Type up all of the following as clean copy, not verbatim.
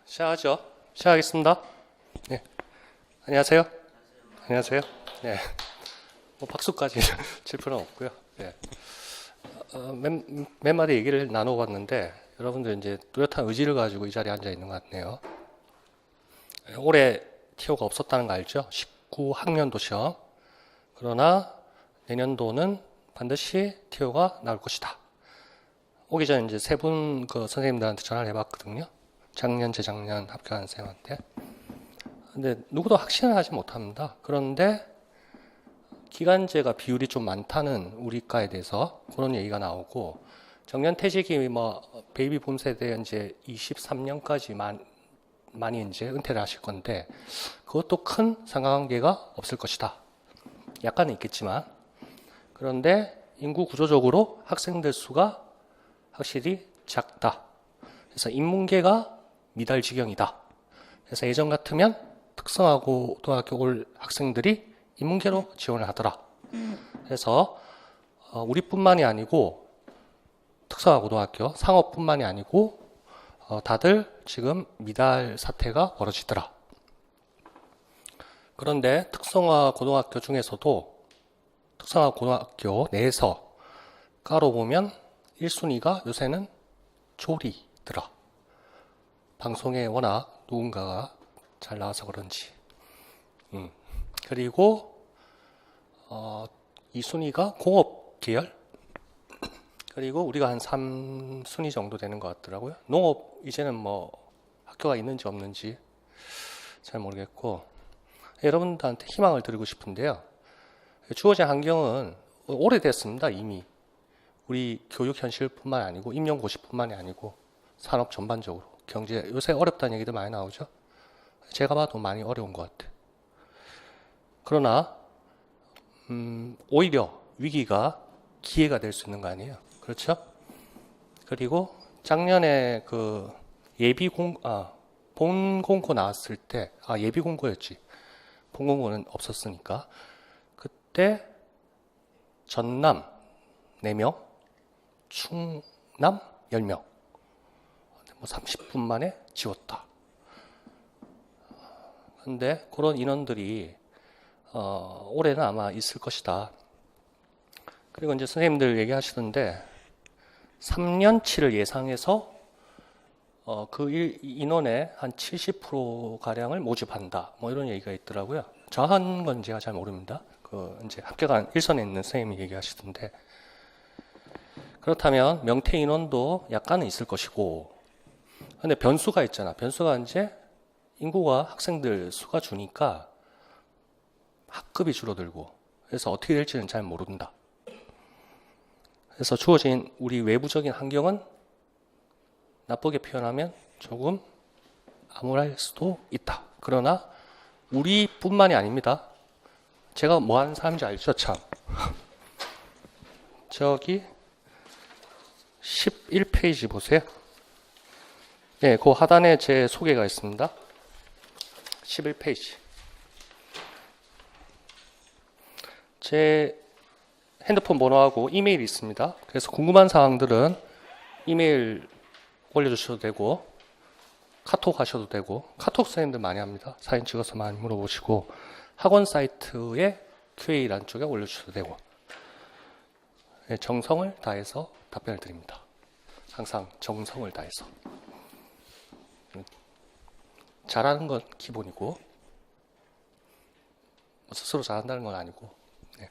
시작하죠. 시작하겠습니다. 네. 안녕하세요. 안녕하세요. 네. 뭐 박수까지 칠 필요는 없고요. 네. 몇 마디 얘기를 나눠봤는데 여러분들 이제 뚜렷한 의지를 가지고 이 자리에 앉아 있는 것 같네요. 올해 TO가 없었다는 거 알죠? 19학년도 시험. 그러나 내년도는 반드시 TO가 나올 것이다. 오기 전에 이제 세 분 그 선생님들한테 전화를 해봤거든요. 작년, 재작년 합격한 쌤한테. 근데 누구도 확신을 하지 못합니다. 그런데 기간제가 비율이 좀 많다는 우리 과에 대해서 그런 얘기가 나오고, 정년 퇴직이 뭐 베이비 붐 세대 이제 23년까지 많이 이제 은퇴를 하실 건데 그것도 큰 상관관계가 없을 것이다. 약간은 있겠지만, 그런데 인구 구조적으로 학생들 수가 확실히 작다. 그래서 인문계가 미달지경이다. 그래서 예전 같으면 특성화고 고등학교 올 학생들이 인문계로 지원을 하더라. 그래서 우리뿐만이 아니고 특성화 고등학교, 상업뿐만이 아니고 다들 지금 미달 사태가 벌어지더라. 그런데 특성화 고등학교 중에서도 특성화 고등학교 내에서 까로 보면 1순위가 요새는 조리더라. 방송에 워낙 누군가가 잘 나와서 그런지. 그리고 2순위가 공업 계열. 그리고 우리가 한 3순위 정도 되는 것 같더라고요. 농업 이제는 뭐 학교가 있는지 없는지 잘 모르겠고, 여러분들한테 희망을 드리고 싶은데요. 주어진 환경은 오래됐습니다. 이미 우리 교육 현실뿐만 아니고 임용고시뿐만이 아니고 산업 전반적으로 경제 요새 어렵다는 얘기도 많이 나오죠. 제가 봐도 많이 어려운 것 같아요. 그러나 오히려 위기가 기회가 될 수 있는 거 아니에요. 그렇죠? 그리고 작년에 그 본 공고 나왔을 때, 예비 공고였지. 본 공고는 없었으니까. 그때 전남 4명, 충남 10명. 뭐 30분 만에 지웠다. 근데 그런 인원들이 올해는 아마 있을 것이다. 그리고 이제 선생님들 얘기하시던데 3년치를 예상해서 그 인원의 한 70%가량을 모집한다. 뭐 이런 얘기가 있더라고요. 정확한 건 제가 잘 모릅니다. 그 이제 합격한 일선에 있는 선생님이 얘기하시던데, 그렇다면 명퇴 인원도 약간은 있을 것이고, 근데 변수가 있잖아. 변수가 이제 인구가 학생들 수가 주니까 학급이 줄어들고, 그래서 어떻게 될지는 잘 모른다. 그래서 주어진 우리 외부적인 환경은 나쁘게 표현하면 조금 암울할 수도 있다. 그러나 우리뿐만이 아닙니다. 제가 뭐 하는 사람인지 알죠? 참. 저기 11페이지 보세요. 네, 그 하단에 제 소개가 있습니다. 11페이지. 제 핸드폰 번호하고 이메일이 있습니다. 그래서 궁금한 사항들은 이메일 올려주셔도 되고, 카톡 하셔도 되고, 카톡 선생님들 많이 합니다. 사진 찍어서 많이 물어보시고, 학원 사이트에 QA란 쪽에 올려주셔도 되고, 네, 정성을 다해서 답변을 드립니다. 항상 정성을 다해서. 잘하는 건 기본이고, 스스로 잘한다는 건 아니고. 네.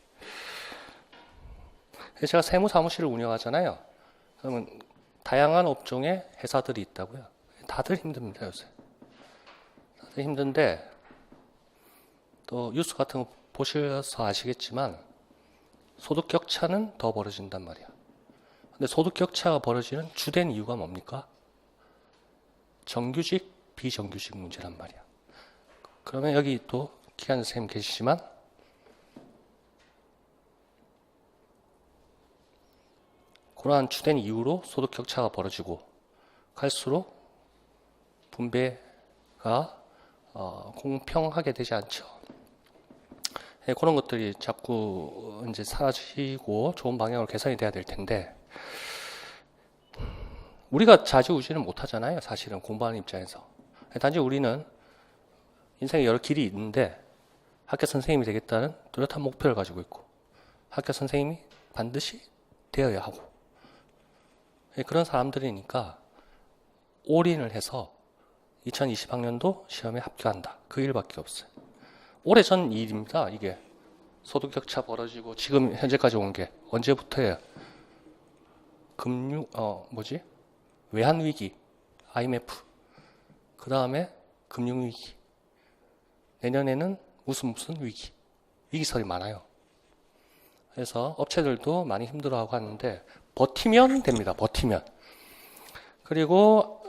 제가 세무사무실을 운영하잖아요. 그러면 다양한 업종의 회사들이 있다고요. 다들 힘듭니다, 요새. 다들 힘든데, 또 뉴스 같은 거 보셔서 아시겠지만 소득 격차는 더 벌어진단 말이야. 근데 소득 격차가 벌어지는 주된 이유가 뭡니까? 정규직, 비정규직 문제란 말이야. 그러면 여기 또 기한 선생님 계시지만 그러한 주된 이유로 소득 격차가 벌어지고 갈수록 분배가 공평하게 되지 않죠. 네, 그런 것들이 자꾸 이제 사라지고 좋은 방향으로 개선이 돼야 될 텐데, 우리가 좌지우지는 못 하잖아요. 사실은 공부하는 입장에서. 단지 우리는 인생에 여러 길이 있는데 학교 선생님이 되겠다는 뚜렷한 목표를 가지고 있고 학교 선생님이 반드시 되어야 하고 그런 사람들이니까 올인을 해서 2020학년도 시험에 합격한다. 그 일밖에 없어요. 오래전 일입니다. 이게 소득격차 벌어지고 지금 현재까지 온 게 언제부터예요? 외환위기, IMF, 그 다음에 금융위기, 내년에는 무슨 위기설이 많아요. 그래서 업체들도 많이 힘들어하고 하는데 버티면 됩니다. 버티면. 그리고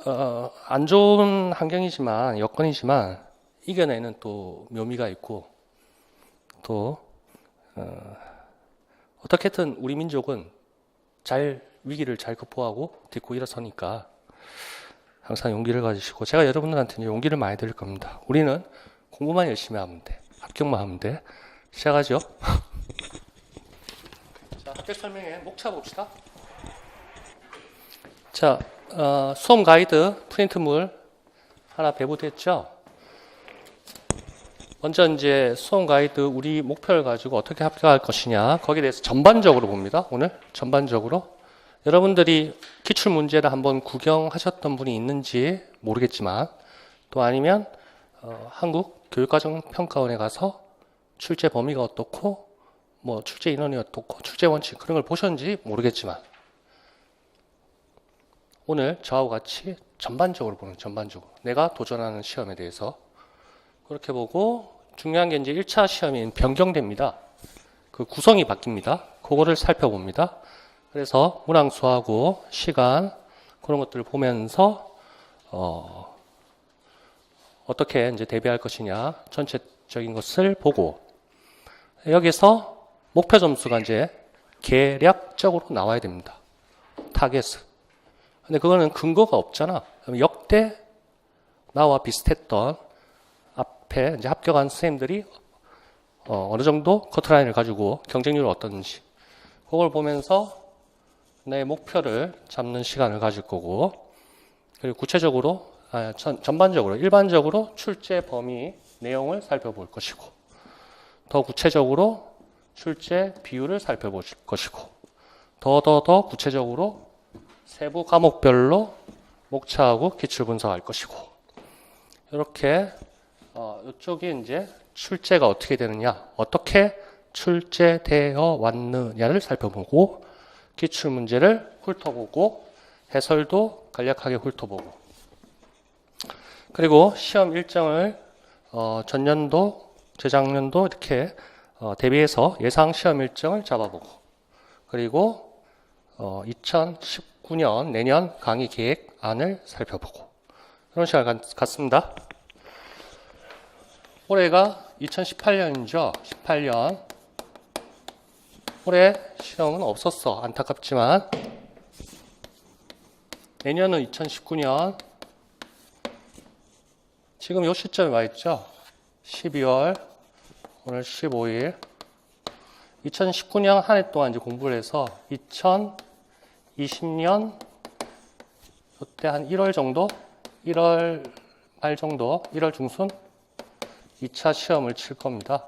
안 좋은 환경이지만 여건이지만 이겨내는 또 묘미가 있고 또 어떻게든 우리 민족은 위기를 잘 극복하고 딛고 일어서니까 항상 용기를 가지시고 제가 여러분들한테 용기를 많이 드릴 겁니다. 우리는 공부만 열심히 하면 돼. 합격만 하면 돼. 시작하죠. 자, 합격 설명에 목차 봅시다. 자, 수험 가이드 프린트물 하나 배부됐죠? 먼저 이제 수험 가이드 우리 목표를 가지고 어떻게 합격할 것이냐 거기에 대해서 전반적으로 봅니다. 오늘 전반적으로 여러분들이 기출 문제를 한번 구경하셨던 분이 있는지 모르겠지만 또 아니면 한국교육과정평가원에 가서 출제 범위가 어떻고 뭐 출제 인원이 어떻고 출제 원칙 그런 걸 보셨는지 모르겠지만 오늘 저하고 같이 전반적으로 보는 전반적으로 내가 도전하는 시험에 대해서 그렇게 보고 중요한 게 이제 1차 시험인 변경됩니다. 그 구성이 바뀝니다. 그거를 살펴봅니다. 그래서 문항수하고 시간 그런 것들을 보면서 어떻게 이제 대비할 것이냐 전체적인 것을 보고 여기서 목표 점수가 이제 계략적으로 나와야 됩니다. 타겟은. 근데 그거는 근거가 없잖아. 역대 나와 비슷했던 앞에 이제 합격한 선생님들이 어느 정도 커트라인을 가지고 경쟁률이 어떤지 그걸 보면서 내 목표를 잡는 시간을 가질 거고 그리고 구체적으로 전반적으로 일반적으로 출제 범위 내용을 살펴볼 것이고 더 구체적으로 출제 비율을 살펴볼 것이고 더 구체적으로 세부 과목별로 목차하고 기출 분석할 것이고 이렇게 이쪽이 이제 출제가 어떻게 되느냐 어떻게 출제되어 왔느냐를 살펴보고 기출 문제를 훑어보고 해설도 간략하게 훑어보고 그리고 시험 일정을 전년도 재작년도 이렇게 대비해서 예상 시험 일정을 잡아보고 그리고 2019년 내년 강의 계획안을 살펴보고 그런 시간을 갖습니다. 올해가 2018년이죠. 18년. 올해 시험은 없었어. 안타깝지만. 내년은 2019년. 지금 요 시점에 와 있죠. 12월. 오늘 15일. 2019년 한 해 동안 이제 공부를 해서 2020년 이때 한 1월 정도? 1월 말 정도? 1월 중순? 2차 시험을 칠 겁니다.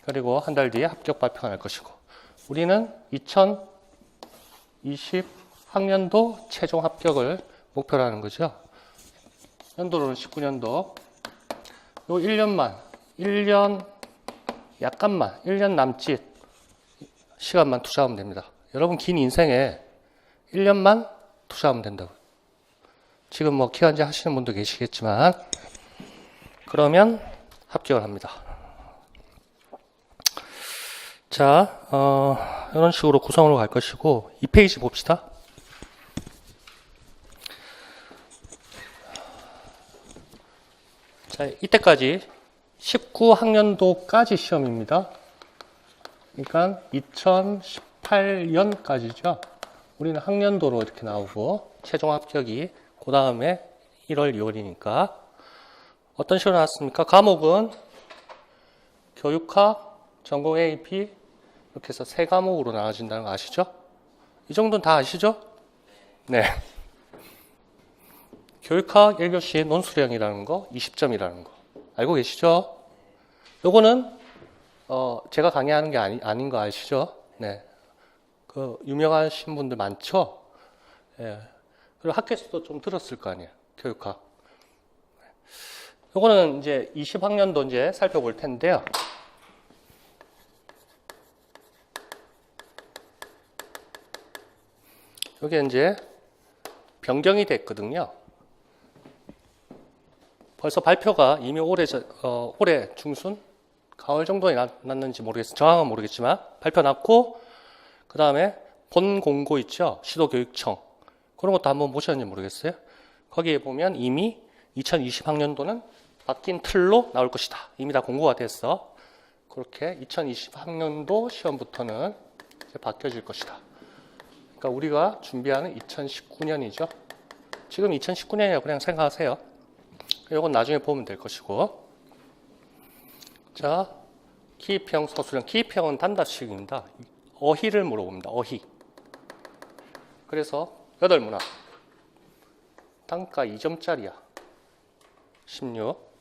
그리고 한 달 뒤에 합격 발표할 것이고 우리는 2020학년도 최종 합격을 목표로 하는 거죠. 연도로는 19년도 요 1년만 1년 약간만 1년 남짓 시간만 투자하면 됩니다. 여러분 긴 인생에 1년만 투자하면 된다고요. 지금 뭐 기간제 하시는 분도 계시겠지만 그러면 합격을 합니다. 자, 이런 식으로 구성으로 갈 것이고 2페이지 봅시다. 자, 이때까지 19학년도까지 시험입니다. 그러니까 2018년까지죠. 우리는 학년도로 이렇게 나오고 최종 합격이 그 다음에 1월, 2월이니까 어떤 식으로 나왔습니까? 과목은 교육학, 전공 AP 이렇게 해서 세 과목으로 나눠진다는 거 아시죠? 이 정도는 다 아시죠? 네. 교육학 1교시 논술형이라는 거 20점이라는 거 알고 계시죠? 요거는 제가 강의하는 게 아닌 거 아시죠? 네. 그 유명하신 분들 많죠? 예. 그리고 학교에서도 좀 들었을 거 아니에요. 교육학. 요거는 이제 20학년도 이제 살펴볼 텐데요. 요게 이제 변경이 됐거든요. 벌써 발표가 이미 올해 중순? 가을 정도에 났는지 모르겠어요. 정확은 모르겠지만 발표 났고 그 다음에 본 공고 있죠. 시도교육청. 그런 것도 한번 보셨는지 모르겠어요. 거기에 보면 이미 2020학년도는 바뀐 틀로 나올 것이다. 이미 다 공고가 됐어. 그렇게 2020학년도 시험부터는 이제 바뀌어질 것이다. 그러니까 우리가 준비하는 2019년이죠. 지금 2019년이라고 그냥 생각하세요. 이건 나중에 보면 될 것이고. 자, 기입형, 서술형. 기입형은 단답식입니다. 어휘를 물어봅니다. 어휘. 그래서 8문항. 단가 2점짜리야. 16.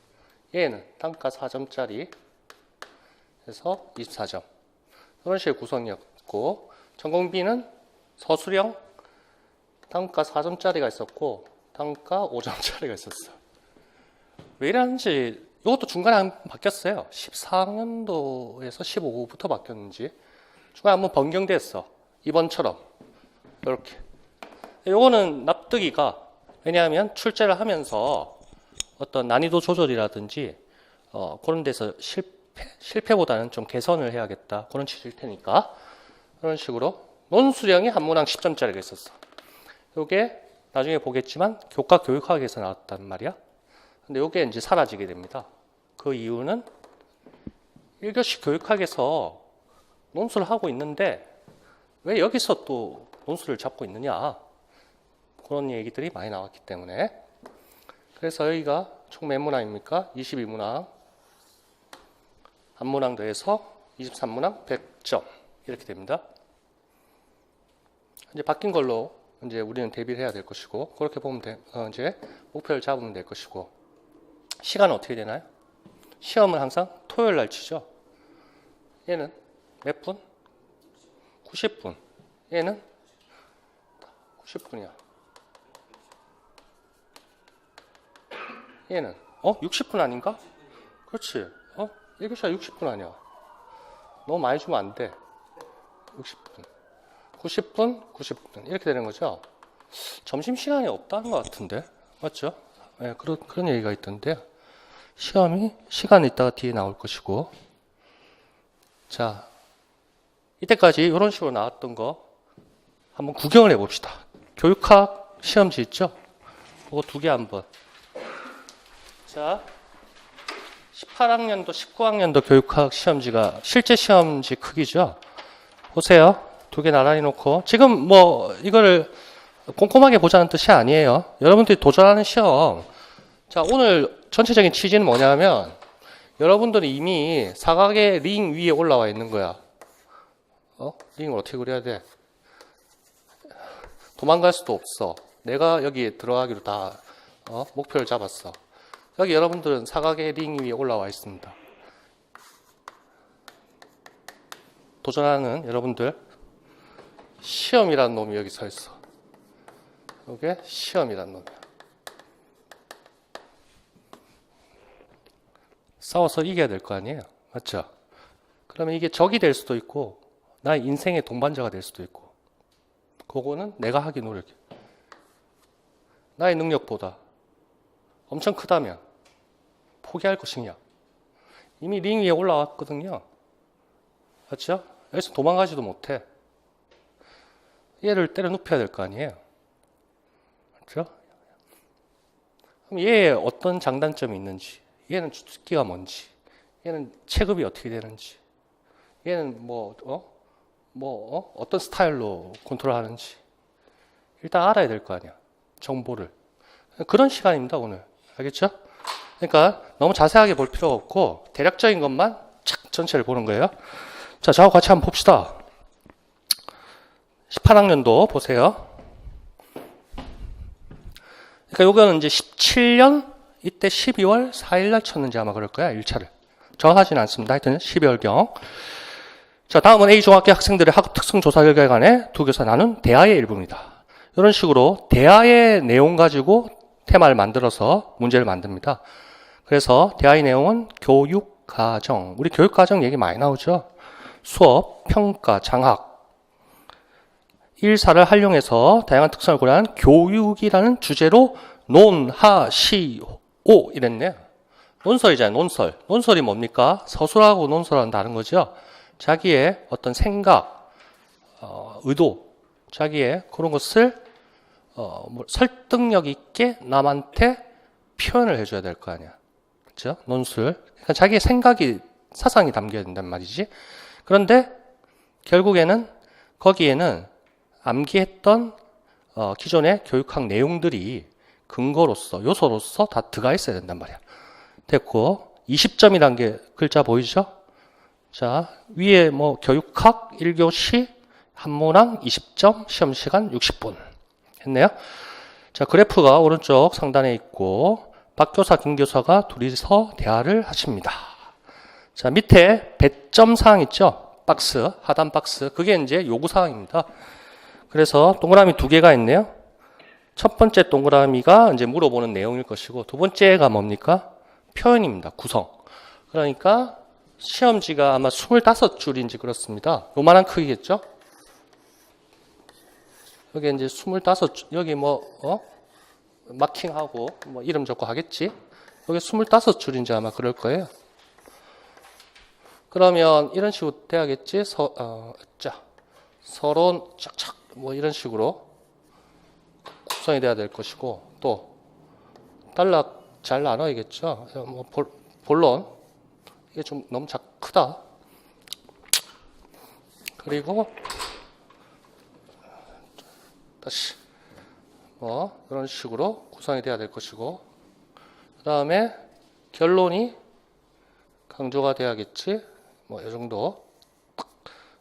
얘는 단가 4점짜리. 해서 24점. 이런 식의 구성이었고, 전공비는 서술형 단가 4점짜리가 있었고, 단가 5점짜리가 있었어. 왜 이러는지, 이것도 중간에 한번 바뀌었어요. 14학년도에서 15부터 바뀌었는지. 중간에 한번 변경됐어. 이번처럼. 이렇게. 요거는 납득이가, 왜냐하면 출제를 하면서 어떤 난이도 조절이라든지, 그런 데서 실패보다는 좀 개선을 해야겠다. 그런 취지일 테니까. 그런 식으로. 논술형이 한 문항 10점짜리가 있었어. 요게 나중에 보겠지만, 교과 교육학에서 나왔단 말이야. 근데 요게 이제 사라지게 됩니다. 그 이유는 1교시 교육학에서 논술을 하고 있는데 왜 여기서 또 논술을 잡고 있느냐. 그런 얘기들이 많이 나왔기 때문에. 그래서 여기가 총 몇 문항입니까? 22문항. 한 문항 더해서 23문항 100점. 이렇게 됩니다. 이제 바뀐 걸로 이제 우리는 대비를 해야 될 것이고, 그렇게 보면 이제 목표를 잡으면 될 것이고, 시간은 어떻게 되나요? 시험은 항상 토요일 날 치죠. 얘는 몇 분? 90분. 얘는 90분이야. 얘는 60분 아닌가? 그렇지. 1교시가 60분 아니야. 너무 많이 주면 안 돼. 60분. 90분, 90분. 이렇게 되는 거죠. 점심시간이 없다는 것 같은데. 맞죠? 네, 그런 얘기가 있던데요. 시험이 시간 있다가 뒤에 나올 것이고. 자, 이때까지 이런 식으로 나왔던 거 한번 구경을 해봅시다. 교육학 시험지 있죠? 그거 두 개 한번. 자, 18학년도, 19학년도 교육학 시험지가 실제 시험지 크기죠? 보세요. 두 개 나란히 놓고. 지금 뭐, 이거를 꼼꼼하게 보자는 뜻이 아니에요. 여러분들이 도전하는 시험. 자, 오늘 전체적인 취지는 뭐냐면, 여러분들이 이미 사각의 링 위에 올라와 있는 거야. 링을 어떻게 그려야 돼? 도망갈 수도 없어. 내가 여기에 들어가기로 다, 목표를 잡았어. 여기 여러분들은 사각의 링 위에 올라와 있습니다. 도전하는 여러분들, 시험이라는 놈이 여기 서 있어. 이게 시험이라는 놈이야. 싸워서 이겨야 될 거 아니에요? 맞죠? 그러면 이게 적이 될 수도 있고, 나의 인생의 동반자가 될 수도 있고, 그거는 내가 하기 노력해. 나의 능력보다 엄청 크다면 포기할 것이냐? 이미 링 위에 올라왔거든요. 맞죠? 여기서 도망가지도 못해. 얘를 때려 눕혀야 될 거 아니에요? 맞죠? 그럼 얘에 어떤 장단점이 있는지, 얘는 주특기가 뭔지, 얘는 체급이 어떻게 되는지, 얘는 어떤 스타일로 컨트롤하는지 일단 알아야 될 거 아니야. 정보를. 그런 시간입니다, 오늘. 알겠죠? 그러니까 너무 자세하게 볼 필요가 없고 대략적인 것만 착 전체를 보는 거예요. 자, 저하고 같이 한번 봅시다. 18학년도 보세요. 그러니까 요거는 이제 17년 이때 12월 4일 날 쳤는지 아마 그럴 거야, 1차를. 정확하진 않습니다. 하여튼 12월경. 자, 다음은 A중학교 학생들의 학업 특성 조사 결과에 관해 두 교사 나눈 대화의 일부입니다. 이런 식으로 대화의 내용 가지고 테마를 만들어서 문제를 만듭니다. 그래서 대화의 내용은 교육, 과정. 우리 교육 과정 얘기 많이 나오죠. 수업, 평가, 장학. 일사를 활용해서 다양한 특성을 고려한 교육이라는 주제로 논하시오 이랬네요. 논설이잖아요. 논설. 논설이 뭡니까? 서술하고 논설하고는 다른 거죠. 자기의 어떤 생각, 의도, 자기의 그런 것을 설득력 있게 남한테 표현을 해줘야 될 거 아니야. 그렇죠? 논술. 그러니까 자기의 생각이, 사상이 담겨야 된단 말이지. 그런데 결국에는 거기에는 암기했던 기존의 교육학 내용들이 근거로서, 요소로서 다 들어가 있어야 된단 말이야. 됐고, 20점이란 게 글자 보이죠? 자, 위에 뭐 교육학 1교시 한문항 20점, 시험 시간 60분 했네요. 자, 그래프가 오른쪽 상단에 있고 박 교사, 김 교사가 둘이서 대화를 하십니다. 자, 밑에 배점 사항 있죠? 박스, 하단 박스. 그게 이제 요구 사항입니다. 그래서 동그라미 두 개가 있네요. 첫 번째 동그라미가 이제 물어보는 내용일 것이고 두 번째가 뭡니까? 표현입니다. 구성. 그러니까 시험지가 아마 25줄인지 그렇습니다. 요만한 크기겠죠? 여기 이제 25줄, 여기 마킹하고 뭐 이름 적고 하겠지? 여기 25줄인지 아마 그럴 거예요. 그러면 이런 식으로 돼야겠지? 서론 착착 뭐 이런 식으로 구성이 돼야 될 것이고 또 단락 잘 나눠야겠죠? 뭐 본론 이게 좀 너무 크다. 그리고 다시 뭐 이런 식으로 구성이 돼야 될 것이고 그 다음에 결론이 강조가 돼야겠지. 뭐 이 정도.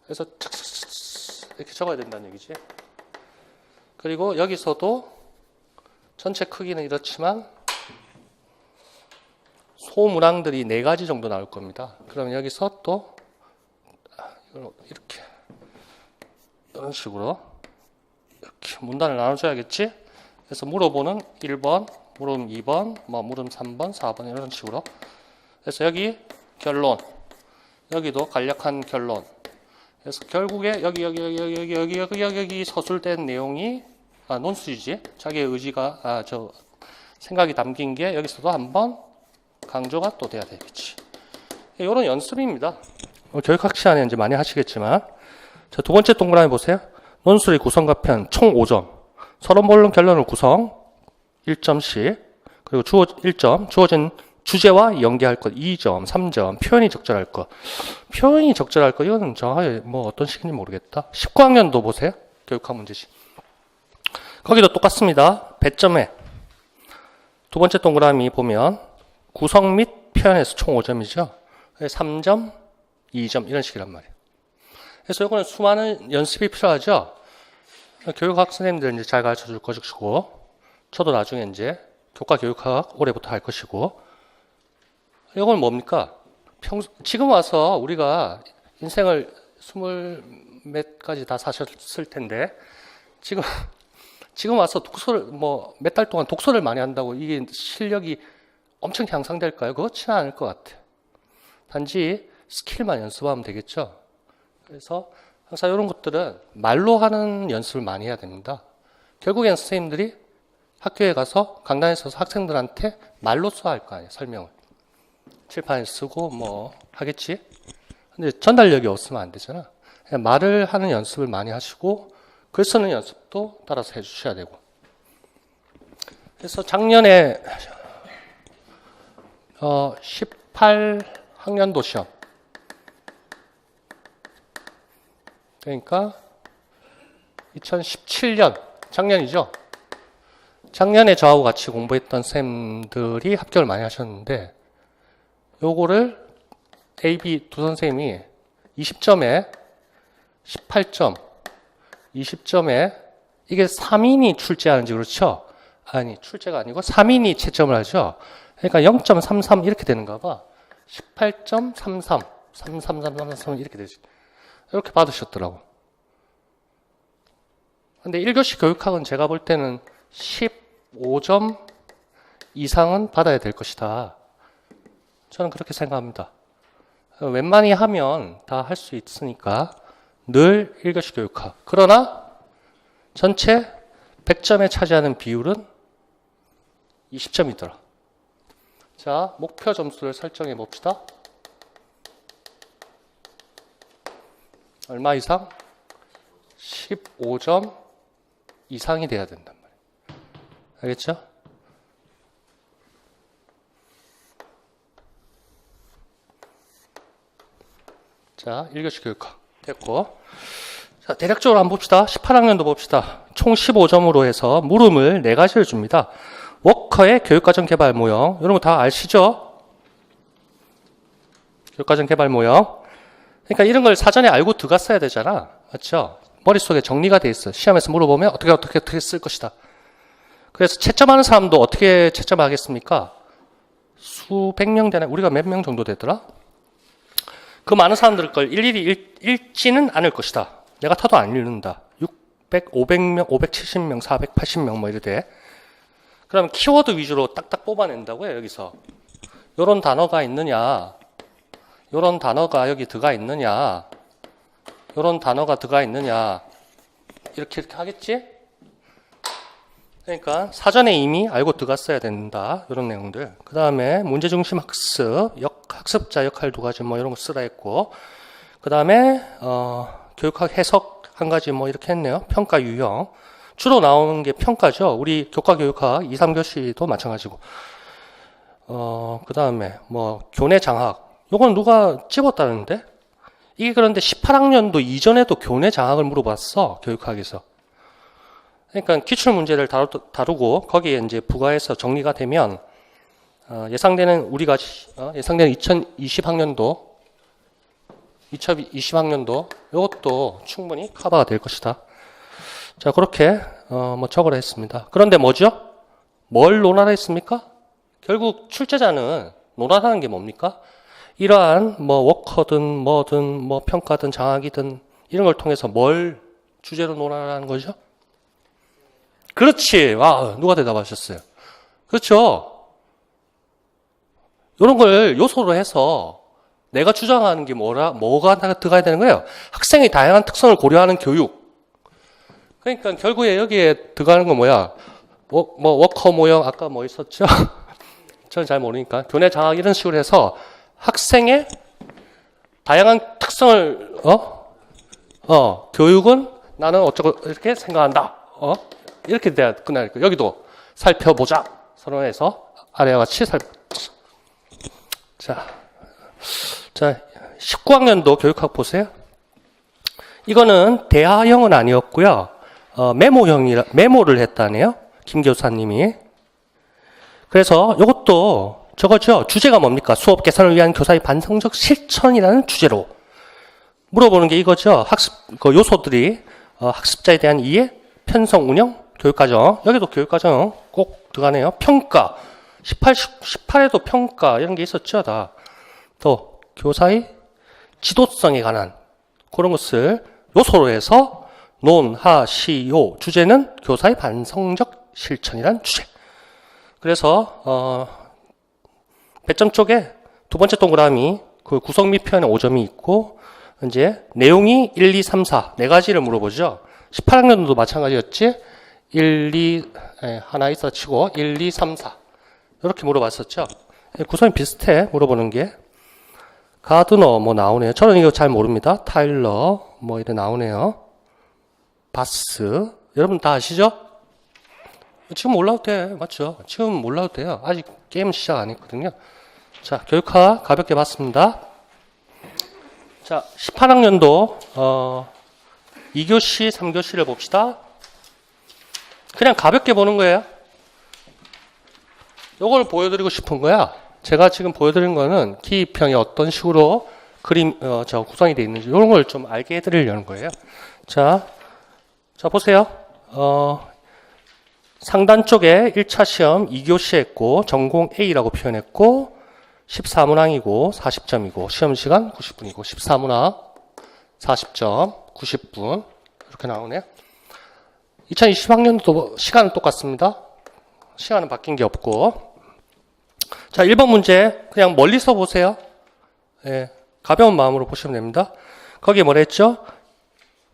그래서 이렇게 적어야 된다는 얘기지. 그리고 여기서도 전체 크기는 이렇지만 소문항들이 4가지 정도 나올 겁니다. 그러면 여기서 또 이렇게 이런 식으로 이렇게 문단을 나눠줘야겠지. 그래서 물어보는 1번, 물음 2번, 물음 3번, 4번 이런 식으로. 그래서 여기 결론, 여기도 간략한 결론. 그래서 결국에 여기 서술된 내용이 논술이지. 자기의 의지가 생각이 담긴 게 여기서도 한번 강조가 또 돼야 되겠지. 이런 연습입니다. 교육학 시간에 이제 많이 하시겠지만. 자, 두 번째 동그라미 보세요. 논술의 구성과 편 총 5점. 서론, 본론, 결론을 구성 1점씩. 그리고 1점. 주어진 주제와 연계할 것 2점, 3점. 표현이 적절할 것. 표현이 적절할 것. 이거는 정확하게 뭐 어떤 식인지 모르겠다. 19학년도 보세요. 교육학 문제집. 거기도 똑같습니다. 배점에 두 번째 동그라미 보면 구성 및 표현에서 총 5점이죠. 3점, 2점 이런 식이란 말이에요. 그래서 이거는 수많은 연습이 필요하죠. 교육학 선생님들 이제 잘 가르쳐 줄 것이고, 저도 나중에 이제 교과 교육학 올해부터 할 것이고, 이건 뭡니까? 지금 와서 우리가 인생을 20몇 가지 다 사셨을 텐데, 지금 와서 독서를 몇 달 동안 독서를 많이 한다고 이게 실력이 엄청 향상될까요? 그렇지는 않을 것 같아요. 단지 스킬만 연습하면 되겠죠. 그래서 항상 이런 것들은 말로 하는 연습을 많이 해야 됩니다. 결국엔 선생님들이 학교에 가서 강단에 서서 학생들한테 말로 써야 할 거 아니에요. 설명을. 칠판에 쓰고 하겠지. 근데 전달력이 없으면 안 되잖아. 그냥 말을 하는 연습을 많이 하시고 글 쓰는 연습도 따라서 해주셔야 되고. 그래서 작년에 18학년도 시험. 그러니까 2017년, 작년이죠. 작년에 저하고 같이 공부했던 쌤들이 합격을 많이 하셨는데 요거를 A, B 두 선생님이 20점에 18점, 20점에 이게 3인이 출제하는지 그렇죠? 아니, 출제가 아니고 3인이 채점을 하죠. 그러니까 0.33 이렇게 되는가 봐. 18.33, 33333 이렇게 되지. 이렇게 받으셨더라고. 근데 1교시 교육학은 제가 볼 때는 15점 이상은 받아야 될 것이다. 저는 그렇게 생각합니다. 웬만히 하면 다 할 수 있으니까 늘 1교시 교육학. 그러나 전체 100점에 차지하는 비율은 20점이더라. 자, 목표 점수를 설정해 봅시다. 얼마 이상? 15점 이상이 돼야 된단 말이에요. 알겠죠? 자, 1교시 교육학 됐고. 자, 대략적으로 한번 봅시다. 18학년도 봅시다. 총 15점으로 해서 물음을 4가지를 줍니다. 워커의 교육과정 개발 모형. 이런 거 다 아시죠? 교육과정 개발 모형. 그러니까 이런 걸 사전에 알고 들어갔어야 되잖아. 맞죠? 머릿속에 정리가 돼 있어. 시험에서 물어보면 어떻게 쓸 것이다. 그래서 채점하는 사람도 어떻게 채점하겠습니까? 수백 명 되나? 우리가 몇 명 정도 되더라? 그 많은 사람들 걸 일일이 읽지는 않을 것이다. 내가 타도 안 읽는다. 600, 500명, 570명, 480명 뭐 이래. 그러면 키워드 위주로 딱딱 뽑아낸다고요, 여기서. 요런 단어가 있느냐, 요런 단어가 여기 들어가 있느냐, 요런 단어가 들어가 있느냐, 이렇게 하겠지? 그러니까 사전에 이미 알고 들어갔어야 된다. 이런 내용들. 그 다음에 문제중심 학습, 학습자 역할 2가지 뭐 이런 거 쓰라 했고, 그 다음에 교육학 해석 1가지 뭐 이렇게 했네요. 평가 유형. 주로 나오는 게 평가죠. 우리 교과교육학 2, 3교시도 마찬가지고. 그 다음에 뭐 교내 장학. 요건 누가 집었다는데? 이게 그런데 18학년도 이전에도 교내 장학을 물어봤어. 교육학에서. 그러니까 기출 문제를 다루고 거기에 이제 부과해서 정리가 되면 예상되는 우리가 예상되는 2020학년도 이것도 충분히 커버가 될 것이다. 자, 그렇게 뭐 적으라 했습니다. 그런데 뭐죠? 뭘 논하라 했습니까? 결국 출제자는 논하라는 게 뭡니까? 이러한 뭐 워커든 뭐든 뭐 평가든 장학이든 이런 걸 통해서 뭘 주제로 논하라는 거죠? 그렇지. 와, 누가 대답하셨어요? 그렇죠. 이런 걸 요소로 해서 내가 주장하는 게 뭐가 들어가야 되는 거예요? 학생의 다양한 특성을 고려하는 교육. 그러니까 결국에 여기에 들어가는 건 뭐야? 뭐 워커 모형 아까 뭐 있었죠? 저는 잘 모르니까 교내 장학 이런 식으로 해서 학생의 다양한 특성을 교육은 나는 어쩌고 이렇게 생각한다. 이렇게 돼야 끝나니까 여기도 살펴보자. 선언해서 아래와 같이 자, 19학년도 교육학 보세요. 이거는 대화형은 아니었고요. 메모를 했다네요. 김 교사님이. 그래서 이것도 저거죠. 주제가 뭡니까? 수업 개선을 위한 교사의 반성적 실천이라는 주제로 물어보는 게 이거죠. 그 요소들이 학습자에 대한 이해, 편성, 운영, 교육과정. 여기도 교육과정 꼭 들어가네요. 평가. 18에도 평가 이런 게 있었죠. 다. 또 교사의 지도성에 관한 그런 것을 요소로 해서 논하시오. 주제는 교사의 반성적 실천이라는 주제. 그래서 배점 쪽에 두 번째 동그라미 그 구성 및 표현에 5점이 있고 이제 내용이 1, 2, 3, 4 네 가지를 물어보죠. 18학년도 마찬가지였지. 1, 2 하나 있어 치고 1, 2, 3, 4 이렇게 물어봤었죠. 구성이 비슷해. 물어보는 게 가드너 뭐 나오네요. 저는 이거 잘 모릅니다. 타일러 뭐 이래 나오네요. 바스 여러분 다 아시죠? 지금 몰라도 돼. 맞죠? 지금 몰라도 돼요. 아직 게임 시작 안 했거든요. 자, 교육학 가볍게 봤습니다. 자, 18학년도 2교시, 3교시를 봅시다. 그냥 가볍게 보는 거예요. 요걸 보여드리고 싶은 거야. 제가 지금 보여드린 거는 기입형이 어떤 식으로 구성이 되어 있는지 이런 걸 좀 알게 해드리려는 거예요. 자 보세요. 상단 쪽에 1차 시험 2교시 했고 전공 A라고 표현했고 14문항이고 40점이고 시험 시간 90분이고 14문항 40점 90분 이렇게 나오네요. 2020학년도 시간은 똑같습니다. 시간은 바뀐 게 없고. 자, 1번 문제 그냥 멀리서 보세요. 예, 가벼운 마음으로 보시면 됩니다. 거기에 뭐라 했죠?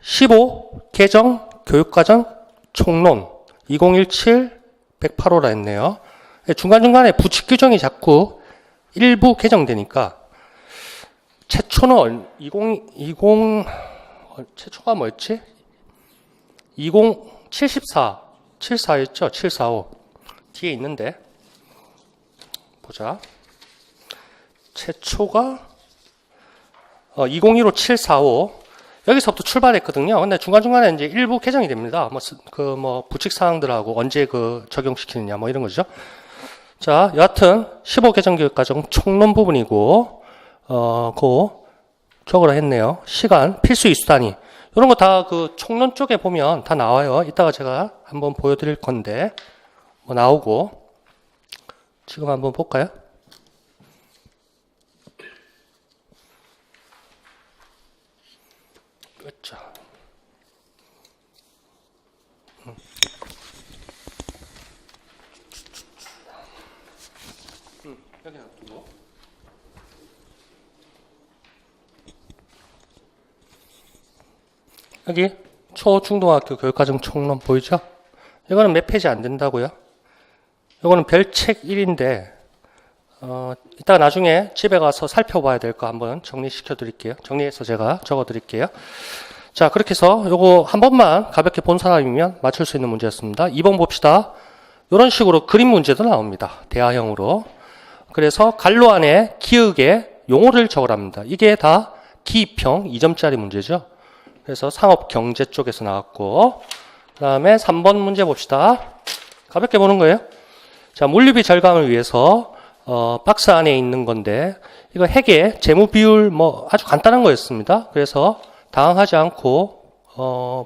15 개정 교육과정 총론 2017 108호라 했네요. 예, 중간중간에 부칙 규정이 자꾸 일부 개정되니까 최초는 최초가 뭐였지? 74였죠? 745 뒤에 있는데 보자. 최초가 2015 745 여기서부터 출발했거든요. 근데 중간중간에 이제 일부 개정이 됩니다. 부칙 사항들하고 언제 적용시키느냐 뭐 이런 거죠. 자, 여하튼 15 개정 교육과정 총론 부분이고 적으라 했네요. 시간, 필수 이수 단위 이런 거 다 총론 쪽에 보면 다 나와요. 이따가 제가 한번 보여드릴 건데 나오고 지금 한번 볼까요? 그렇죠. 여기 놔두고. 여기 초중등학교 교육과정 총론 보이죠? 이거는 몇 페이지 안 된다고요? 이거는 별책 1인데 이따가 나중에 집에 가서 살펴봐야 될 거 한번 정리시켜 드릴게요. 정리해서 제가 적어 드릴게요. 자, 그렇게 해서 요거 한 번만 가볍게 본 사람이면 맞출 수 있는 문제였습니다. 2번 봅시다. 이런 식으로 그림 문제도 나옵니다. 대화형으로. 그래서 갈로 안에 기역의 용어를 적으랍니다. 이게 다 기입형 2점짜리 문제죠. 그래서 상업 경제 쪽에서 나왔고, 그 다음에 3번 문제 봅시다. 가볍게 보는 거예요. 자, 물류비 절감을 위해서 박스 안에 있는 건데 이거 핵의 재무 비율 아주 간단한 거였습니다. 그래서 당황하지 않고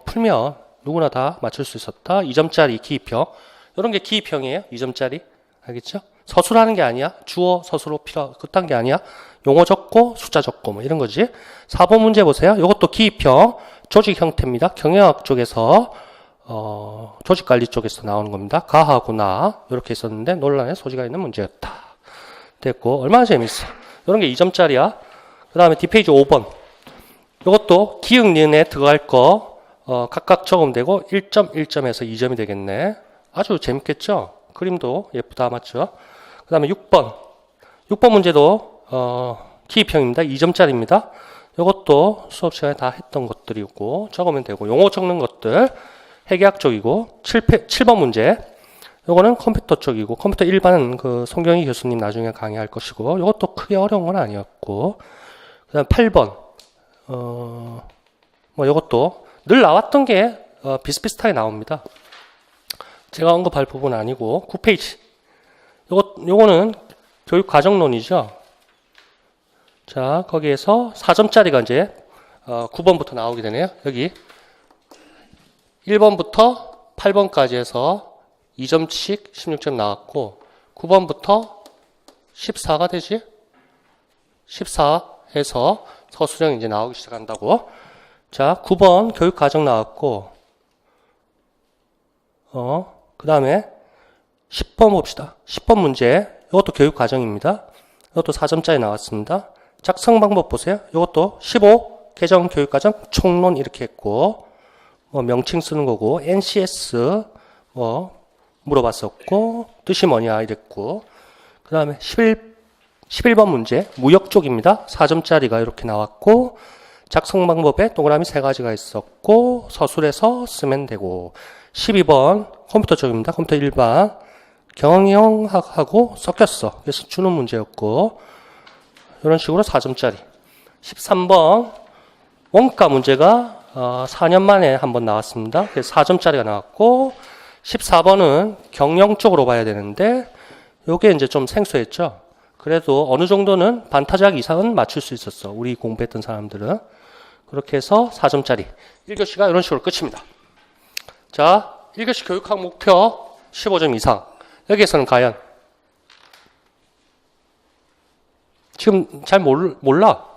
풀면 누구나 다 맞출 수 있었다. 2점짜리 기입형. 이런 게 기입형이에요. 2점짜리. 알겠죠? 서술하는 게 아니야. 주어 서술로 그딴 게 아니야. 용어 적고 숫자 적고 뭐 이런 거지. 4번 문제 보세요. 이것도 기입형 조직 형태입니다. 경영학 쪽에서 조직관리 쪽에서 나오는 겁니다. 가하고 나 이렇게 있었는데 논란의 소지가 있는 문제였다. 됐고 얼마나 재밌어. 이런 게 2점짜리야. 그 다음에 뒷페이지 5번. 이것도 기역 니은에 들어갈 거 각각 적으면 되고 1점 1점에서 2점이 되겠네. 아주 재밌겠죠? 그림도 예쁘다 맞죠? 그 다음에 6번. 6번 문제도 기입형입니다. 2점짜리입니다. 이것도 수업 시간에 다 했던 것들이고 적으면 되고 용어 적는 것들 핵의학 쪽이고 7번 문제 요거는 컴퓨터 쪽이고 컴퓨터 일반 송경희 교수님 나중에 강의할 것이고 이것도 크게 어려운 건 아니었고 그 다음 8번 이것도 늘 나왔던 게 비슷비슷하게 나옵니다. 제가 언급할 부분은 아니고 9페이지 요거는 교육과정론이죠. 자, 거기에서 4점짜리가 이제 9번부터 나오게 되네요. 여기 1번부터 8번까지 해서 2점씩 16점 나왔고 9번부터 14가 되지? 14 해서 서술형 이제 나오기 시작한다고. 자, 9번 교육과정 나왔고 그 다음에 10번 봅시다. 10번 문제 이것도 교육과정입니다. 이것도 4점짜리 나왔습니다. 작성 방법 보세요. 이것도 15 개정 교육과정 총론 이렇게 했고 명칭 쓰는 거고 NCS 물어봤었고 뜻이 뭐냐 이랬고 그 다음에 11번 문제 무역 쪽입니다. 4점짜리가 이렇게 나왔고 작성 방법에 동그라미 3가지가 있었고 서술에서 쓰면 되고 12번 컴퓨터 쪽입니다. 컴퓨터 일반 경영학하고 섞였어. 그래서 주는 문제였고 이런 식으로 4점짜리 13번 원가 문제가 4년 만에 한번 나왔습니다. 그래서 4점짜리가 나왔고 14번은 경영 쪽으로 봐야 되는데 요게 이제 좀 생소했죠. 그래도 어느 정도는 반타작 이상은 맞출 수 있었어. 우리 공부했던 사람들은. 그렇게 해서 4점짜리 1교시가 이런 식으로 끝입니다. 자, 1교시 교육학 목표 15점 이상. 여기에서는 과연 지금 잘 몰라.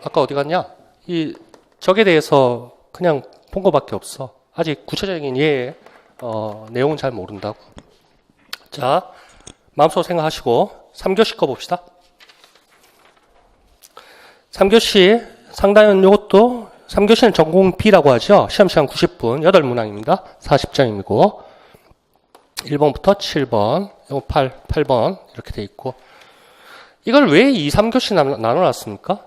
아까 어디 갔냐? 이 적에 대해서 그냥 본 거밖에 없어. 아직 구체적인 예의 내용은 잘 모른다고. 자, 마음속으로 생각하시고 3교시 거 봅시다. 3교시 상당히 이것도 3교시는 전공 B라고 하죠. 시험시간 90분 8문항입니다. 40점이고 1번부터 7번, 이거 8번 이렇게 돼 있고 이걸 왜 2, 3교시 나눠놨습니까?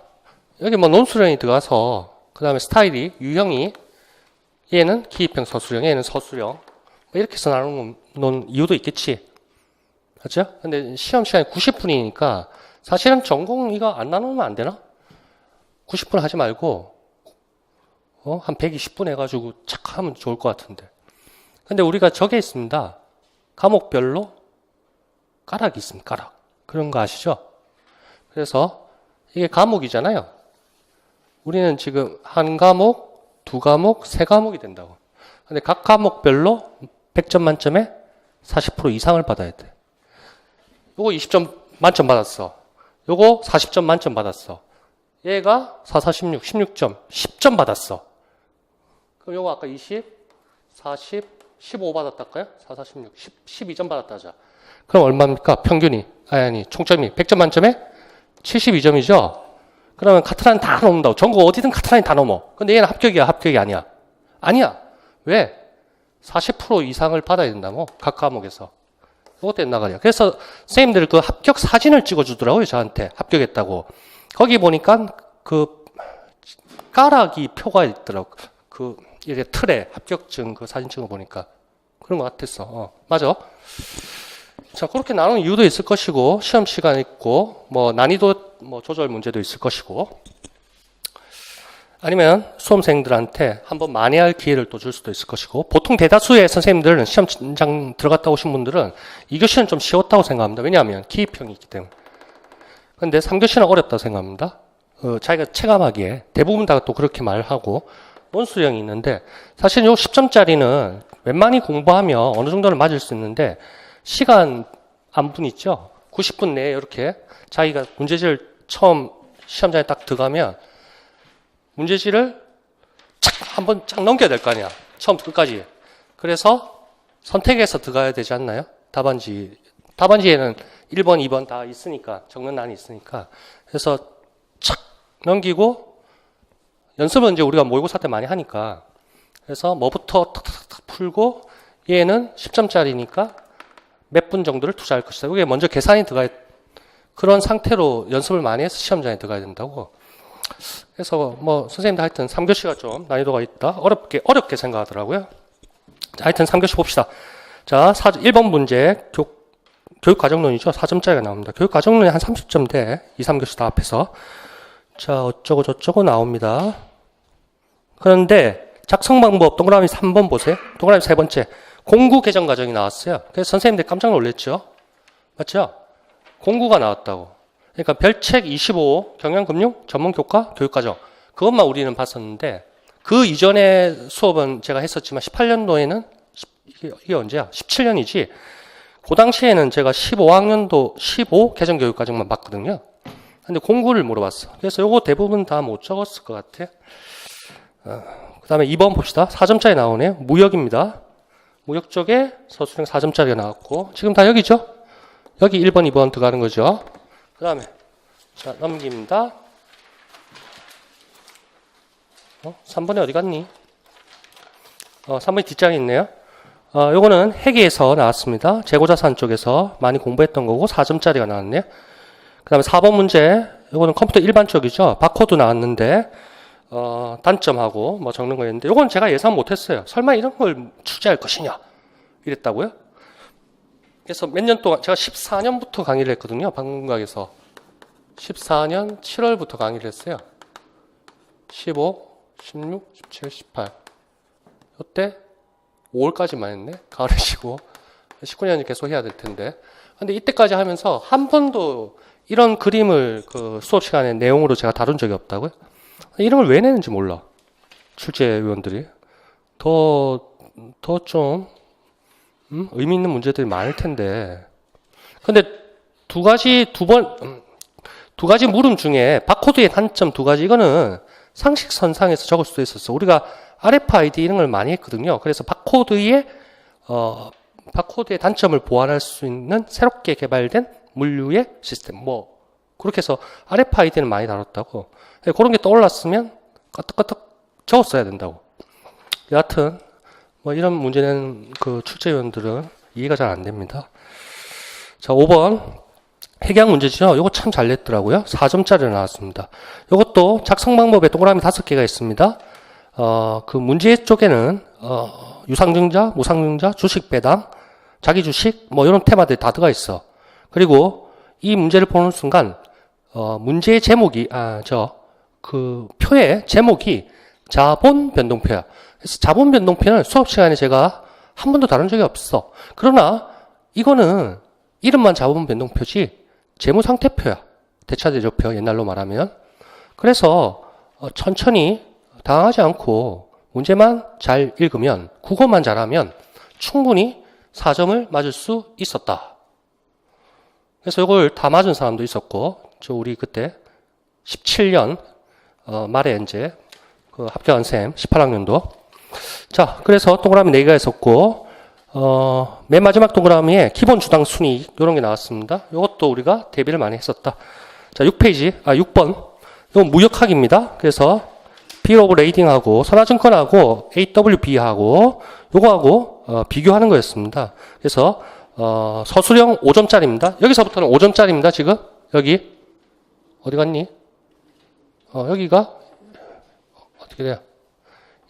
여기 뭐 논술형이 들어가서 그 다음에 스타일이 유형이 얘는 기입형 서술형, 얘는 서술형 뭐 이렇게 해서 나누는 이유도 있겠지. 그렇죠? 근데 시험 시간이 90분이니까 사실은 전공 이거 안 나누면 안 되나? 90분 하지 말고 한 120분 해가지고 착 하면 좋을 것 같은데. 근데 우리가 저게 있습니다. 과목별로 가락이 있습니다. 가락. 그런 거 아시죠? 그래서 이게 과목이잖아요. 우리는 지금 한 과목, 두 과목, 세 과목이 된다고. 근데 각 과목별로 100점 만점에 40% 이상을 받아야 돼. 요거 20점 만점 받았어. 요거 40점 만점 받았어. 얘가 4, 4, 16, 16점, 10점 받았어. 그럼 요거 아까 20, 40, 15 받았달까요? 4, 4, 16, 12점 받았다자. 그럼 얼마입니까? 평균이. 아니, 총점이 100점 만점에 72점이죠? 그러면 카트라인 다 넘는다고. 전국 어디든 카트라인 다 넘어. 근데 얘는 합격이야, 합격이 아니야? 아니야. 왜? 40% 이상을 받아야 된다고. 각 과목에서. 이것 때문에 나가냐. 그래서 선생님들 그 합격 사진을 찍어주더라고요, 저한테. 합격했다고. 거기 보니까 그 가락이 표가 있더라고. 그 이게 틀에 합격증 그 사진 찍어보니까 그런 것 같았어. 맞아. 자, 그렇게 나누는 이유도 있을 것이고, 시험 시간 있고, 뭐, 난이도 조절 문제도 있을 것이고, 아니면 수험생들한테 한번 만회할 기회를 또 줄 수도 있을 것이고, 보통 대다수의 선생님들은 시험장 들어갔다 오신 분들은 2교시는 좀 쉬웠다고 생각합니다. 왜냐하면 기입형이 있기 때문에. 근데 3교시는 어렵다고 생각합니다. 자기가 체감하기에 대부분 다 또 그렇게 말하고, 논술형이 있는데, 사실 요 10점짜리는 웬만히 공부하면 어느 정도는 맞을 수 있는데, 시간 안분 있죠? 90분 내에 이렇게 자기가 문제지를 처음 시험장에 딱 들어가면 문제지를 한번 쫙 넘겨야 될 거 아니야. 처음부터 끝까지. 그래서 선택해서 들어가야 되지 않나요? 답안지에는 1번, 2번 다 있으니까, 적는 난이 있으니까. 그래서 착 넘기고 연습은 이제 우리가 모의고사 때 많이 하니까. 그래서 뭐부터 탁탁탁 풀고 얘는 10점짜리니까 몇 분 정도를 투자할 것이다. 이게 먼저 계산이 들어가야, 그런 상태로 연습을 많이 해서 시험장에 들어가야 된다고. 그래서 뭐 선생님들 하여튼 3교시가 좀 난이도가 있다. 어렵게 생각하더라고요. 자, 하여튼 3교시 봅시다. 자, 1번 문제 교육과정론이죠. 4점짜리가 나옵니다. 교육과정론이 한 30점 돼. 2, 3교시 다 합해서. 자, 어쩌고 저쩌고 나옵니다. 그런데 작성 방법 동그라미 3번 보세요. 동그라미 세 번째. 공구 개정 과정이 나왔어요. 그래서 선생님들 깜짝 놀랐죠? 맞죠? 공구가 나왔다고. 그러니까 별책 25 경영금융 전문교과 교육과정 그것만 우리는 봤었는데 그 이전의 수업은 제가 했었지만 18년도에는 이게 언제야? 17년이지. 그 당시에는 제가 15학년도 15 개정 교육과정만 봤거든요. 근데 공구를 물어봤어. 그래서 요거 대부분 다 못 적었을 것 같아. 그 다음에 2번 봅시다. 4점짜리 나오네요. 무역입니다. 무역 쪽에 서술형 4점짜리가 나왔고 지금 다 여기죠? 여기 1번, 2번 들어가는 거죠. 그 다음에 자 넘깁니다. 3번이 어디 갔니? 3번이 뒷장에 있네요. 요거는 회계에서 나왔습니다. 재고자산 쪽에서 많이 공부했던 거고 4점짜리가 나왔네요. 그 다음에 4번 문제 요거는 컴퓨터 일반 쪽이죠. 바코드 나왔는데 단점하고 뭐 적는 거였는데 요건 제가 예상 못했어요. 설마 이런 걸 출제할 것이냐 이랬다고요. 그래서 몇 년 동안 제가 14년부터 강의를 했거든요. 방문각에서 14년 7월부터 강의를 했어요. 15, 16, 17, 18 이때 5월까지만 했네. 가을에 쉬고 19년이 계속 해야 될 텐데 근데 이때까지 하면서 한 번도 이런 그림을 그 수업 시간에 내용으로 제가 다룬 적이 없다고요. 이런 걸 왜 내는지 몰라. 출제위원들이. 더 좀, 의미 있는 문제들이 많을 텐데. 근데 두 가지 물음 중에 바코드의 단점 두 가지, 이거는 상식선상에서 적을 수도 있었어. 우리가 RFID 이런 걸 많이 했거든요. 그래서 바코드의 단점을 보완할 수 있는 새롭게 개발된 물류의 시스템. 뭐, 그렇게 해서 RFID는 많이 다뤘다고. 그런 게 떠올랐으면 까딱까딱 적었어야 된다고. 여하튼, 뭐 이런 문제는 그 출제위원들은 이해가 잘 안 됩니다. 자, 5번. 해계학 문제죠. 요거 참 잘 냈더라고요. 4점짜리로 나왔습니다. 요것도 작성 방법에 동그라미 5개가 있습니다. 그 문제 쪽에는, 유상증자, 무상증자, 주식 배당, 자기 주식, 뭐 이런 테마들이 다 들어가 있어. 그리고 이 문제를 보는 순간, 문제의 제목이, 그 표의 제목이 자본 변동표야. 그래서 자본 변동표는 수업 시간에 제가 한 번도 다룬 적이 없어. 그러나 이거는 이름만 자본 변동표지 재무상태표야. 대차대조표, 옛날로 말하면. 그래서 천천히 당황하지 않고 문제만 잘 읽으면, 국어만 잘하면 충분히 4점을 맞을 수 있었다. 그래서 이걸 다 맞은 사람도 있었고, 우리 그때 17년 말에 이제 그 합격한 쌤 18학년도. 자, 그래서 동그라미 4개가 있었고, 맨 마지막 동그라미에 기본 주당 순위 이런 게 나왔습니다. 이것도 우리가 대비를 많이 했었다. 자, 6번. 이건 무역학입니다. 그래서 Bill of Lading하고 선화증권하고 AWB하고 요거하고 비교하는 거였습니다. 그래서 서술형 5점짜리입니다. 여기서부터는 5점짜리입니다. 지금 여기 어디 갔니? 여기가 어떻게 돼요?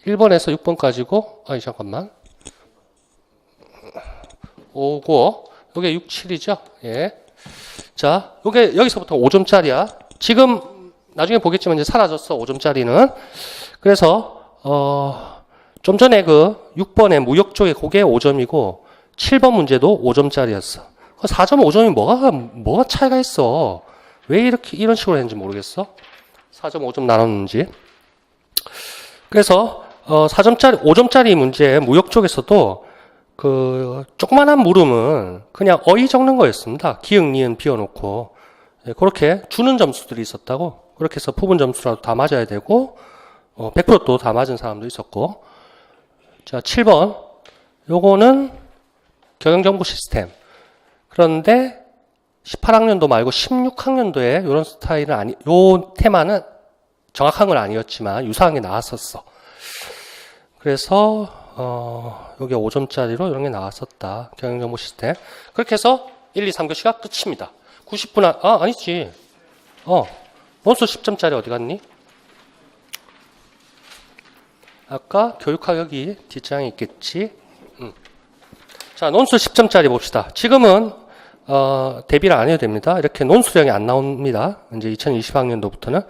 1번에서 6번까지고, 잠깐만. 5고, 요게 6, 7이죠? 예. 자, 요게 여기서부터 5점짜리야. 지금, 나중에 보겠지만 이제 사라졌어, 5점짜리는. 그래서, 좀 전에 그 6번의 무역 쪽에 그게 5점이고, 7번 문제도 5점짜리였어. 4점, 5점이 뭐가 차이가 있어? 왜 이런 식으로 했는지 모르겠어? 4점, 5점 나눴는지. 그래서 5점짜리 문제 무역 쪽에서도 그 조그만한 물음은 그냥 어휘 적는 거였습니다. 기역, 니은 비워놓고 그렇게 주는 점수들이 있었다고. 그렇게 해서 부분 점수라도 다 맞아야 되고 100%또 다 맞은 사람도 있었고. 자, 7번 요거는 경영정보 시스템. 그런데 18학년도 말고 16학년도에 이런 스타일은 요 테마는 정확한 건 아니었지만 유사한 게 나왔었어. 그래서 여기 5점짜리로 이런 게 나왔었다. 경영정보 시스템. 그렇게 해서 1, 2, 3교시가 끝입니다. 90분 아니지. 논술 10점짜리 어디 갔니? 아까 교육학 여기 뒷장에 있겠지. 자, 논술 10점짜리 봅시다. 지금은 대비를 안 해도 됩니다. 이렇게 논술형이 안 나옵니다. 이제 2020학년도부터는.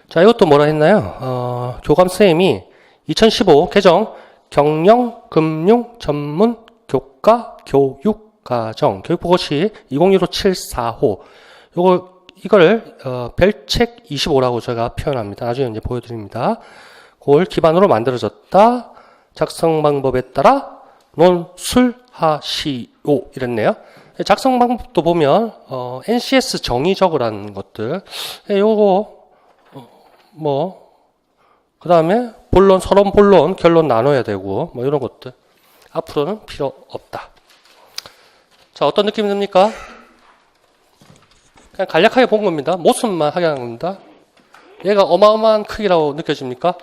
자, 이것도 뭐라 했나요? 교감쌤이 2015 개정 경영, 금융, 전문, 교과, 교육, 과정, 교육보고시 2015-745. 이걸, 별책 25라고 제가 표현합니다. 나중에 이제 보여드립니다. 그걸 기반으로 만들어졌다. 작성 방법에 따라 논술하시오. 이랬네요. 작성 방법도 보면, NCS 정의 적으라는 것들. 요거, 그 다음에 본론, 서론, 본론, 결론 나눠야 되고, 이런 것들. 앞으로는 필요 없다. 자, 어떤 느낌이 듭니까? 그냥 간략하게 본 겁니다. 모습만 하게 한 겁니다. 얘가 어마어마한 크기라고 느껴집니까?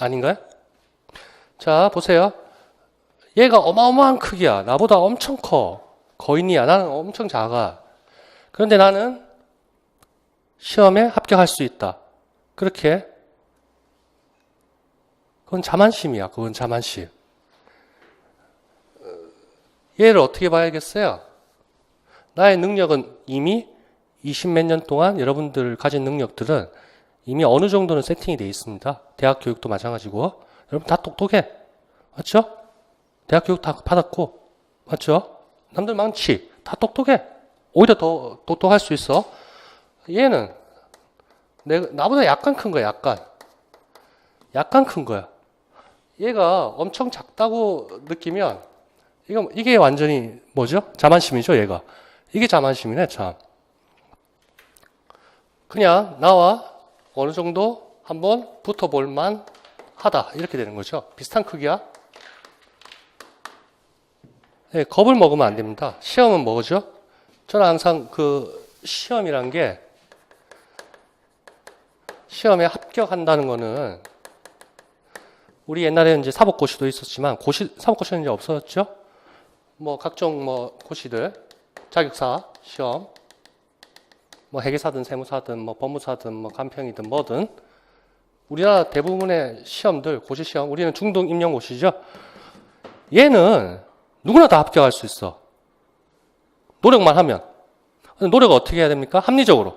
아닌가요? 자, 보세요. 얘가 어마어마한 크기야. 나보다 엄청 커. 거인이야. 나는 엄청 작아. 그런데 나는 시험에 합격할 수 있다. 그렇게. 그건 자만심이야. 그건 자만심. 얘를 어떻게 봐야겠어요? 나의 능력은 이미 20몇 년 동안 여러분들 가진 능력들은 이미 어느 정도는 세팅이 되어 있습니다. 대학 교육도 마찬가지고. 여러분 다 똑똑해. 맞죠? 대학 교육 다 받았고. 맞죠? 남들 많지. 다 똑똑해. 오히려 더 똑똑할 수 있어. 얘는 나보다 약간 큰 거야. 약간 큰 거야. 얘가 엄청 작다고 느끼면 이게 완전히 뭐죠? 자만심이죠, 얘가. 이게 자만심이네, 참. 그냥 나와 어느 정도 한번 붙어볼만 하다. 이렇게 되는 거죠. 비슷한 크기야. 네, 겁을 먹으면 안 됩니다. 시험은 뭐죠? 저는 항상 그 시험이란 게 시험에 합격한다는 거는 우리 옛날에 이제 사법고시도 있었지만 사법고시는 이제 없어졌죠? 뭐 각종 뭐 고시들, 자격사 시험, 뭐 회계사든 세무사든 뭐 법무사든 뭐 간평이든 뭐든 우리나라 대부분의 시험들, 고시 시험, 우리는 중등 임용고시죠. 얘는 누구나 다 합격할 수 있어. 노력만 하면. 노력을 어떻게 해야 됩니까? 합리적으로,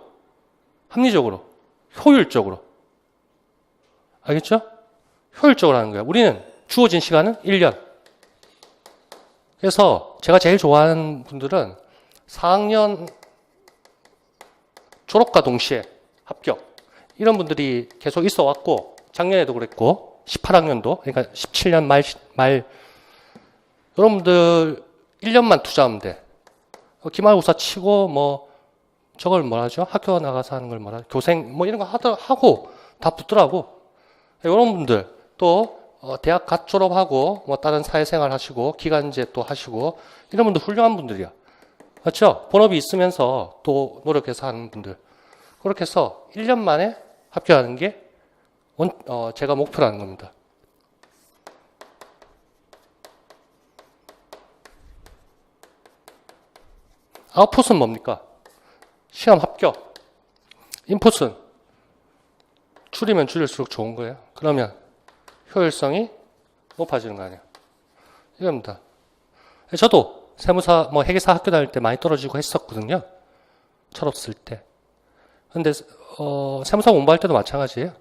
효율적으로. 알겠죠? 효율적으로 하는 거야. 우리는 주어진 시간은 1년. 그래서 제가 제일 좋아하는 분들은 4학년 졸업과 동시에 합격. 이런 분들이 계속 있어 왔고, 작년에도 그랬고, 18학년도, 그러니까 17년 말, 여러분들 1년만 투자하면 돼. 기말고사 치고, 뭐, 저걸 뭐라 하죠? 학교 나가서 하는 걸 뭐라 하죠? 교생, 뭐 이런 거 하고, 다 붙더라고. 여러분들, 또, 대학 갓 졸업하고, 뭐 다른 사회생활 하시고, 기간제 또 하시고, 이런 분들 훌륭한 분들이야. 그렇죠? 본업이 있으면서 또 노력해서 하는 분들. 그렇게 해서 1년 만에 합격하는 게 제가 목표라는 겁니다. 아웃풋은 뭡니까? 시험 합격. 인풋은 줄이면 줄일수록 좋은 거예요. 그러면 효율성이 높아지는 거 아니에요. 이겁니다. 저도 세무사, 뭐 회계사 학교 다닐 때 많이 떨어지고 했었거든요. 철없을 때. 근데 세무사 공부할 때도 마찬가지예요.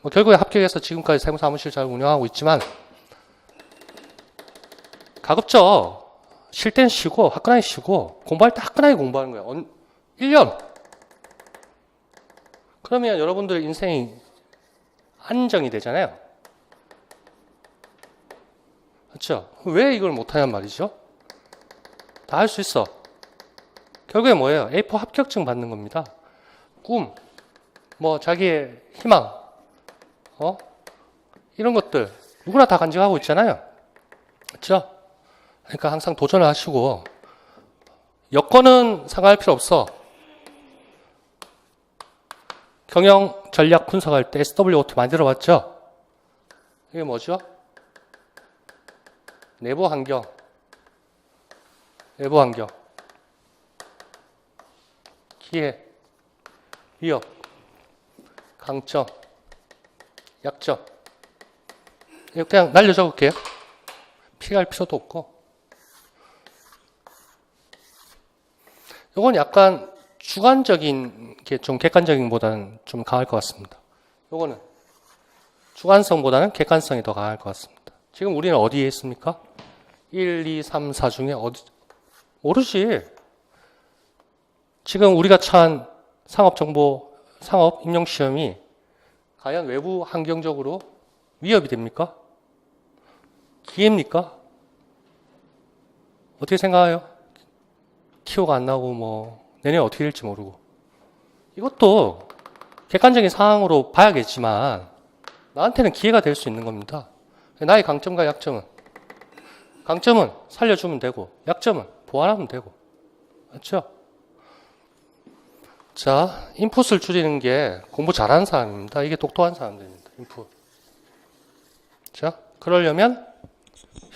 뭐 결국에 합격해서 지금까지 세무사무실 잘 운영하고 있지만 가급적 쉴 땐 쉬고 화끈하게 쉬고 공부할 때 화끈하게 공부하는 거예요. 1년. 그러면 여러분들 인생이 안정이 되잖아요. 그렇죠? 왜 이걸 못하냔 말이죠? 다 할 수 있어. 결국에 뭐예요? A4 합격증 받는 겁니다. 꿈, 뭐 자기의 희망, 이런 것들 누구나 다 간직하고 있잖아요. 그렇죠? 그러니까 항상 도전을 하시고 여건은 상관할 필요 없어. 경영 전략 분석할 때 SWOT 많이 들어봤죠? 이게 뭐죠? 내부 환경, 기회, 위협, 강점, 약점. 이거 그냥 날려 적을게요. 피할 필요도 없고. 이건 약간 주관적인 게 좀 객관적인 보다는 좀 강할 것 같습니다. 이거는 주관성보다는 객관성이 더 강할 것 같습니다. 지금 우리는 어디에 있습니까? 1, 2, 3, 4 중에 어디? 모르지. 지금 우리가 처한 상업 임용시험이 과연 외부 환경적으로 위협이 됩니까? 기회입니까? 어떻게 생각해요? 키워가 안 나오고 뭐 내년에 어떻게 될지 모르고. 이것도 객관적인 상황으로 봐야겠지만 나한테는 기회가 될 수 있는 겁니다. 나의 강점과 약점은? 강점은 살려주면 되고 약점은 보완하면 되고. 그렇죠? 자, 인풋을 줄이는 게 공부 잘하는 사람입니다. 이게 독특한 사람들입니다. 인풋. 자, 그러려면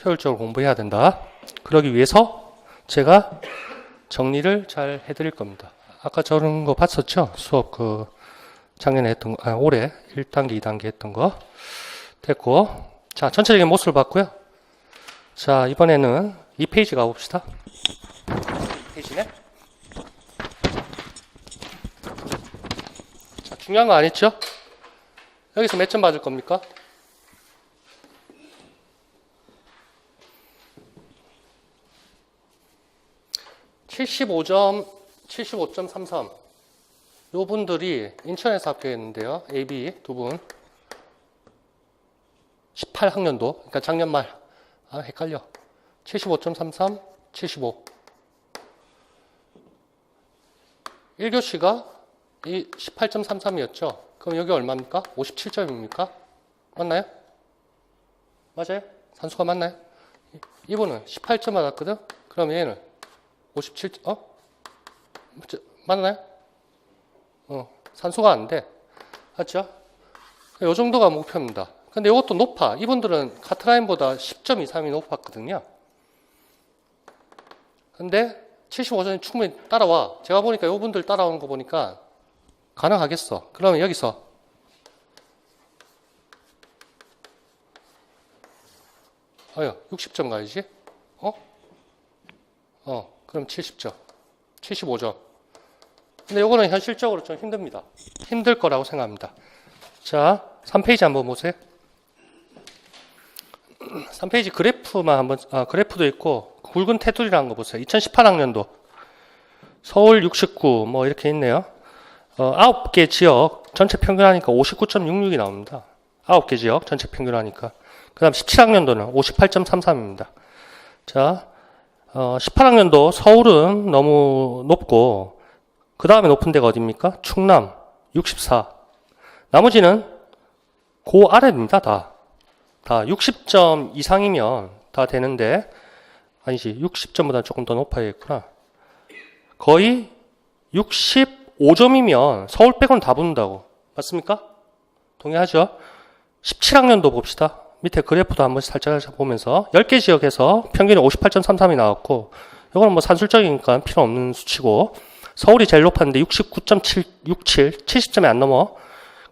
효율적으로 공부해야 된다. 그러기 위해서 제가 정리를 잘 해드릴 겁니다. 아까 저런 거 봤었죠? 수업 작년에 했던 거, 올해 1단계, 2단계 했던 거 됐고. 자, 전체적인 모습을 봤고요. 자, 이번에는 2페이지 가봅시다. 2페이지네. 자, 중요한 거 아니죠? 여기서 몇 점 받을 겁니까? (75.33) 요 분들이 인천에서 합격했는데요. A, B 두 분 18학년도, 그러니까 작년 말, 헷갈려. 75.33, 75. 1교시가 이 18.33이었죠. 그럼 여기 얼마입니까? 57점입니까? 맞나요? 맞아요? 산수가 맞나요? 이분은 18점 받았거든? 그럼 얘는 57, 맞나요? 산수가 안 돼. 맞죠? 이 정도가 목표입니다. 근데 이것도 높아. 이분들은 카트라인보다 10점 이상이 높았거든요. 근데 75점이 충분히 따라와. 제가 보니까 이분들 따라오는 거 보니까 가능하겠어. 그러면 여기서 60점 가야지. 그럼 70점. 75점. 근데 요거는 현실적으로 좀 힘듭니다. 힘들 거라고 생각합니다. 자, 3페이지 한번 보세요. 3페이지 그래프만 한번, 그래프도 있고, 굵은 테두리라는 거 보세요. 2018학년도. 서울 69, 뭐 이렇게 있네요. 9개 지역 전체 평균하니까 59.66이 나옵니다. 9개 지역 전체 평균하니까. 그 다음 17학년도는 58.33입니다. 자, 18학년도 서울은 너무 높고, 그 다음에 높은 데가 어디입니까? 충남 64. 나머지는 그 아래입니다. 다 60점 이상이면 다 되는데, 아니지, 60점보다 조금 더 높아야겠구나. 거의 65점이면 서울 빼고는 다 붙는다고. 맞습니까? 동의하죠? 17학년도 봅시다. 밑에 그래프도 한번 살짝 보면서 10개 지역에서 평균이 58.33이 나왔고, 이거는 뭐 산술적이니까 필요 없는 수치고, 서울이 제일 높았는데 69.767, 70점이 안 넘어.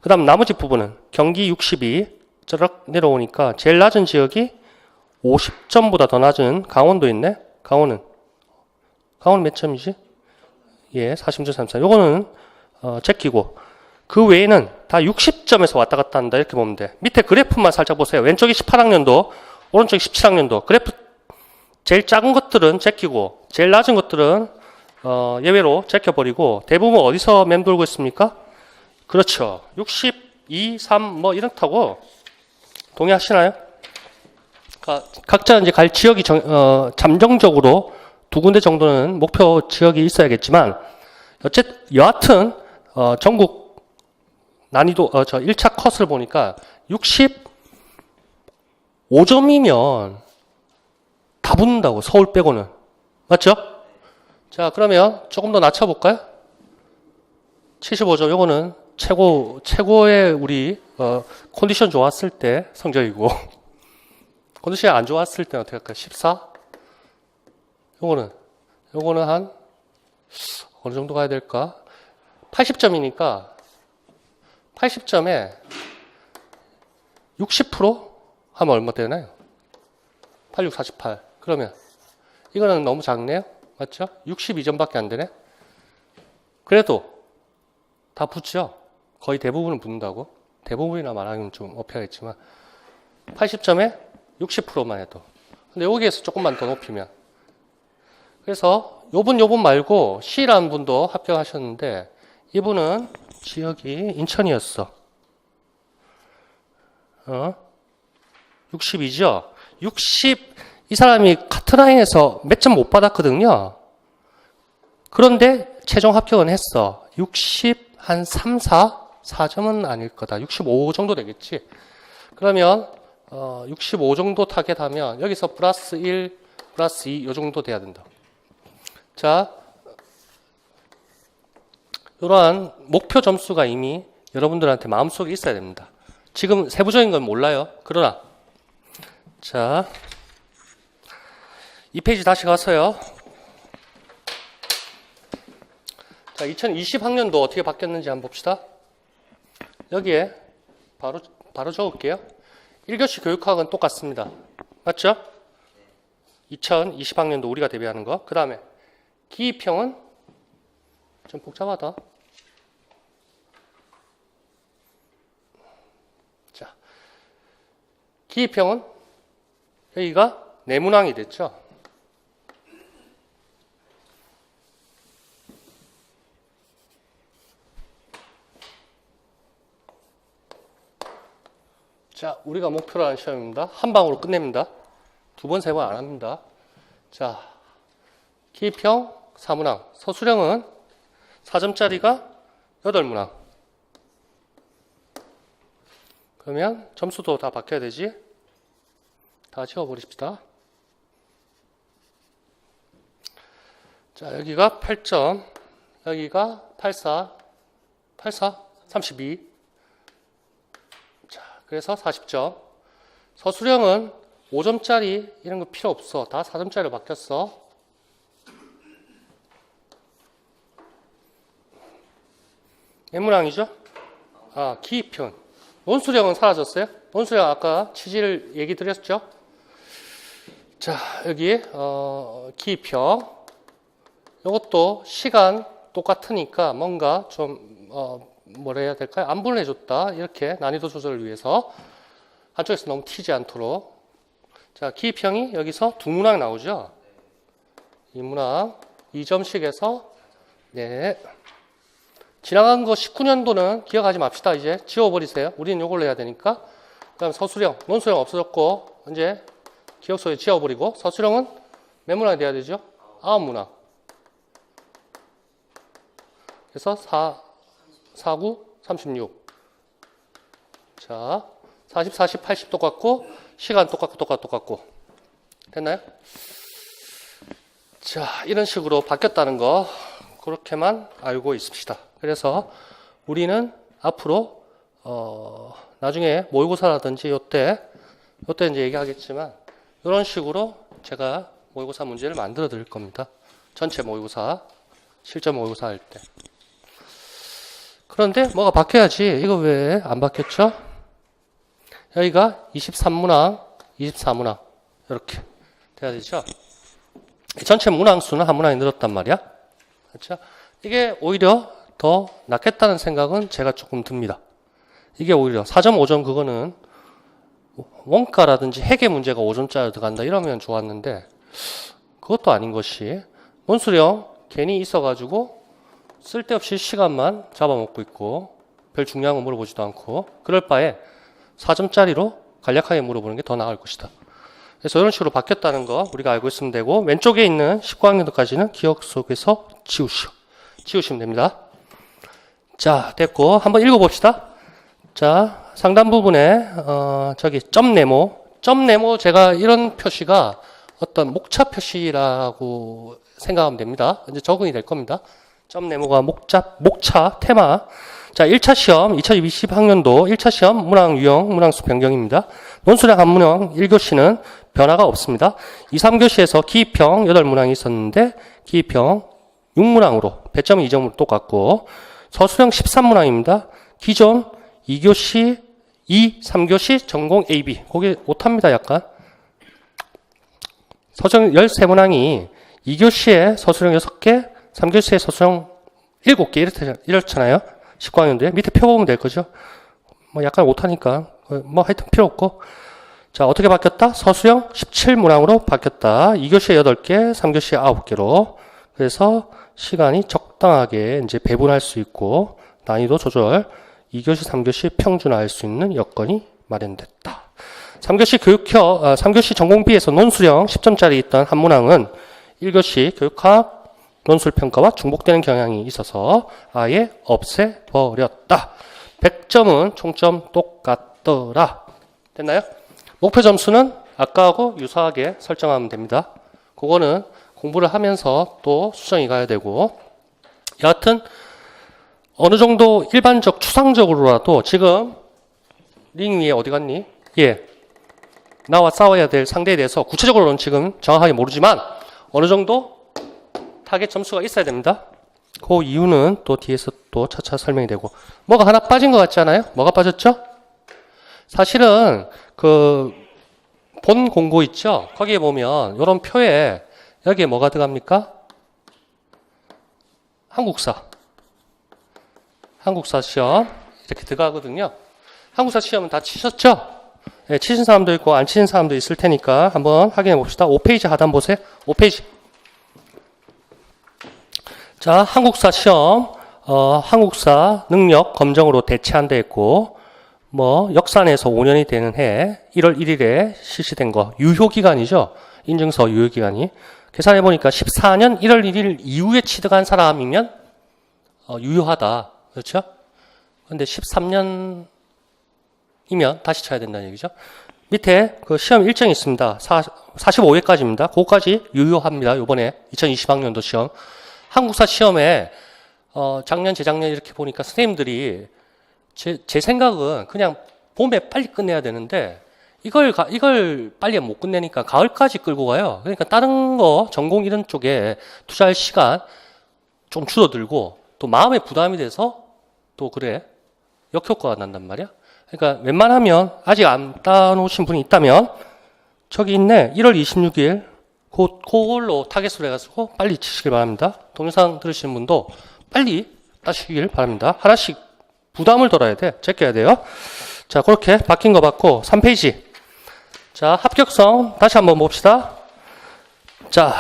그 다음 나머지 부분은 경기 62, 쩌락 내려오니까 제일 낮은 지역이 50점보다 더 낮은 강원도 있네. 강원은 몇 점이지? 예, 46.33. 요거는 제끼고, 그 외에는 다 60점에서 왔다 갔다 한다 이렇게 보면 돼. 밑에 그래프만 살짝 보세요. 왼쪽이 18학년도, 오른쪽이 17학년도. 그래프 제일 작은 것들은 제끼고, 제일 낮은 것들은 예외로 제껴버리고, 대부분 어디서 맴돌고 있습니까? 그렇죠. 62, 3 뭐 이렇다고. 동의하시나요? 각자 이제 갈 지역이 잠정적으로 두 군데 정도는 목표 지역이 있어야겠지만, 여하튼 전국 난이도 1차 컷을 보니까 65점이면 다 붙는다고. 서울 빼고는. 맞죠? 자, 그러면 조금 더 낮춰볼까요? 75점. 요거는 최고의 우리 컨디션 좋았을 때 성적이고, 컨디션이 안 좋았을 때는 어떻게 할까요? 14? 요거는 한 어느 정도 가야 될까? 80점이니까 80점에 60% 하면 얼마 되나요? 86, 48. 그러면 이거는 너무 작네요. 맞죠? 62점밖에 안 되네. 그래도 다 붙죠? 거의 대부분은 붙는다고. 대부분이나 말하면 좀 어폐하겠지만 80점에 60%만 해도. 근데 여기에서 조금만 더 높이면. 그래서 요분 말고 C라는 분도 합격하셨는데, 이분은 지역이 인천이었어. 60이죠? 60, 이 사람이 카트라인에서 몇 점 못 받았거든요. 그런데 최종 합격은 했어. 60, 한 3, 4점은 아닐 거다. 65 정도 되겠지. 그러면 65 정도 타겟하면 여기서 플러스 1, 플러스 2 요 정도 돼야 된다. 자, 이러한 목표 점수가 이미 여러분들한테 마음속에 있어야 됩니다. 지금 세부적인 건 몰라요. 그러나 자, 2페이지 다시 가서요. 자, 2020학년도 어떻게 바뀌었는지 한번 봅시다. 여기에 바로 적을게요. 1교시 교육학은 똑같습니다. 맞죠? 2020학년도 우리가 대비하는 거. 그 다음에 기입형은 좀 복잡하다. 자, 기입형은 여기가 네문항이 됐죠. 자, 우리가 목표로 하는 시험입니다. 한 방으로 끝냅니다. 두 번, 세 번 안 합니다. 자, 기입형 4문항. 서술형은 4점짜리가 8문항. 그러면 점수도 다 바뀌어야 되지? 다 지워버립시다. 자, 여기가 8점, 여기가 84, 32. 자, 그래서 40점. 서술형은 5점짜리 이런 거 필요 없어. 다 4점짜리로 바뀌었어. 몇 문항이죠? 아, 기입형. 논술형은 사라졌어요? 논술형 아까 취지를 얘기 드렸죠? 자, 여기 기입형. 이것도 시간 똑같으니까 뭔가 좀 뭐라 해야 될까요? 안분을 해줬다. 이렇게 난이도 조절을 위해서 한쪽에서 너무 튀지 않도록. 자, 기입형이 여기서 두 문항 나오죠? 이 문항 2점씩에서 네. 지나간 거 19년도는 기억하지 맙시다. 이제 지워버리세요. 우리는 이걸로 해야 되니까. 그 다음 서술형, 논술형 없어졌고 이제 기억 속에 지워버리고. 서술형은 몇 문항이 돼야 되죠? 9문항. 그래서 49, 36. 자, 40, 40, 80 똑같고 시간 똑같고 됐나요? 자, 이런 식으로 바뀌었다는 거 그렇게만 알고 있읍시다. 그래서 우리는 앞으로 나중에 모의고사라든지 요때 이제 얘기하겠지만 이런 식으로 제가 모의고사 문제를 만들어 드릴 겁니다. 전체 모의고사, 실전 모의고사 할 때. 그런데 뭐가 바뀌어야지. 이거 왜 안 바뀌었죠? 여기가 23문항, 24문항 이렇게 돼야 되죠. 전체 문항 수는 한 문항이 늘었단 말이야. 그렇죠? 이게 오히려 더 낫겠다는 생각은 제가 조금 듭니다. 이게 오히려 4.5점 그거는 원가라든지 회계 문제가 5점짜리 들어간다 이러면 좋았는데 그것도 아닌 것이 논술형 괜히 있어가지고 쓸데없이 시간만 잡아먹고 있고 별 중요한 거 물어보지도 않고 그럴 바에 4점짜리로 간략하게 물어보는 게 더 나을 것이다. 그래서 이런 식으로 바뀌었다는 거 우리가 알고 있으면 되고 왼쪽에 있는 19학년도까지는 기억 속에서 지우시면 됩니다. 자, 됐고 한번 읽어봅시다. 자, 상단 부분에 저기 점 네모 제가 이런 표시가 어떤 목차 표시라고 생각하면 됩니다. 이제 적응이 될 겁니다. 점 네모가 목차 테마. 자, 1차 시험 2020학년도 1차 시험 문항 유형 문항수 변경입니다. 논술형 한 문항 1교시는 변화가 없습니다. 2, 3교시에서 기입형 8문항이 있었는데 기입형 6문항으로 배점은 2점으로 똑같고 서술형 13문항입니다. 기존 2교시 2, 3교시 전공 AB 거기 오탑니다 약간. 서술형 13문항이 2교시에 서술형 6개 3교시에 서술형 7개 이렇잖아요. 19학년도에 밑에 펴보면 될 거죠. 뭐 약간 오타니까 뭐 하여튼 필요 없고. 자, 어떻게 바뀌었다? 서술형 17문항으로 바뀌었다. 2교시에 8개 3교시에 9개로. 그래서 시간이 적당하게 이제 배분할 수 있고 난이도 조절 2교시 3교시 평준화할 수 있는 여건이 마련됐다. 3교시 전공 B에서 논술형 10점짜리 있던 한 문항은 1교시 교육학 논술평가와 중복되는 경향이 있어서 아예 없애버렸다. 100점은 총점 똑같더라. 됐나요? 목표 점수는 아까하고 유사하게 설정하면 됩니다. 그거는 공부를 하면서 또 수정이 가야 되고 여하튼 어느 정도 일반적 추상적으로라도 지금 링 위에 어디 갔니? 예, 나와 싸워야 될 상대에 대해서 구체적으로는 지금 정확하게 모르지만 어느 정도 타겟 점수가 있어야 됩니다. 그 이유는 또 뒤에서 또 차차 설명이 되고 뭐가 하나 빠진 것 같지 않아요? 뭐가 빠졌죠? 사실은 그 본 공고 있죠? 거기에 보면 이런 표에 여기에 뭐가 들어갑니까? 한국사 시험 이렇게 들어가거든요. 한국사 시험은 다 치셨죠? 네, 치신 사람도 있고 안 치신 사람도 있을 테니까 한번 확인해 봅시다. 5페이지 하단 보세요. 5페이지. 자, 한국사 시험, 한국사 능력 검정으로 대체한다 했고, 뭐, 역산에서 5년이 되는 해, 1월 1일에 실시된 거, 유효기간이죠. 인증서 유효기간이. 계산해 보니까 14년 1월 1일 이후에 취득한 사람이면 유효하다. 그렇죠? 근데 13년이면 다시 쳐야 된다는 얘기죠. 밑에 그 시험 일정이 있습니다. 45회까지입니다. 그거까지 유효합니다. 요번에 2020학년도 시험. 한국사 시험에 작년, 재작년 이렇게 보니까 선생님들이 제 생각은 그냥 봄에 빨리 끝내야 되는데 이걸 빨리 못 끝내니까 가을까지 끌고 가요. 그러니까 다른 거, 전공 이런 쪽에 투자할 시간 좀 줄어들고 또 마음에 부담이 돼서 또 그래. 역효과가 난단 말이야. 그러니까 웬만하면 아직 안 따놓으신 분이 있다면 저기 있네. 1월 26일 그걸로 타겟으로 해가지고 빨리 치시길 바랍니다. 동영상 들으시는 분도 빨리 따시길 바랍니다. 하나씩 부담을 덜어야 돼. 제껴야 돼요. 자, 그렇게 바뀐 거 봤고 3페이지. 자, 합격성 다시 한번 봅시다. 자,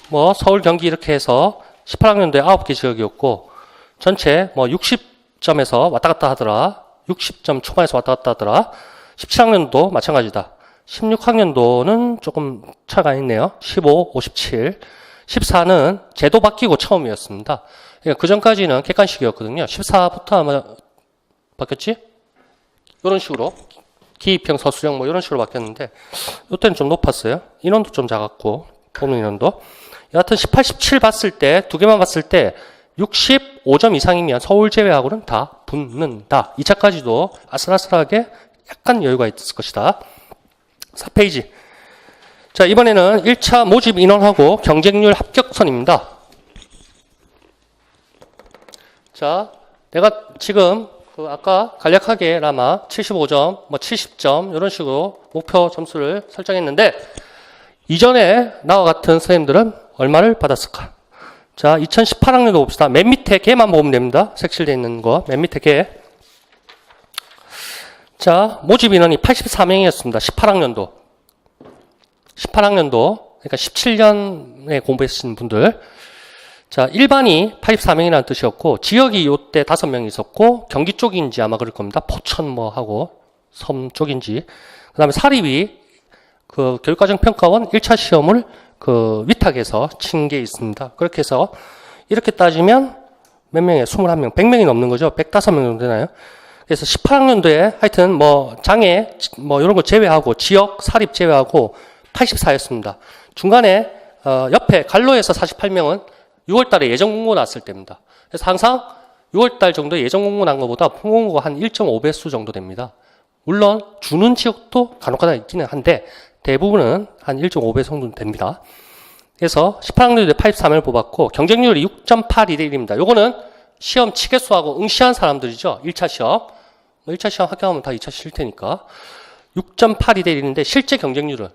뭐 서울, 경기 이렇게 해서 18학년도에 9개 지역이었고 전체 뭐 60점에서 왔다 갔다 하더라. 60점 초반에서 왔다 갔다 하더라. 17학년도 마찬가지다. 16학년도는 조금 차가 있네요. 15, 57. 14는 제도 바뀌고 처음이었습니다. 그러니까 그 전까지는 객관식이었거든요. 14부터 아마 바뀌었지? 이런 식으로 기입형, 서술형 뭐 이런 식으로 바뀌었는데 이때는 좀 높았어요. 인원도 좀 작았고 보는 인원도. 여하튼 18, 17 봤을 때 두 개만 봤을 때 65점 이상이면 서울 제외하고는 다 붙는다. 2차까지도 아슬아슬하게 약간 여유가 있을 것이다. 4페이지. 자, 이번에는 1차 모집 인원하고 경쟁률 합격선입니다. 자, 내가 지금 아까 간략하게 아마 75점, 뭐 70점 이런 식으로 목표 점수를 설정했는데 이전에 나와 같은 선생님들은 얼마를 받았을까? 자, 2018학년도 봅시다. 맨 밑에 개만 보면 됩니다. 색칠되어 있는 거. 맨 밑에 개. 자, 모집 인원이 84명이었습니다. 18학년도. 18학년도. 그러니까 17년에 공부했으신 분들. 자, 일반이 84명이라는 뜻이었고, 지역이 요때 5명 있었고, 경기 쪽인지 아마 그럴 겁니다. 포천 뭐 하고, 섬 쪽인지. 그 다음에 사립이 그 교육과정평가원 1차 시험을 그 위탁해서 친 게 있습니다. 그렇게 해서 이렇게 따지면 몇 명이에요? 21명, 100명이 넘는 거죠. 105명 정도 되나요? 그래서 18학년도에 하여튼 뭐 장애 뭐 이런 거 제외하고 지역 사립 제외하고 84였습니다. 중간에 옆에 갈로에서 48명은 6월 달에 예정 공고 났을 때입니다. 그래서 항상 6월 달 정도에 예정 공고 난 것보다 통공고가 한 1.5배수 정도 됩니다. 물론 주는 지역도 간혹가다 있기는 한데 대부분은 한 1.5배 정도 됩니다. 그래서 18학년도에 83명을 뽑았고 경쟁률이 6.82대 1입니다. 요거는 시험 치개수하고 응시한 사람들이죠. 1차 시험. 뭐 1차 시험 합격하면 다 2차 칠 테니까. 6.82대 1인데 실제 경쟁률은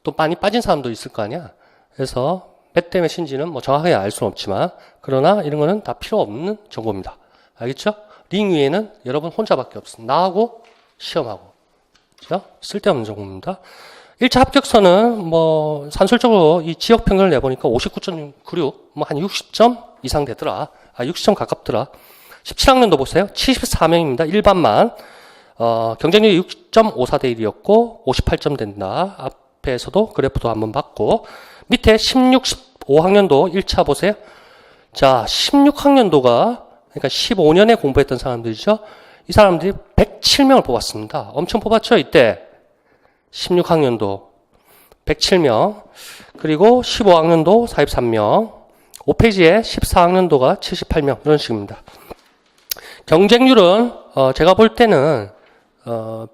또 많이 빠진 사람도 있을 거 아니야. 그래서 몇 대 몇인지는 뭐 정확하게 알 수는 없지만 그러나 이런 거는 다 필요 없는 정보입니다. 알겠죠? 링 위에는 여러분 혼자밖에 없습니다. 나하고 시험하고. 그렇죠? 쓸데없는 정보입니다. 1차 합격선은 뭐 산술적으로 이 지역 평균을 내보니까 59.96, 뭐 한 60점 이상 되더라. 60점 가깝더라. 17학년도 보세요. 74명입니다. 일반만. 경쟁률이 6.54대 1이었고 58점 된다. 앞에서도 그래프도 한번 봤고 밑에 16, 15학년도 1차 보세요. 자, 16학년도가 그러니까 15년에 공부했던 사람들이죠. 이 사람들이 107명을 뽑았습니다. 엄청 뽑았죠, 이때. 16학년도 107명, 그리고 15학년도 43명, 5페이지에 14학년도가 78명, 이런 식입니다. 경쟁률은 제가 볼 때는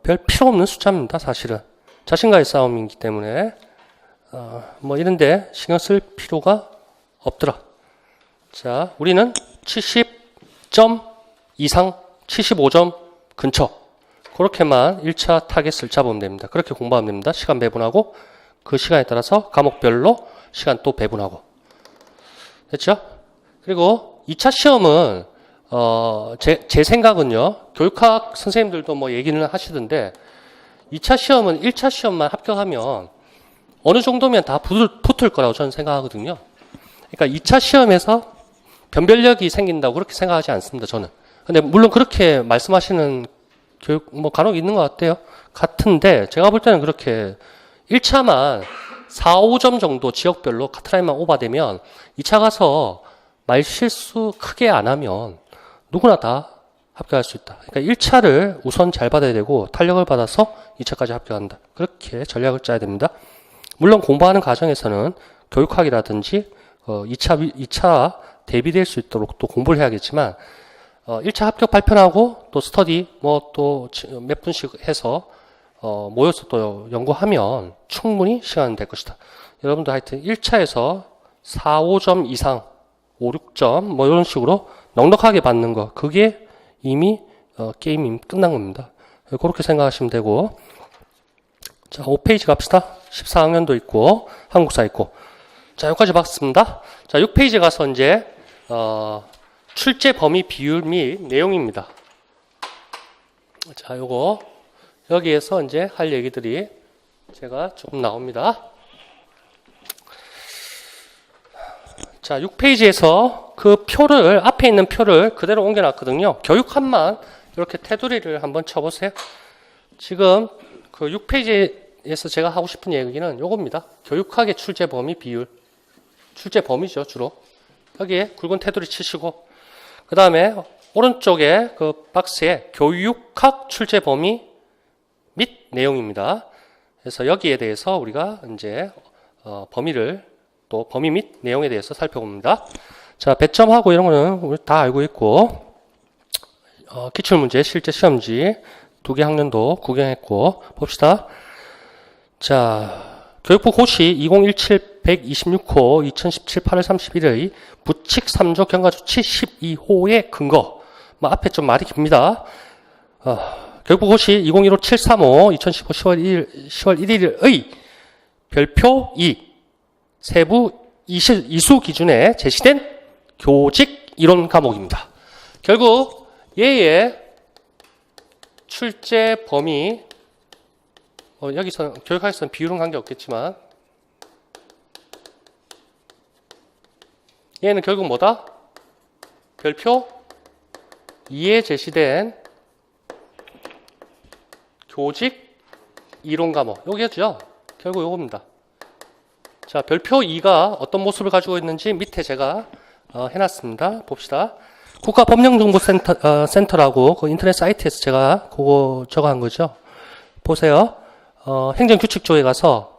별 필요 없는 숫자입니다, 사실은. 자신과의 싸움이기 때문에 뭐 이런데 신경 쓸 필요가 없더라. 자, 우리는 70점 이상, 75점 근처. 그렇게만 1차 타겟을 잡으면 됩니다. 그렇게 공부하면 됩니다. 시간 배분하고 그 시간에 따라서 과목별로 시간 또 배분하고. 됐죠? 그리고 2차 시험은 제 생각은요. 교육학 선생님들도 뭐 얘기는 하시던데 2차 시험은 1차 시험만 합격하면 어느 정도면 다 붙을 거라고 저는 생각하거든요. 그러니까 2차 시험에서 변별력이 생긴다고 그렇게 생각하지 않습니다. 저는. 근데 물론 그렇게 말씀하시는 교육 뭐 간혹 있는 것 같아요. 같은데 제가 볼 때는 그렇게 1차만 4, 5점 정도 지역별로 카트라인만 오버되면 2차 가서 말 실수 크게 안 하면 누구나 다 합격할 수 있다. 그러니까 1차를 우선 잘 받아야 되고 탄력을 받아서 2차까지 합격한다. 그렇게 전략을 짜야 됩니다. 물론 공부하는 과정에서는 교육학이라든지 2차 대비될 수 있도록 또 공부를 해야겠지만 1차 합격 발표하고 또 스터디 또 몇 분씩 해서 모여서 또 연구하면 충분히 시간은 될 것이다. 여러분들 하여튼 1차에서 4, 5점 이상 5, 6점 이런 식으로 넉넉하게 받는 거 그게 이미 게임이 끝난 겁니다. 그렇게 생각하시면 되고 자 5페이지 갑시다. 14학년도 있고 한국사 있고 자 여기까지 봤습니다. 자 6페이지 가서 이제 출제 범위 비율 및 내용입니다. 자 요거 여기에서 이제 할 얘기들이 제가 조금 나옵니다. 자 6페이지에서 그 표를 앞에 있는 표를 그대로 옮겨놨거든요. 교육학만 이렇게 테두리를 한번 쳐보세요. 지금 그 6페이지에서 제가 하고 싶은 얘기는 요겁니다. 교육학의 출제 범위 비율. 출제 범위죠, 주로. 여기에 굵은 테두리 치시고, 그 다음에 오른쪽에 그 박스에 교육학 출제 범위 및 내용입니다. 그래서 여기에 대해서 우리가 이제 범위를 또 범위 및 내용에 대해서 살펴봅니다. 자, 배점하고 이런 거는 우리 다 알고 있고, 기출문제, 실제 시험지 2개 학년도 구경했고, 봅시다. 자, 교육부 고시 2017-126호 2017 8월 31일 부칙 3조 경과조치 12호의 근거. 앞에 좀 말이 깁니다. 교육부 고시 2015-735 2015 10월 1일의 별표 2 세부 이수 기준에 제시된 교직 이론 과목입니다. 결국 얘의 출제 범위 여기서 교육학에서는 비율은 관계없겠지만 얘는 결국 뭐다? 별표 2에 제시된 교직 이론 과목 여기였죠? 결국 요겁니다. 자, 별표 2가 어떤 모습을 가지고 있는지 밑에 제가 해놨습니다. 봅시다. 국가법령정보센터라고 그 인터넷 사이트에서 제가 그거 저거 한 거죠. 보세요. 행정규칙조에 가서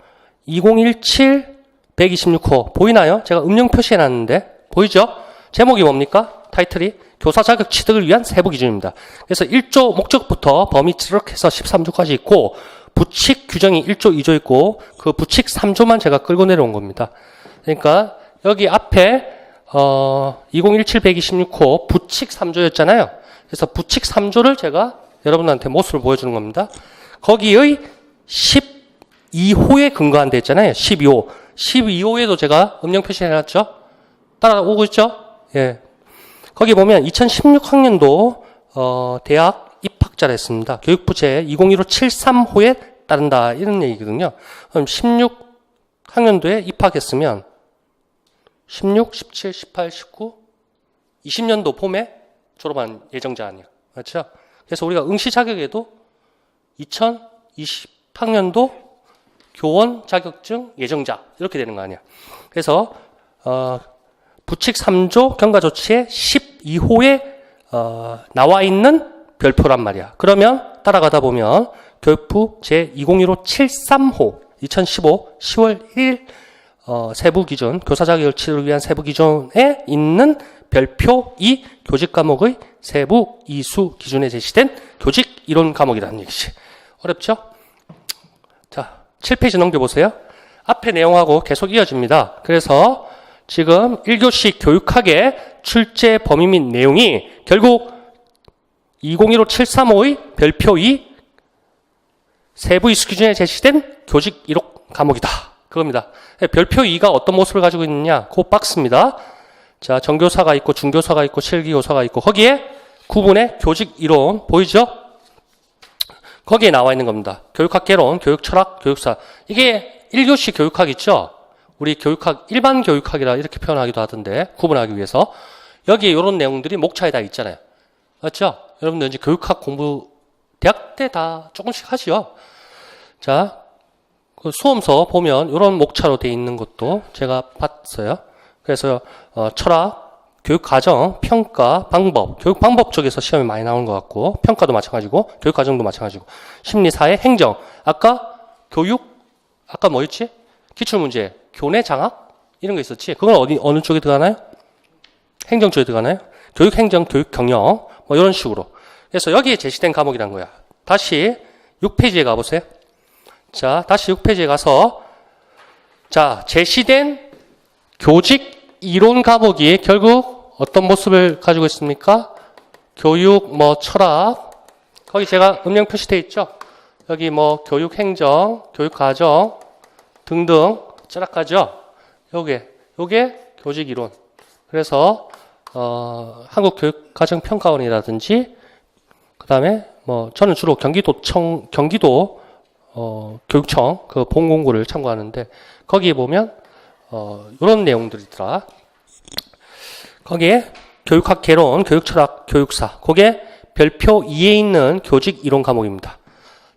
2017-126호 보이나요? 제가 음영 표시해놨는데 보이죠? 제목이 뭡니까? 타이틀이 교사 자격 취득을 위한 세부 기준입니다. 그래서 1조 목적부터 범위 찌르륵해서 13조까지 있고 부칙 규정이 1조, 2조 있고 그 부칙 3조만 제가 끌고 내려온 겁니다. 그러니까 여기 앞에 2017-126호 부칙 3조였잖아요. 그래서 부칙 3조를 제가 여러분한테 모습을 보여주는 겁니다. 거기의 12호에 근거한 데 있잖아요. 12호. 12호에도 제가 음영 표시해놨죠? 따라오고 있죠? 예. 거기 보면 2016학년도 대학 입학자를 했습니다. 교육부 제 2015-73호에 따른다 이런 얘기거든요. 그럼 16학년도에 입학했으면 16, 17, 18, 19, 20년도 봄에 졸업한 예정자 아니야. 맞죠? 그래서 우리가 응시 자격에도 2020학년도 교원 자격증 예정자 이렇게 되는 거 아니야. 그래서 부칙 3조 경과조치의 12호에 나와 있는 별표란 말이야. 그러면 따라가다 보면 교육부 제2015-73호 2015 10월 1일 세부 기준, 교사 자격을 취득을 위한 세부 기준에 있는 별표 2 교직 과목의 세부 이수 기준에 제시된 교직 이론 과목이라는 얘기지. 어렵죠? 자, 7페이지 넘겨보세요. 앞에 내용하고 계속 이어집니다. 그래서 지금 1교시 교육학의 출제 범위 및 내용이 결국 2015-735의 별표 2 세부 이수 기준에 제시된 교직 이론 과목이다. 그겁니다. 별표 2가 어떤 모습을 가지고 있느냐? 그 박스입니다. 자, 정교사가 있고 중교사가 있고 실기교사가 있고 거기에 구분의 교직 이론 보이죠? 거기에 나와 있는 겁니다. 교육학 개론, 교육 철학, 교육사. 이게 1교시 교육학 있죠? 우리 교육학, 일반 교육학이라 이렇게 표현하기도 하던데 구분하기 위해서 여기에 이런 내용들이 목차에 다 있잖아요. 맞죠? 여러분들 이제 교육학 공부 대학 때 다 조금씩 하시죠? 자, 그 수험서 보면 이런 목차로 되어 있는 것도 제가 봤어요. 그래서 철학, 교육과정, 평가, 방법, 교육 방법 쪽에서 시험이 많이 나오는 것 같고 평가도 마찬가지고 교육과정도 마찬가지고 심리, 사회, 행정. 아까 교육, 아까 뭐였지? 기출문제, 교내 장학 이런 거 있었지. 그건 어느 쪽에 들어가나요? 행정 쪽에 들어가나요? 교육, 행정, 교육, 경영 뭐 이런 식으로. 그래서 여기에 제시된 과목이란 거야. 다시 6페이지에 가보세요. 자, 다시 6페이지에 가서 자, 제시된 교직 이론 과목이 결국 어떤 모습을 가지고 있습니까? 교육, 뭐 철학, 거기 제가 음영 표시되어 있죠? 여기 뭐 교육 행정, 교육 과정 등등 쩌락하죠? 요게 교직 이론. 그래서 한국교육과정평가원이라든지 그다음에 뭐 저는 주로 경기도 교육청 그 본공고를 참고하는데 거기에 보면 이런 내용들이 있더라. 거기에 교육학 개론, 교육철학, 교육사. 그게 별표 2에 있는 교직 이론 과목입니다.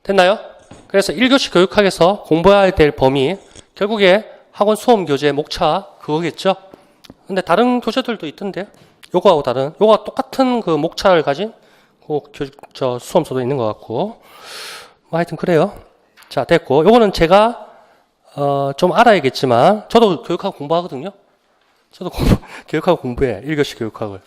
됐나요? 그래서 1교시 교육학에서 공부해야 될 범위 결국에 학원 수험 교재의 목차 그거겠죠. 근데 다른 교재들도 있던데요. 요거하고 다른 요거와 똑같은 그 목차를 가진 저 수험서도 있는 것 같고 뭐 하여튼 그래요. 자, 됐고 요거는 제가 좀 알아야겠지만 저도 교육학 공부하거든요. 저도 교육학 공부해. 1교시 교육학을.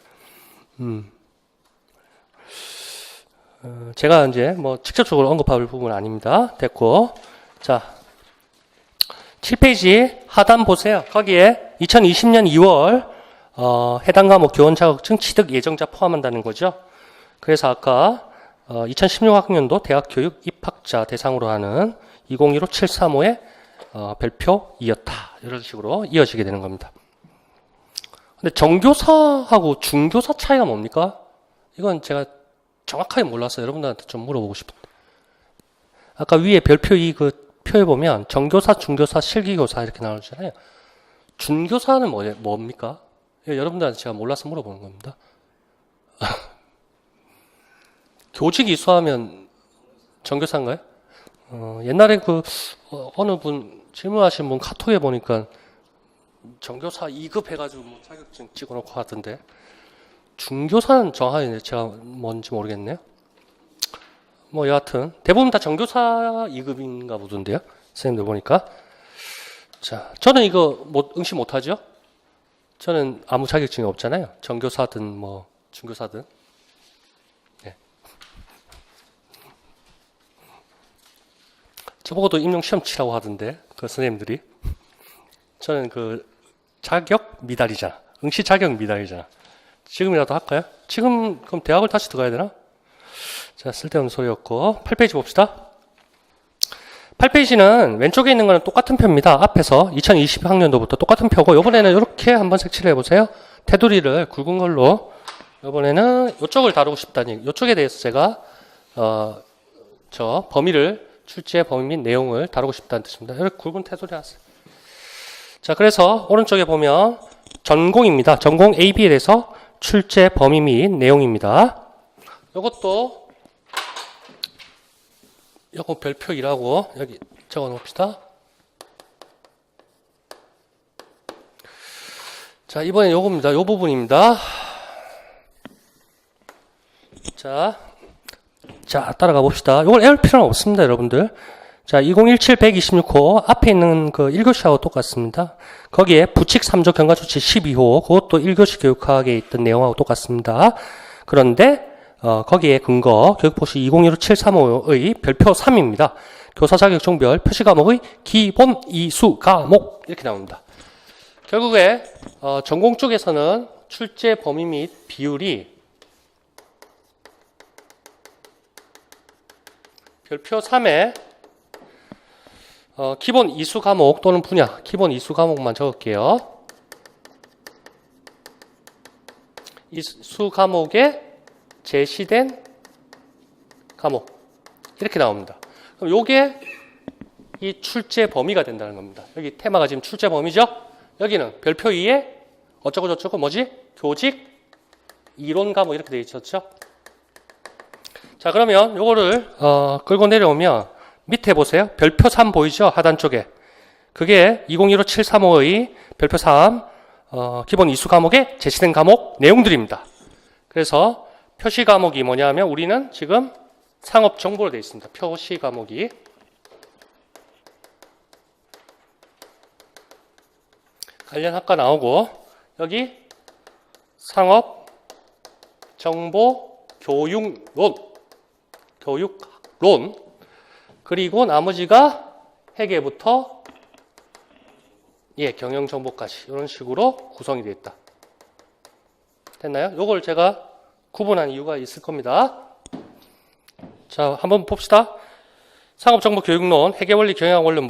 제가 이제 뭐 직접적으로 언급할 부분은 아닙니다. 됐고. 자, 7페이지 하단 보세요. 거기에 2020년 2월 해당 과목 교원 자격증 취득 예정자 포함한다는 거죠. 그래서 아까 2016학년도 대학교육 입학자 대상으로 하는 2015-735의 별표 2였다. 이런 식으로 이어지게 되는 겁니다. 근데 정교사하고 중교사 차이가 뭡니까? 이건 제가 정확하게 몰라서 여러분들한테 좀 물어보고 싶은데. 아까 위에 별표 2 그 표에 보면 정교사, 중교사, 실기교사 이렇게 나오잖아요. 준교사는 뭡니까? 여러분들한테 제가 몰라서 물어보는 겁니다. 교직 이수하면 정교사인가요? 옛날에 어느 분 질문하신 분 카톡에 보니까 정교사 2급 해가지고 뭐 자격증 찍어놓고 하던데 중교사는 정확하게 제가 뭔지 모르겠네요. 뭐 여하튼 대부분 다 정교사 2급인가 보던데요. 선생님들 보니까. 자, 저는 이거 응시 못하죠? 저는 아무 자격증이 없잖아요. 정교사든 뭐 중교사든. 네. 저보고도 임용 시험 치라고 하던데 그 선생님들이. 저는 자격 미달이잖아. 응시 자격 미달이잖아. 지금이라도 할까요? 지금 그럼 대학을 다시 들어가야 되나? 자, 쓸데없는 소리였고 8페이지 봅시다. 8페이지는 왼쪽에 있는 거는 똑같은 표입니다. 앞에서 2020학년도부터 똑같은 표고 이번에는 이렇게 한번 색칠을 해보세요. 테두리를 굵은 걸로 이번에는 이쪽을 다루고 싶다니 이쪽에 대해서 제가 저 범위를 출제 범위 및 내용을 다루고 싶다는 뜻입니다. 이렇게 굵은 테두리 왔어요. 자, 그래서 오른쪽에 보면 전공입니다. 전공 AB에 대해서 출제 범위 및 내용입니다. 이것도 요거 별표 2라고 여기 적어 놓읍시다. 자, 이번엔 요겁니다. 요 부분입니다. 자, 따라가 봅시다. 이걸 외울 필요는 없습니다, 여러분들. 자, 2017-126호 앞에 있는 그 1교시하고 똑같습니다. 거기에 부칙 3조 경과조치 12호 그것도 1교시 교육학에 있던 내용하고 똑같습니다. 그런데 거기에 근거 교육포시 2015-735의 별표 3입니다. 교사 자격 종별 표시 과목의 기본 이수 과목 이렇게 나옵니다. 결국에 전공 쪽에서는 출제 범위 및 비율이 별표 3에 기본 이수 과목 또는 분야 기본 이수 과목만 적을게요. 이수 과목에 제시된 과목 이렇게 나옵니다. 그럼 요게 이 출제 범위가 된다는 겁니다. 여기 테마가 지금 출제 범위죠? 여기는 별표 2에 어쩌고 저쩌고 뭐지? 교직 이론 과목 이렇게 되어 있었죠? 자, 그러면 요거를 끌고 내려오면 밑에 보세요. 별표 3 보이죠? 하단 쪽에. 그게 2015-735의 별표 3 기본 이수 과목에 제시된 과목 내용들입니다. 그래서 표시 과목이 뭐냐 하면 우리는 지금 상업 정보로 되어 있습니다. 표시 과목이. 관련 학과 나오고 여기 상업 정보 교육론 그리고 나머지가 회계부터 경영정보까지 이런 식으로 구성이 되어 있다. 됐나요? 요걸 제가 구분한 이유가 있을 겁니다. 자, 한번 봅시다. 상업정보교육론, 회계원리, 경영원론,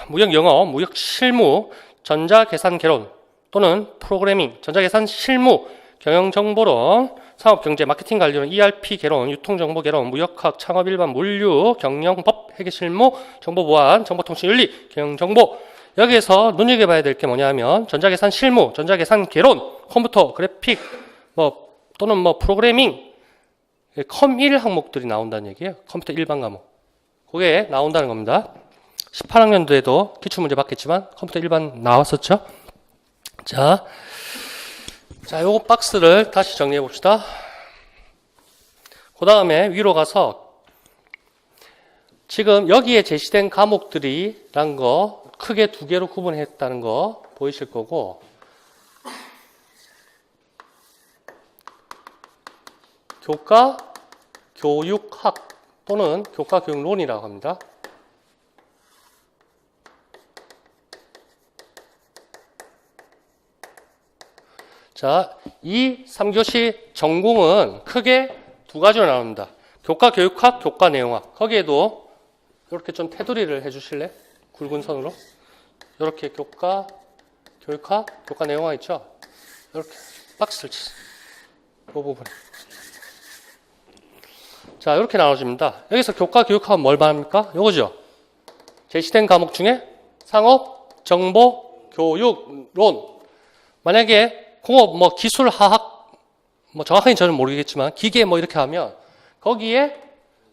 무역영어, 무역실무, 전자계산개론 또는 프로그래밍, 전자계산 실무, 경영정보론, 상업경제, 마케팅관리론, ERP 개론, 유통정보개론, 무역학, 창업일반, 물류, 경영법, 회계실무, 정보보안, 정보통신윤리, 경영정보. 여기에서 눈여겨봐야 될 게 뭐냐 하면 전자계산 실무, 전자계산개론, 컴퓨터, 그래픽, 또는 프로그래밍, 컴1 항목들이 나온다는 얘기예요. 컴퓨터 일반 과목. 그게 나온다는 겁니다. 18학년도에도 기출문제 받겠지만 컴퓨터 일반 나왔었죠. 자, 요거 박스를 다시 정리해 봅시다. 그 다음에 위로 가서 지금 여기에 제시된 과목들이란 거 크게 두 개로 구분했다는 거 보이실 거고, 교과 교육학 또는 교과 교육론이라고 합니다. 자, 이 3교시 전공은 크게 두 가지로 나눕니다. 교과 교육학, 교과 내용학. 거기에도 이렇게 좀 테두리를 해주실래? 굵은 선으로. 이렇게 교과 교육학, 교과 내용학 있죠? 이렇게 박스를 치세요. 이 부분. 자, 이렇게 나눠집니다. 여기서 교과 교육학은 뭘 말합니까? 요거죠. 제시된 과목 중에 상업, 정보, 교육론. 만약에 공업, 기술, 화학, 정확하게 저는 모르겠지만, 기계 이렇게 하면, 거기에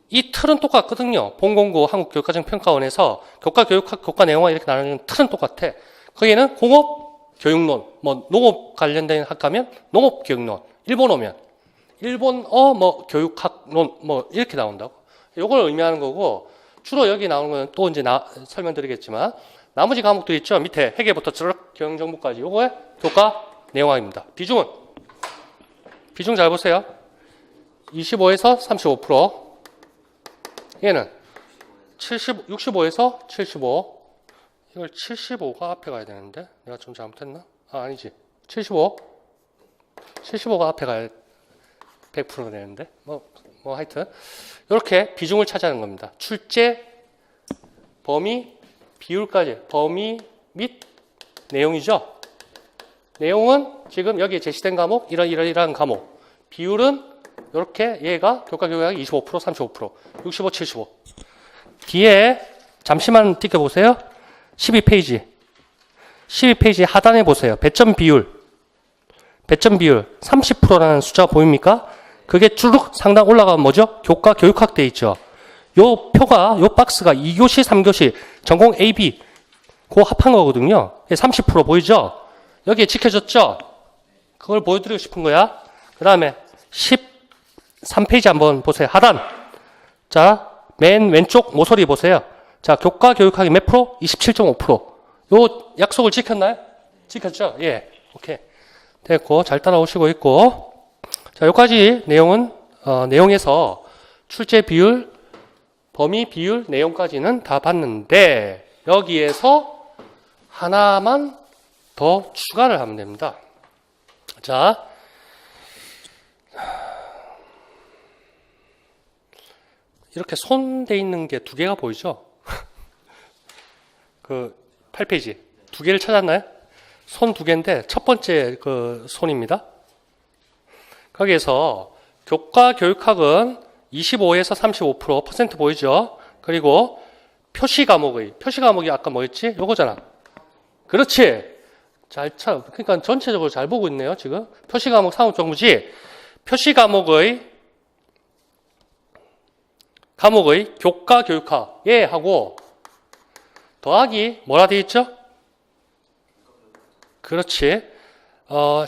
이 틀은 똑같거든요. 본공고 한국교육과정평가원에서 교과 교육학, 교과 내용학 이렇게 나누는 틀은 똑같아. 거기에는 공업, 교육론, 농업 관련된 학과면 농업교육론, 일본어면 일본어, 교육학론, 이렇게 나온다고. 요걸 의미하는 거고, 주로 여기 나오는 건 또 이제 설명드리겠지만, 나머지 과목들 있죠? 밑에 회계부터 쭉 경영정보까지. 요거에 교과 내용학입니다. 비중 잘 보세요. 25에서 35%. 얘는 65에서 75. 이걸 75가 앞에 가야 되는데 내가 좀 잘못했나? 아니지. 75가 앞에 가야 100% 되는데 하여튼 이렇게 비중을 차지하는 겁니다. 출제, 범위, 비율까지. 범위 및 내용이죠. 내용은 지금 여기에 제시된 과목, 이러한 과목. 비율은 이렇게 얘가 교과 교육학이 25%, 35%, 65, 75. 뒤에 잠시만 띄켜보세요. 12페이지. 12페이지 하단에 보세요. 배점 비율 30%라는 숫자 보입니까? 그게 쭈룩 상단 올라가면 뭐죠? 교과 교육학 돼 있죠. 요 표가, 요 박스가 2교시, 3교시, 전공 A, B, 그 합한 거거든요. 30% 보이죠? 여기에 지켜졌죠? 그걸 보여드리고 싶은 거야. 그 다음에 13페이지 한번 보세요. 하단. 자, 맨 왼쪽 모서리 보세요. 자, 교과 교육학이 몇 프로? 27.5%. 요 약속을 지켰나요? 지켰죠? 예. 오케이. 됐고, 잘 따라오시고 있고. 자, 여기까지 내용은, 내용에서 출제 비율, 범위 비율, 내용까지는 다 봤는데, 여기에서 하나만 더 추가를 하면 됩니다. 자, 이렇게 손대 있는 게 두 개가 보이죠? 그 8페이지 두 개를 찾았나요? 손 두 개인데 첫 번째 그 손입니다. 거기에서 교과 교육학은 25에서 35% 퍼센트 보이죠? 그리고 표시 과목이 아까 뭐였지? 요거잖아. 그렇지. 그러니까 전체적으로 잘 보고 있네요, 지금. 표시 과목 상업정보지. 표시 과목의 과목의 교과, 교육학, 예, 하고, 더하기, 뭐라 되어 있죠? 그렇지.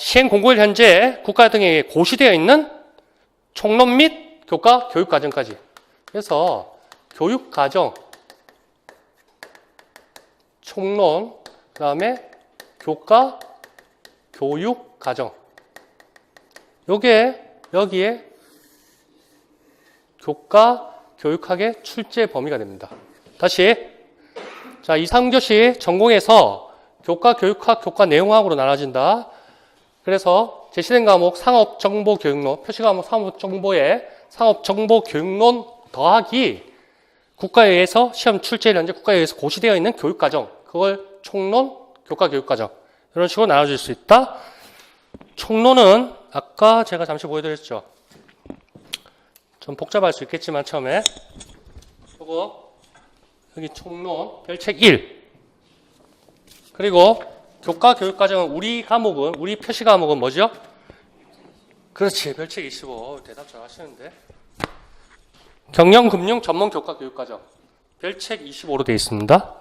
시행 공고일 현재 국가 등에 고시되어 있는 총론 및 교과, 교육과정까지. 그래서 교육과정, 총론, 그 다음에 교과, 교육과정. 요게 여기에 교과, 교육학의 출제 범위가 됩니다. 다시. 자, 이 3교시 전공에서 교과, 교육학, 교과 내용학으로 나눠진다. 그래서 제시된 과목 상업정보교육론, 표시과목 상업정보의 상업정보교육론 더하기 국가에 의해서 시험 출제일 현재 국가에 의해서 고시되어 있는 교육과정, 그걸 총론, 교과, 교육과정 이런 식으로 나눠질 수 있다. 총론은 아까 제가 잠시 보여드렸죠. 좀 복잡할 수 있겠지만 처음에 요거 여기 총론 별책 1 그리고 교과, 교육과정은 우리 과목은 우리 표시 과목은 뭐죠? 그렇지, 별책 25 대답 잘 하시는데 경영금융 전문 교과, 교육과정 별책 25로 되어 있습니다.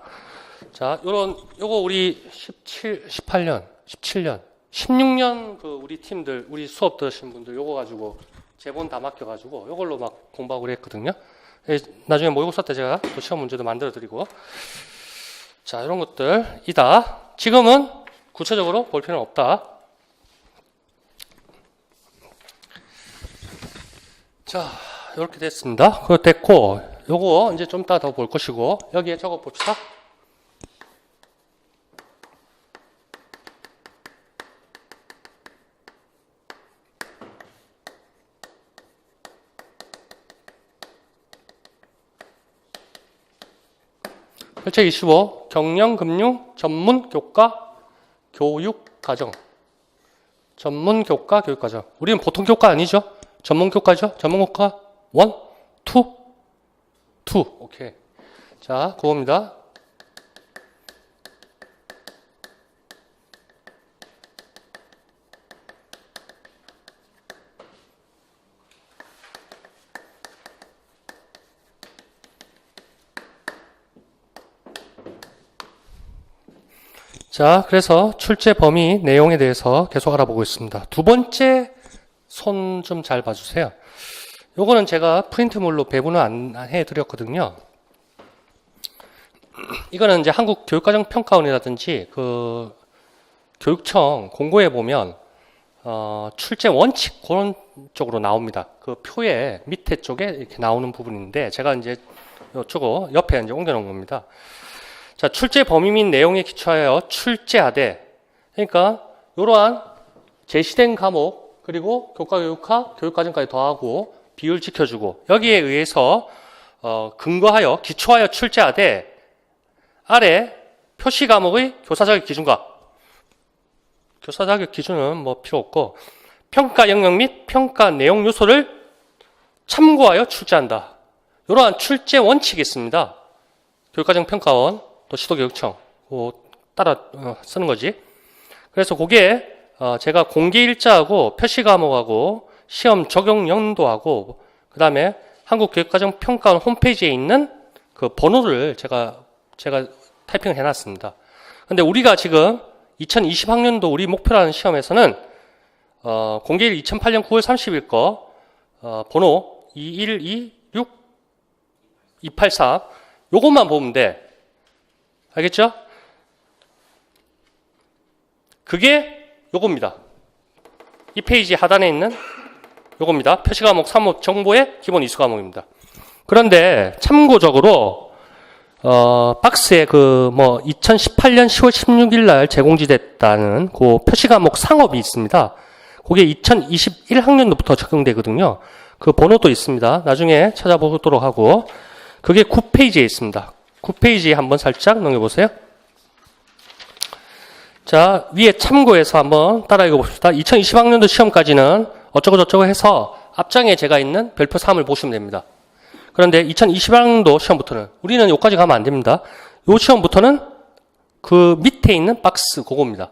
자, 요거 우리 18년, 17년, 16년 그 우리 팀들, 우리 수업 들으신 분들 요거 가지고 제본 다 맡겨가지고 요걸로 막 공부하고 그랬거든요. 나중에 모의고사 때 제가 또 시험 문제도 만들어 드리고. 자, 이런 것들이다. 지금은 구체적으로 볼 필요는 없다. 자, 이렇게 됐습니다. 그거 됐고, 요거 이제 좀 이따 더 볼 것이고, 여기에 적어 봅시다. 별책 25 경영금융 전문교과 교육과정 전문교과 교육과정 우리는 보통 교과 아니죠? 전문교과죠? 전문교과 1, 2 오케이. 자, 그겁니다. 자, 그래서 출제 범위 내용에 대해서 계속 알아보고 있습니다. 두 번째 손 좀 잘 봐주세요. 요거는 제가 프린트물로 배분을 안 해드렸거든요. 이거는 이제 한국교육과정평가원이라든지 그 교육청 공고에 보면 출제 원칙 그런 쪽으로 나옵니다. 그 표의 밑에 쪽에 이렇게 나오는 부분인데 제가 이제 요쪽으로 옆에 이제 옮겨놓은 겁니다. 자, 출제 범위 및 내용에 기초하여 출제하되, 그러니까 이러한 제시된 과목 그리고 교과, 교육학, 교육과정까지 더하고 비율 지켜주고 여기에 의해서 근거하여 기초하여 출제하되 아래 표시 과목의 교사 자격 기준과 교사 자격 기준은 뭐 필요 없고 평가 영역 및 평가 내용 요소를 참고하여 출제한다. 이러한 출제 원칙이 있습니다. 교육과정평가원 또 시도교육청 따라 쓰는 거지. 그래서 그게 제가 공개 일자하고 표시 과목하고 시험 적용 연도하고 그 다음에 한국교육과정평가원 홈페이지에 있는 그 번호를 제가 타이핑을 해놨습니다. 근데 우리가 지금 2020학년도 우리 목표라는 시험에서는 공개일 2008년 9월 30일 거 번호 2126283 요것만 보면 돼. 알겠죠? 그게 요겁니다. 이 페이지 하단에 있는 요겁니다. 표시과목 3호 정보의 기본 이수 과목입니다. 그런데 참고적으로 박스에 2018년 10월 16일 날 제공지됐다는 그 표시과목 상업이 있습니다. 그게 2021학년도부터 적용되거든요. 그 번호도 있습니다. 나중에 찾아보도록 하고 그게 9페이지에 있습니다. 9페이지에 한번 살짝 넘겨보세요. 자, 위에 참고해서 한번 따라 읽어봅시다. 2020학년도 시험까지는 어쩌고저쩌고 해서 앞장에 제가 있는 별표 3을 보시면 됩니다. 그런데 2021학년도 시험부터는 우리는 여기까지 가면 안 됩니다. 요 시험부터는 그 밑에 있는 박스 그겁니다.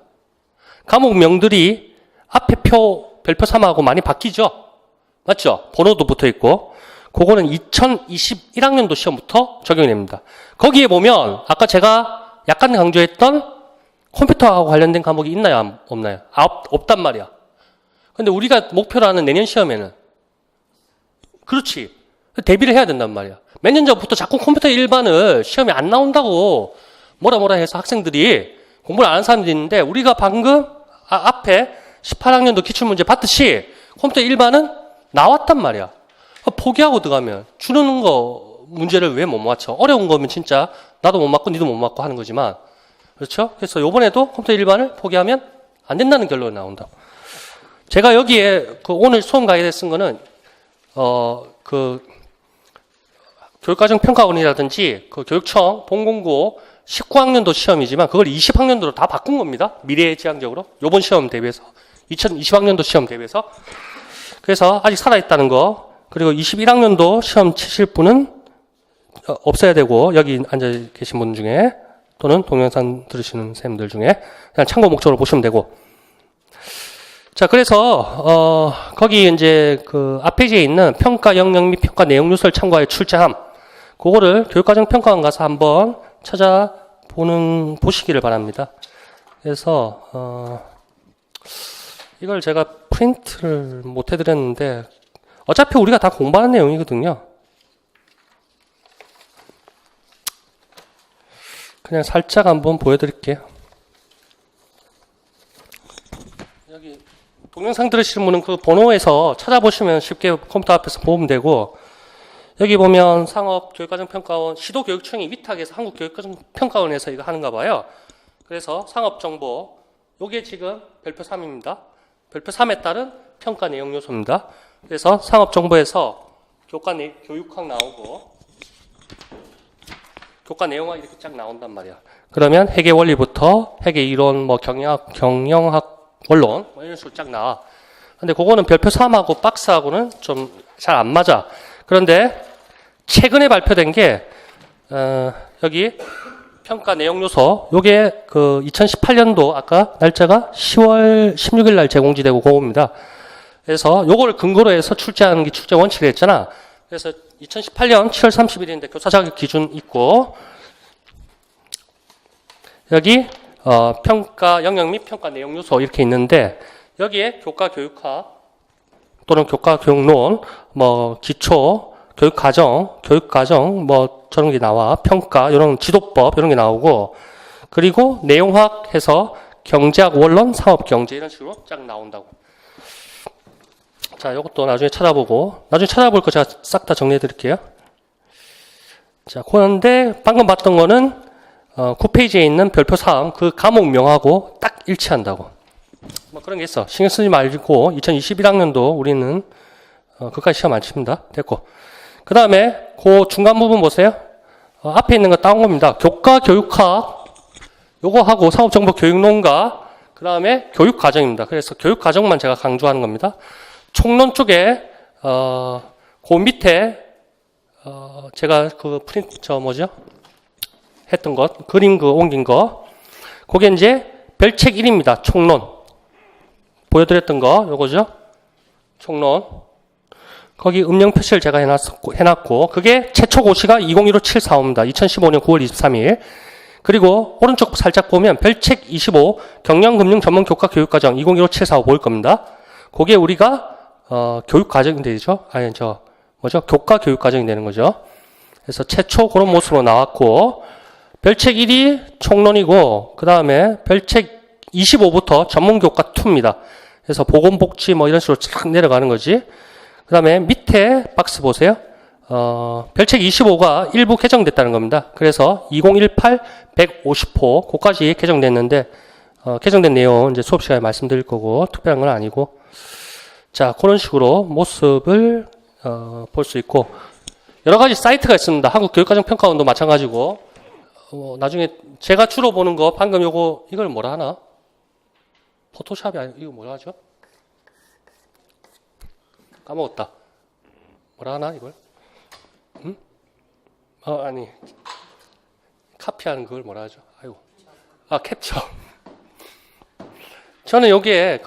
과목명들이 앞에 별표 3하고 많이 바뀌죠? 맞죠? 번호도 붙어 있고 그거는 2021학년도 시험부터 적용이 됩니다. 거기에 보면 아까 제가 약간 강조했던 컴퓨터하고 관련된 과목이 있나요? 없나요? 없단 말이야. 근데 우리가 목표로 하는 내년 시험에는 그렇지. 대비를 해야 된단 말이야. 몇 년 전부터 자꾸 컴퓨터 일반을 시험에 안 나온다고 뭐라 해서 학생들이 공부를 안 하는 사람들이 있는데 우리가 방금 앞에 18학년도 기출문제 봤듯이 컴퓨터 일반은 나왔단 말이야. 포기하고 들어가면 주는 거 문제를 왜 못 맞춰? 어려운 거면 진짜 나도 못 맞고 니도 못 맞고 하는 거지만 그렇죠? 그래서 요번에도 컴퓨터 일반을 포기하면 안 된다는 결론이 나온다. 제가 여기에 오늘 수험 가이드에 쓴 거는 교육과정 평가원이라든지 교육청 본공고 19학년도 시험이지만 그걸 20학년도로 다 바꾼 겁니다. 미래지향적으로 요번 시험 대비해서 2020학년도 시험 대비해서. 그래서 아직 살아있다는 거, 그리고 21학년도 시험 치실 분은 없어야 되고 여기 앉아 계신 분 중에 또는 동영상 들으시는 쌤들 중에 그냥 참고 목적으로 보시면 되고. 자, 그래서 거기 이제 그 앞페이지에 있는 평가 영역 및 평가 내용 요소를 참고하여 출제함, 그거를 교육과정 평가원 가서 한번 보시기를 바랍니다. 그래서 이걸 제가 프린트를 못 해드렸는데 어차피 우리가 다 공부하는 내용이거든요. 그냥 살짝 한번 보여드릴게요. 여기 동영상 들으시는 분은 그 번호에서 찾아보시면 쉽게 컴퓨터 앞에서 보면 되고, 여기 보면 상업교육과정평가원, 시도교육청이 위탁해서 한국교육과정평가원에서 이거 하는가 봐요. 그래서 상업정보, 요게 지금 별표 3입니다. 별표 3에 따른 평가 내용 요소입니다. 그래서 상업정보에서 교육학 나오고, 교과 내용학 이렇게 쫙 나온단 말이야. 그러면 회계 원리부터 회계 이론, 경영학 원론, 이런 식으로 쫙 나와. 근데 그거는 별표 3하고 박스하고는 좀 잘 안 맞아. 그런데 최근에 발표된 게 여기 평가 내용 요소, 요게 그 2018년도 아까 날짜가 10월 16일 날 제공지되고 그겁니다. 그래서 요걸 근거로 해서 출제하는 게 출제 원칙이 했잖아. 그래서 2018년 7월 30일인데 교사 자격 기준 있고, 여기 평가 영역 및 평가 내용 요소 이렇게 있는데, 여기에 교과 교육학 또는 교과 교육론, 기초 교육과정 저런 게 나와. 평가 이런 지도법 이런 게 나오고, 그리고 내용학 해서 경제학 원론, 상업경제 이런 식으로 쫙 나온다고. 자, 이것도 나중에 찾아볼 거 제가 싹 다 정리해 드릴게요. 자, 그런데 방금 봤던 거는 9페이지에 있는 별표 3, 그 과목명하고 딱 일치한다고. 그런 게 있어. 신경 쓰지 말고 2021학년도 우리는 그까지 시험 안 칩니다. 됐고. 그 다음에 그 중간 부분 보세요. 앞에 있는 거 따온 겁니다. 교과 교육학 요거 하고 상업정보 교육론과 그 다음에 교육과정입니다. 그래서 교육과정만 제가 강조하는 겁니다. 총론 쪽에 그 밑에 제가 그 프린트 했던 것 그림 옮긴 거, 그게 이제 별책 1입니다. 총론 보여드렸던 거 요거죠. 총론 거기 음영 표시를 제가 해놨고 그게 최초 고시가 2015-745입니다. 2015년 9월 23일. 그리고 오른쪽 살짝 보면 별책 25 경영금융 전문교과 교육과정 2015-745 보일 겁니다. 그게 우리가 교육과정이 되죠. 교과 교육과정이 되는 거죠. 그래서 최초 그런 모습으로 나왔고, 별책 1이 총론이고, 그 다음에 별책 25부터 전문교과 2입니다. 그래서 보건복지 이런 식으로 쫙 내려가는 거지. 그 다음에 밑에 박스 보세요. 별책 25가 일부 개정됐다는 겁니다. 그래서 2018 150호, 그까지 개정됐는데, 개정된 내용 이제 수업 시간에 말씀드릴 거고, 특별한 건 아니고. 자, 그런 식으로 모습을 볼 수 있고, 여러 가지 사이트가 있습니다. 한국교육과정평가원도 마찬가지고, 나중에 제가 주로 보는 거 방금 이걸 뭐라 하나? 포토샵이 아니고 이거 뭐라 하죠? 까먹었다. 뭐라 하나 이걸? 응? 아니 카피하는 그걸 뭐라 하죠? 아이고. 캡처. 저는 여기에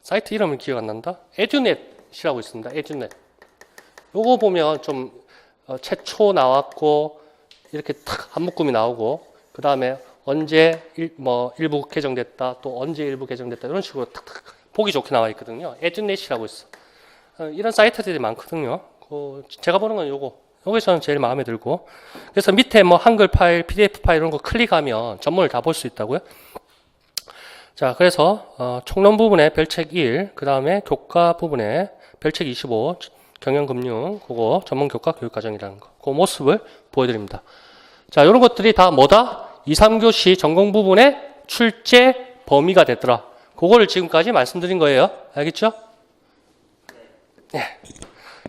사이트 이름은 기억 안 난다. 에듀넷이라고 있습니다. 에듀넷. 요거 보면 좀 최초 나왔고 이렇게 탁 한 묶음이 나오고 그 다음에 언제 일부 개정됐다 또 언제 일부 개정됐다 이런 식으로 탁탁 보기 좋게 나와 있거든요. 에듀넷이라고 있어. 이런 사이트들이 많거든요. 제가 보는 건 요게 저는 제일 마음에 들고 그래서 밑에 뭐 한글 파일, PDF 파일 이런 거 클릭하면 전문을 다 볼 수 있다고요. 자, 그래서 총론 부분에 별책 1, 그 다음에 교과 부분에 별책 25, 경영금융, 그거 전문 교과 교육과정이라는 거, 그 모습을 보여드립니다. 자, 이런 것들이 다 뭐다? 2, 3교시 전공 부분의 출제 범위가 되더라. 그거를 지금까지 말씀드린 거예요. 알겠죠? 네.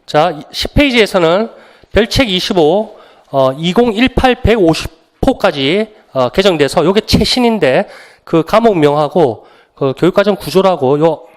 자, 10페이지에서는 별책 25, 2018-150호까지 개정돼서 요게 최신인데 그 과목명하고 그 교육과정 구조라고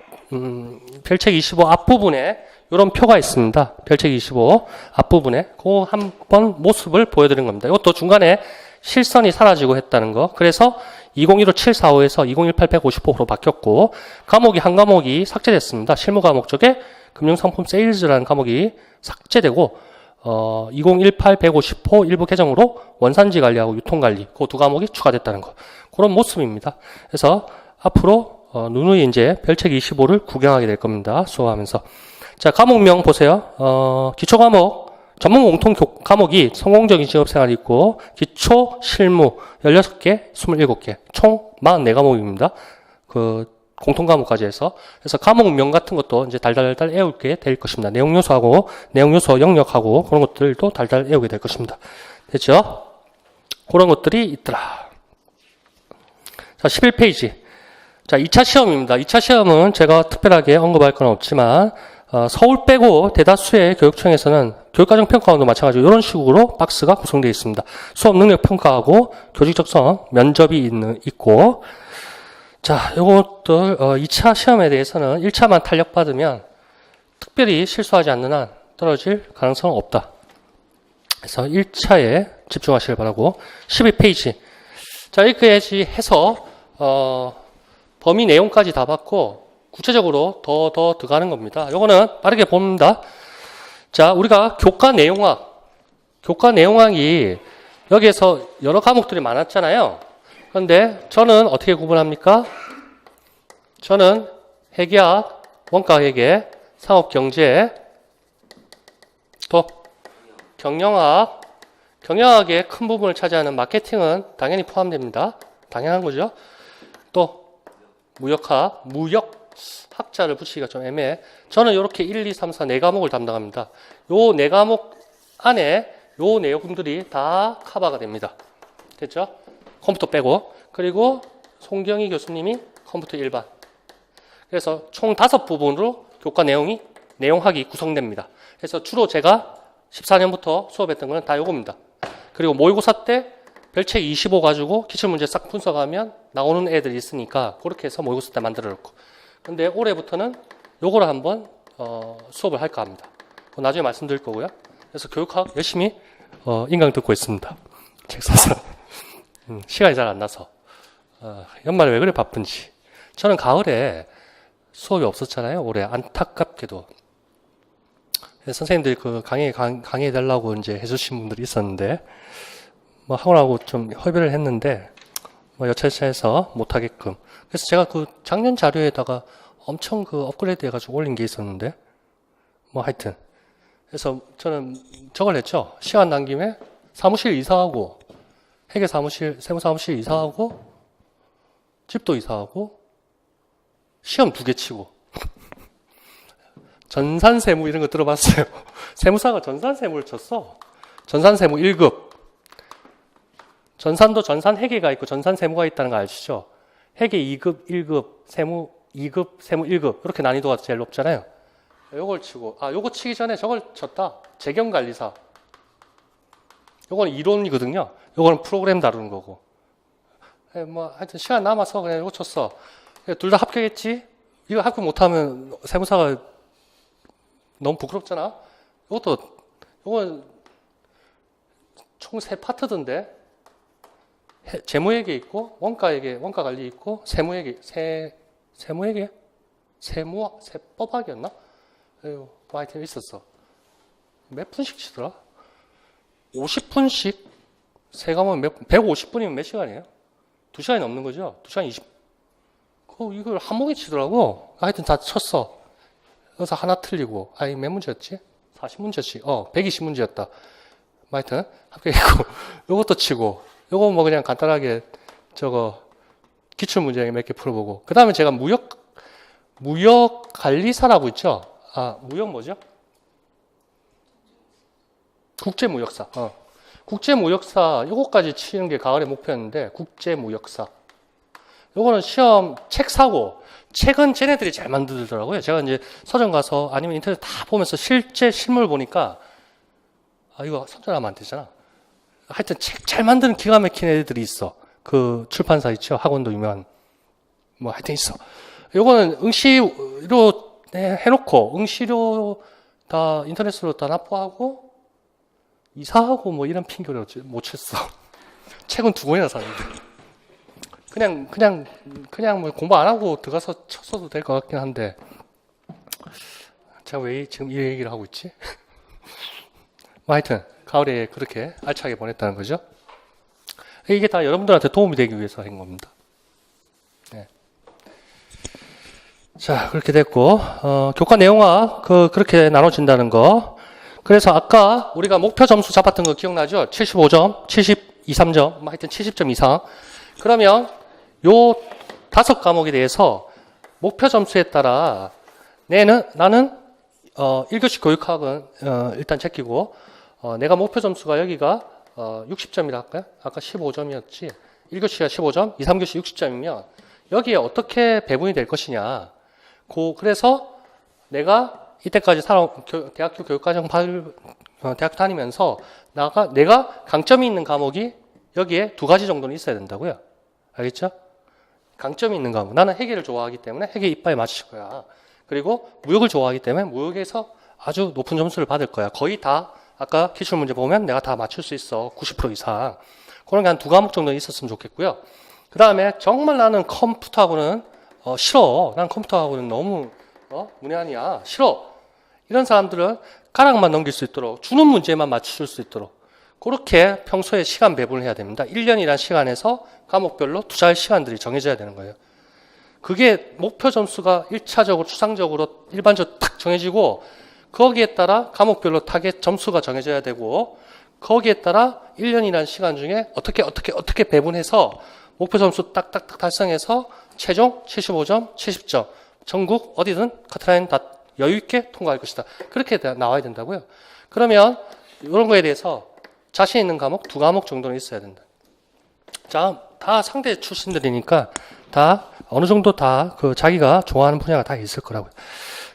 별책 25 앞부분에 이런 표가 있습니다. 별책 25 앞부분에 그 한번 모습을 보여드린 겁니다. 이것도 중간에 실선이 사라지고 했다는 거. 그래서 2015-745에서 2018-150호로 바뀌었고 과목이 한 과목이 삭제됐습니다. 실무 과목 쪽에 금융상품 세일즈라는 과목이 삭제되고 2018-150호 일부 개정으로 원산지 관리하고 유통관리 그 두 과목이 추가됐다는 거. 그런 모습입니다. 그래서 앞으로 누누이 이제 별책 25를 구경하게 될 겁니다. 수업하면서. 자, 과목명 보세요. 기초 과목, 전문 공통 과목이 성공적인 직업생활이 있고 기초 실무 16개, 27개, 총 44과목입니다. 그 공통 과목까지 해서. 그래서 과목명 같은 것도 이제 달달달 외우게 될 것입니다. 내용 요소하고 내용 요소 영역하고 그런 것들도 달달 외우게 될 것입니다. 됐죠? 그런 것들이 있더라. 자, 11페이지. 자, 2차 시험입니다. 2차 시험은 제가 특별하게 언급할 건 없지만 서울 빼고 대다수의 교육청에서는 교육과정 평가원도 마찬가지로 이런 식으로 박스가 구성되어 있습니다. 수업 능력 평가하고 교직 적성 면접이 있고 자, 요것들 2차 시험에 대해서는 1차만 탄력받으면 특별히 실수하지 않는 한 떨어질 가능성은 없다. 그래서 1차에 집중하시길 바라고 12페이지. 자, 이렇게 해서 범위 내용까지 다 봤고 구체적으로 더 들어가는 겁니다. 요거는 빠르게 봅니다. 자, 우리가 교과 내용학이 여기에서 여러 과목들이 많았잖아요. 그런데 저는 어떻게 구분합니까? 저는 회계학, 원가회계, 상업경제, 또 경영학의 큰 부분을 차지하는 마케팅은 당연히 포함됩니다. 당연한 거죠. 또 무역학자를 붙이기가 좀 애매해. 저는 이렇게 1, 2, 3, 4 4과목을 담당합니다. 요 4과목 안에 요 내용들이 다 커버가 됩니다. 됐죠? 컴퓨터 빼고. 그리고 송경희 교수님이 컴퓨터 일반. 그래서 총 5부분으로 교과 내용학이 구성됩니다. 그래서 주로 제가 14년부터 수업했던 거는 다 요겁니다. 그리고 모의고사 때 별책 25 가지고 기출문제 싹 분석하면 나오는 애들이 있으니까 그렇게 해서 모의고사 때 만들어 놓고. 근데 올해부터는 요거를 한번 수업을 할까 합니다. 나중에 말씀드릴 거고요. 그래서 교육학 열심히 인강 듣고 있습니다. 책 사서. 시간이 잘 안 나서. 연말에 왜 그래 바쁜지. 저는 가을에 수업이 없었잖아요. 올해 안타깝게도. 선생님들이 그 강의해달라고 이제 해주신 분들이 있었는데, 뭐 학원하고 좀 협의를 했는데, 뭐 여차저차해서 못하게끔. 그래서 제가 그 작년 자료에다가 엄청 그 업그레이드 해가지고 올린 게 있었는데, 뭐 하여튼. 그래서 저는 저걸 했죠. 시간 난 김에 사무실 이사하고, 회계 사무실, 세무 사무실 이사하고, 집도 이사하고, 시험 2개 치고. 전산세무 이런 거 들어봤어요. 세무사가 전산세무를 쳤어. 전산세무 1급. 전산도 전산회계가 있고 전산세무가 있다는 거 아시죠? 회계 2급, 1급, 세무 2급, 세무 1급. 이렇게 난이도가 제일 높잖아요. 요걸 치고, 요거 치기 전에 저걸 쳤다. 재경관리사. 요거는 이론이거든요. 요거는 프로그램 다루는 거고. 뭐, 하여튼 시간 남아서 그냥 요거 쳤어. 둘 다 합격했지? 이거 합격 못하면 세무사가 너무 부끄럽잖아? 요건 총 3파트던데? 재무회계 있고, 원가관리 있고, 세무회계? 세법학이었나? 뭐 하여튼 있었어. 몇 분씩 치더라? 50분씩 세 과목 150분이면 몇 시간이에요? 2시간이 넘는 거죠? 2시간 20. 이걸 한 목에 치더라고. 하여튼 다 쳤어. 그래서 하나 틀리고. 몇 문제였지? 40문제씩. 120문제였다. 하여튼 합격했고. 요것도 치고. 요거 뭐 그냥 간단하게 기출문제 몇 개 풀어보고. 그 다음에 제가 무역관리사라고 있죠? 무역 뭐죠? 국제무역사. 국제무역사, 요거까지 치는 게 가을의 목표였는데, 국제무역사. 요거는 시험 책 사고, 책은 쟤네들이 잘 만들더라고요. 제가 이제 서점 가서 아니면 인터넷 다 보면서 실제 실물 보니까, 이거 선전하면 안 되잖아. 하여튼 책 잘 만드는 기가 막힌 애들이 있어. 그 출판사 있죠? 학원도 유명한. 뭐 하여튼 있어. 요거는 응시로 해놓고, 응시료 다 인터넷으로 다 납부하고, 이사하고 뭐 이런 핑계를 못 쳤어. 책은 2권이나 샀는데. 그냥 뭐 공부 안 하고 들어가서 쳤어도 될 것 같긴 한데. 제가 왜 지금 이 얘기를 하고 있지? 뭐 하여튼, 가을에 그렇게 알차게 보냈다는 거죠. 이게 다 여러분들한테 도움이 되기 위해서 한 겁니다. 네. 자, 그렇게 됐고, 교과 내용화, 그렇게 나눠진다는 거. 그래서 아까 우리가 목표 점수 잡았던 거 기억나죠? 75점, 72, 3점, 하여튼 70점 이상. 그러면 요 5과목에 대해서 목표 점수에 따라 나는 1교시 교육학은 일단 제끼고 내가 목표 점수가 여기가 60점이라 할까요? 아까 15점이었지. 1교시가 15점, 2, 3교시 60점이면 여기에 어떻게 배분이 될 것이냐. 그래서 내가 이때까지 대학교 교육과정 대학 다니면서 내가 강점이 있는 과목이 여기에 2가지 정도는 있어야 된다고요. 알겠죠? 강점이 있는 과목. 나는 회계를 좋아하기 때문에 회계 이과에 맞출 거야. 그리고 무역을 좋아하기 때문에 무역에서 아주 높은 점수를 받을 거야. 거의 다 아까 기출문제 보면 내가 다 맞출 수 있어. 90% 이상. 그런 게 한 2과목 정도 있었으면 좋겠고요. 그 다음에 정말 나는 컴퓨터하고는 싫어. 난 컴퓨터하고는 너무 문외한이야. 싫어. 이런 사람들은 가락만 넘길 수 있도록 주는 문제만 맞출 수 있도록 그렇게 평소에 시간 배분을 해야 됩니다. 1년이라는 시간에서 과목별로 투자할 시간들이 정해져야 되는 거예요. 그게 목표 점수가 1차적으로 추상적으로 일반적으로 탁 정해지고 거기에 따라 과목별로 타겟 점수가 정해져야 되고 거기에 따라 1년이라는 시간 중에 어떻게 배분해서 목표 점수 딱딱딱 달성해서 최종 75점, 70점 전국 어디든 카트라인 다 여유있게 통과할 것이다. 그렇게 나와야 된다고요. 그러면 이런 거에 대해서 자신 있는 과목 2과목 정도는 있어야 된다. 자, 다 상대 출신들이니까 다 어느 정도 다 자기가 좋아하는 분야가 다 있을 거라고요.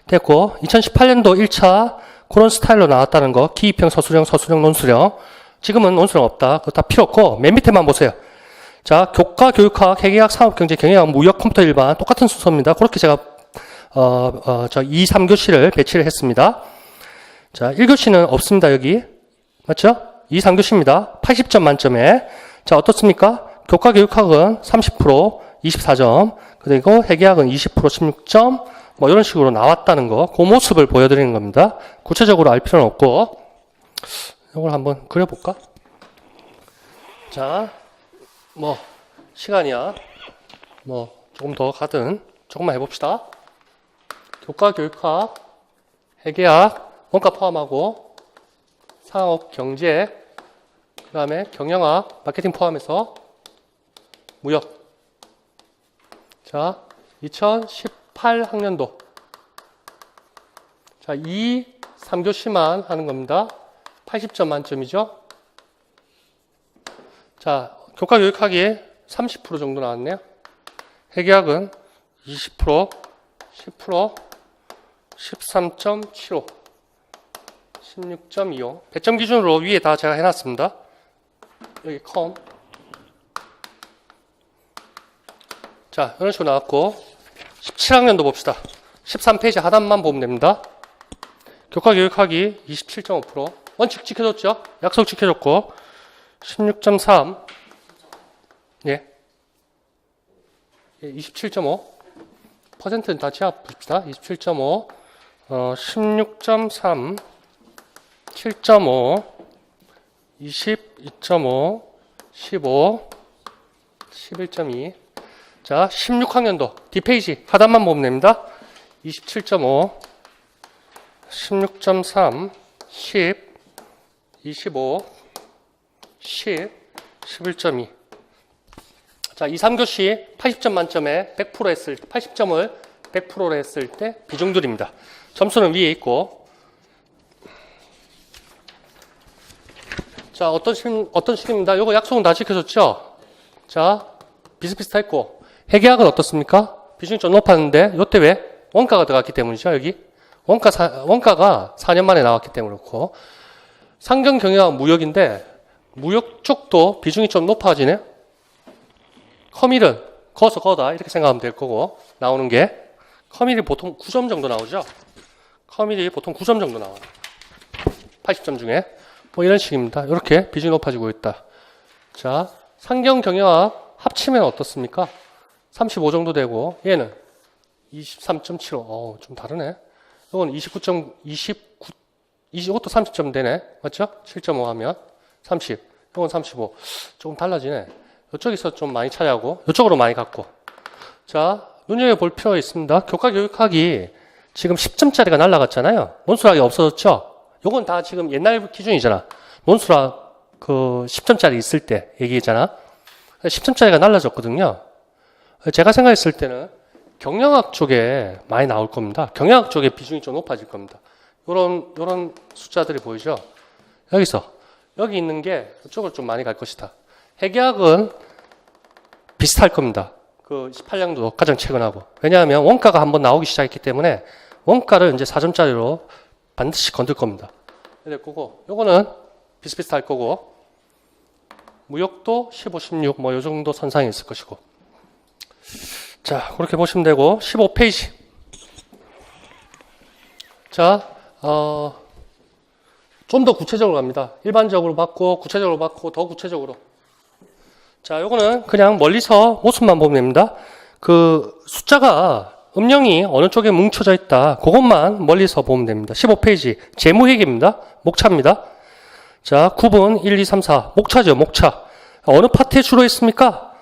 됐고 2018년도 1차 그런 스타일로 나왔다는 거 기입형, 서술형, 논술형. 지금은 논술형 없다. 그거 다 필요 없고 맨 밑에만 보세요. 자, 교과, 교육학, 회계학, 산업경제, 경영학, 무역, 컴퓨터 일반 똑같은 순서입니다. 그렇게 제가 2, 3교시를 배치를 했습니다. 자, 1교시는 없습니다, 여기. 맞죠? 2, 3교시입니다. 80점 만점에. 자, 어떻습니까? 교과, 교육학은 30%, 24점. 그리고 회계학은 20%, 16점. 뭐, 이런 식으로 나왔다는 거. 그 모습을 보여드리는 겁니다. 구체적으로 알 필요는 없고. 이걸 한번 그려볼까? 자, 시간이야. 조금 더 가든, 조금만 해봅시다. 교과, 교육학, 회계학, 원가 포함하고 상업, 경제, 그 다음에 경영학, 마케팅 포함해서 무역. 자, 2018학년도. 자, 2, 3교시만 하는 겁니다. 80점 만점이죠. 자, 교과, 교육학이 30% 정도 나왔네요. 회계학은 20%, 10%, 13.75, 16.25. 100점 기준으로 위에 다 제가 해놨습니다. 여기 컴. 자, 이런 식으로 나왔고 17학년도 봅시다. 13페이지 하단만 보면 됩니다. 교과 교육학이 27.5%. 원칙 지켜줬죠? 약속 지켜줬고 16.3. 예. 27.5. 퍼센트는 다 제압 봅시다. 27.5, 16.3, 7.5, 22.5, 15, 11.2. 자, 16학년도 뒷페이지 하단만 보면 됩니다. 27.5, 16.3, 10, 25, 10, 11.2. 자, 2, 3교시 80점 만점에 100% 했을 때, 80점을 100%로 했을 때 비중들입니다. 점수는 위에 있고. 자, 어떤 식입니다. 요거 약속은 다 지켜줬죠? 자, 비슷비슷했고. 회계학은 어떻습니까? 비중이 좀 높았는데, 요때 왜? 원가가 들어갔기 때문이죠, 여기. 원가가 4년 만에 나왔기 때문에 그렇고. 상경 경영학 무역인데, 무역 쪽도 비중이 좀 높아지네. 커밀은 거서 거다 이렇게 생각하면 될 거고, 나오는 게 커밀이 보통 9점 정도 나오죠. 커밀이 보통 9점 정도 나와요. 80점 중에 뭐 이런 식입니다. 이렇게 비중이 높아지고 있다. 자, 상경 경영학 합치면 어떻습니까? 35 정도 되고, 얘는 23.75. 좀 다르네. 이건 25도 30점 되네. 맞죠? 7.5 하면 30. 이건 35. 조금 달라지네. 이쪽에서 좀 많이 차지하고, 이쪽으로 많이 갔고. 자, 눈여겨볼 필요가 있습니다. 교과 교육학이 지금 10점짜리가 날라갔잖아요. 논술학이 없어졌죠? 요건 다 지금 옛날 기준이잖아. 논술학 그 10점짜리 있을 때 얘기했잖아. 10점짜리가 날라졌거든요. 제가 생각했을 때는 경영학 쪽에 많이 나올 겁니다. 경영학 쪽에 비중이 좀 높아질 겁니다. 요런 숫자들이 보이죠? 여기 있는 게 이쪽으로 좀 많이 갈 것이다. 회계학은 비슷할 겁니다. 그 18년도 가장 최근하고. 왜냐하면 원가가 한번 나오기 시작했기 때문에 원가를 이제 4점짜리로 반드시 건들 겁니다. 될 거고, 요거는 비슷비슷할 거고, 무역도 15, 16, 뭐 요 정도 선상에 있을 것이고. 자, 그렇게 보시면 되고, 15페이지. 자, 좀 더 구체적으로 갑니다. 일반적으로 받고, 구체적으로 받고, 더 구체적으로. 자, 요거는 그냥 멀리서 모습만 보면 됩니다. 그 숫자가 음영이 어느 쪽에 뭉쳐져 있다. 그것만 멀리서 보면 됩니다. 15페이지. 재무회계입니다. 목차입니다. 자, 9분 1, 2, 3, 4. 목차죠, 목차. 어느 파트에 주로 있습니까?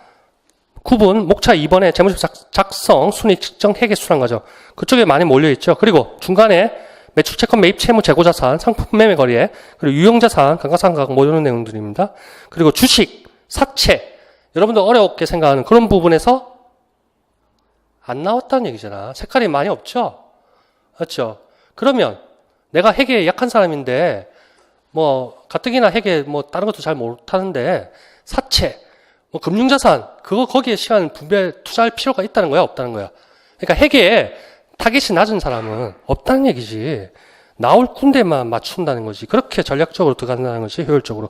9분, 목차 2번에 재무집 작성, 순이익 측정, 회계 수란 과정. 그쪽에 많이 몰려있죠. 그리고 중간에 매출 채권, 매입 채무, 재고자산, 상품 매매 거래, 그리고 유형자산, 감가상각 뭐 이런 내용들입니다. 그리고 주식, 사채. 여러분들 어렵게 생각하는 그런 부분에서 안 나왔다는 얘기잖아. 색깔이 많이 없죠? 맞죠? 그러면 내가 회계에 약한 사람인데 뭐 가뜩이나 회계 뭐 다른 것도 잘 못하는데 사채, 뭐 금융자산 그거 거기에 시간 분배 투자할 필요가 있다는 거야, 없다는 거야? 그러니까 회계에 타겟이 낮은 사람은 없다는 얘기지. 나올 군데만 맞춘다는 거지. 그렇게 전략적으로 들어간다는 거지, 효율적으로.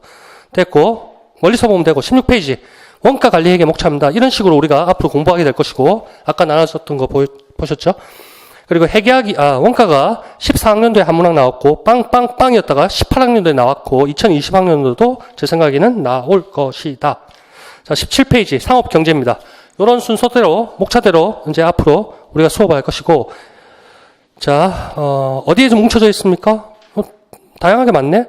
됐고, 멀리서 보면 되고, 16페이지. 원가 관리 회계 목차입니다. 이런 식으로 우리가 앞으로 공부하게 될 것이고, 아까 나눠줬던 거 보셨죠? 그리고 회계학이, 원가가 14학년도에 한 문항 나왔고, 빵빵빵이었다가 18학년도에 나왔고, 2020학년도도 제 생각에는 나올 것이다. 자, 17페이지. 상업경제입니다. 이런 순서대로, 목차대로 이제 앞으로 우리가 수업을 할 것이고, 자, 어디에 좀 뭉쳐져 있습니까? 다양하게 많네?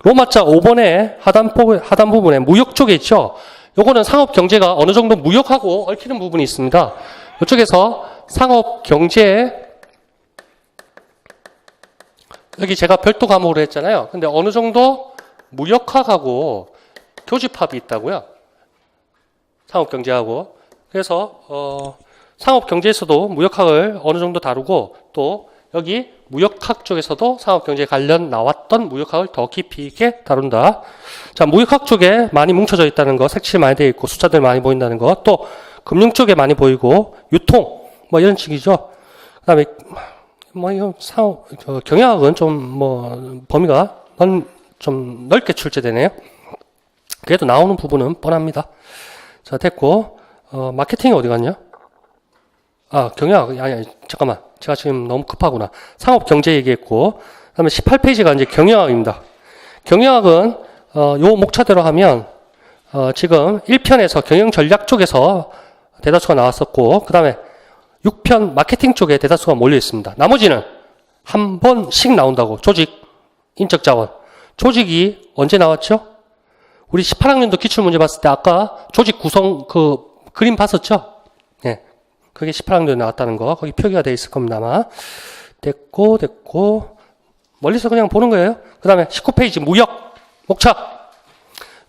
로마자 5번에 하단 부분에 무역 쪽에 있죠? 요거는 상업경제가 어느 정도 무역하고 얽히는 부분이 있습니다. 이쪽에서 상업경제, 여기 제가 별도 과목으로 했잖아요. 근데 어느 정도 무역학하고 교집합이 있다고요. 상업경제하고. 그래서 상업경제에서도 무역학을 어느 정도 다루고 또 여기 무역학 쪽에서도 상업경제 관련 나왔던 무역학을 더 깊이 있게 다룬다. 자, 무역학 쪽에 많이 뭉쳐져 있다는 거, 색칠 많이 되어 있고 숫자들 많이 보인다는 거, 또 금융 쪽에 많이 보이고 유통 뭐 이런 식이죠. 그다음에 뭐 이거 경영학은 좀 뭐 범위가 좀 넓게 출제되네요. 그래도 나오는 부분은 뻔합니다. 자, 됐고 마케팅이 어디 갔냐? 경영학 아니 잠깐만. 제가 지금 너무 급하구나. 상업경제 얘기했고, 그 다음에 18페이지가 이제 경영학입니다. 경영학은, 요 목차대로 하면, 지금 1편에서 경영전략 쪽에서 대다수가 나왔었고, 그 다음에 6편 마케팅 쪽에 대다수가 몰려 있습니다. 나머지는 한 번씩 나온다고. 조직, 인적자원. 조직이 언제 나왔죠? 우리 18학년도 기출문제 봤을 때 아까 조직 구성 그 그림 봤었죠? 네. 그게 18학년도에 나왔다는 거. 거기 표기가 되어 있을 겁니다, 아마. 됐고. 멀리서 그냥 보는 거예요. 그 다음에 19페이지 무역, 목차.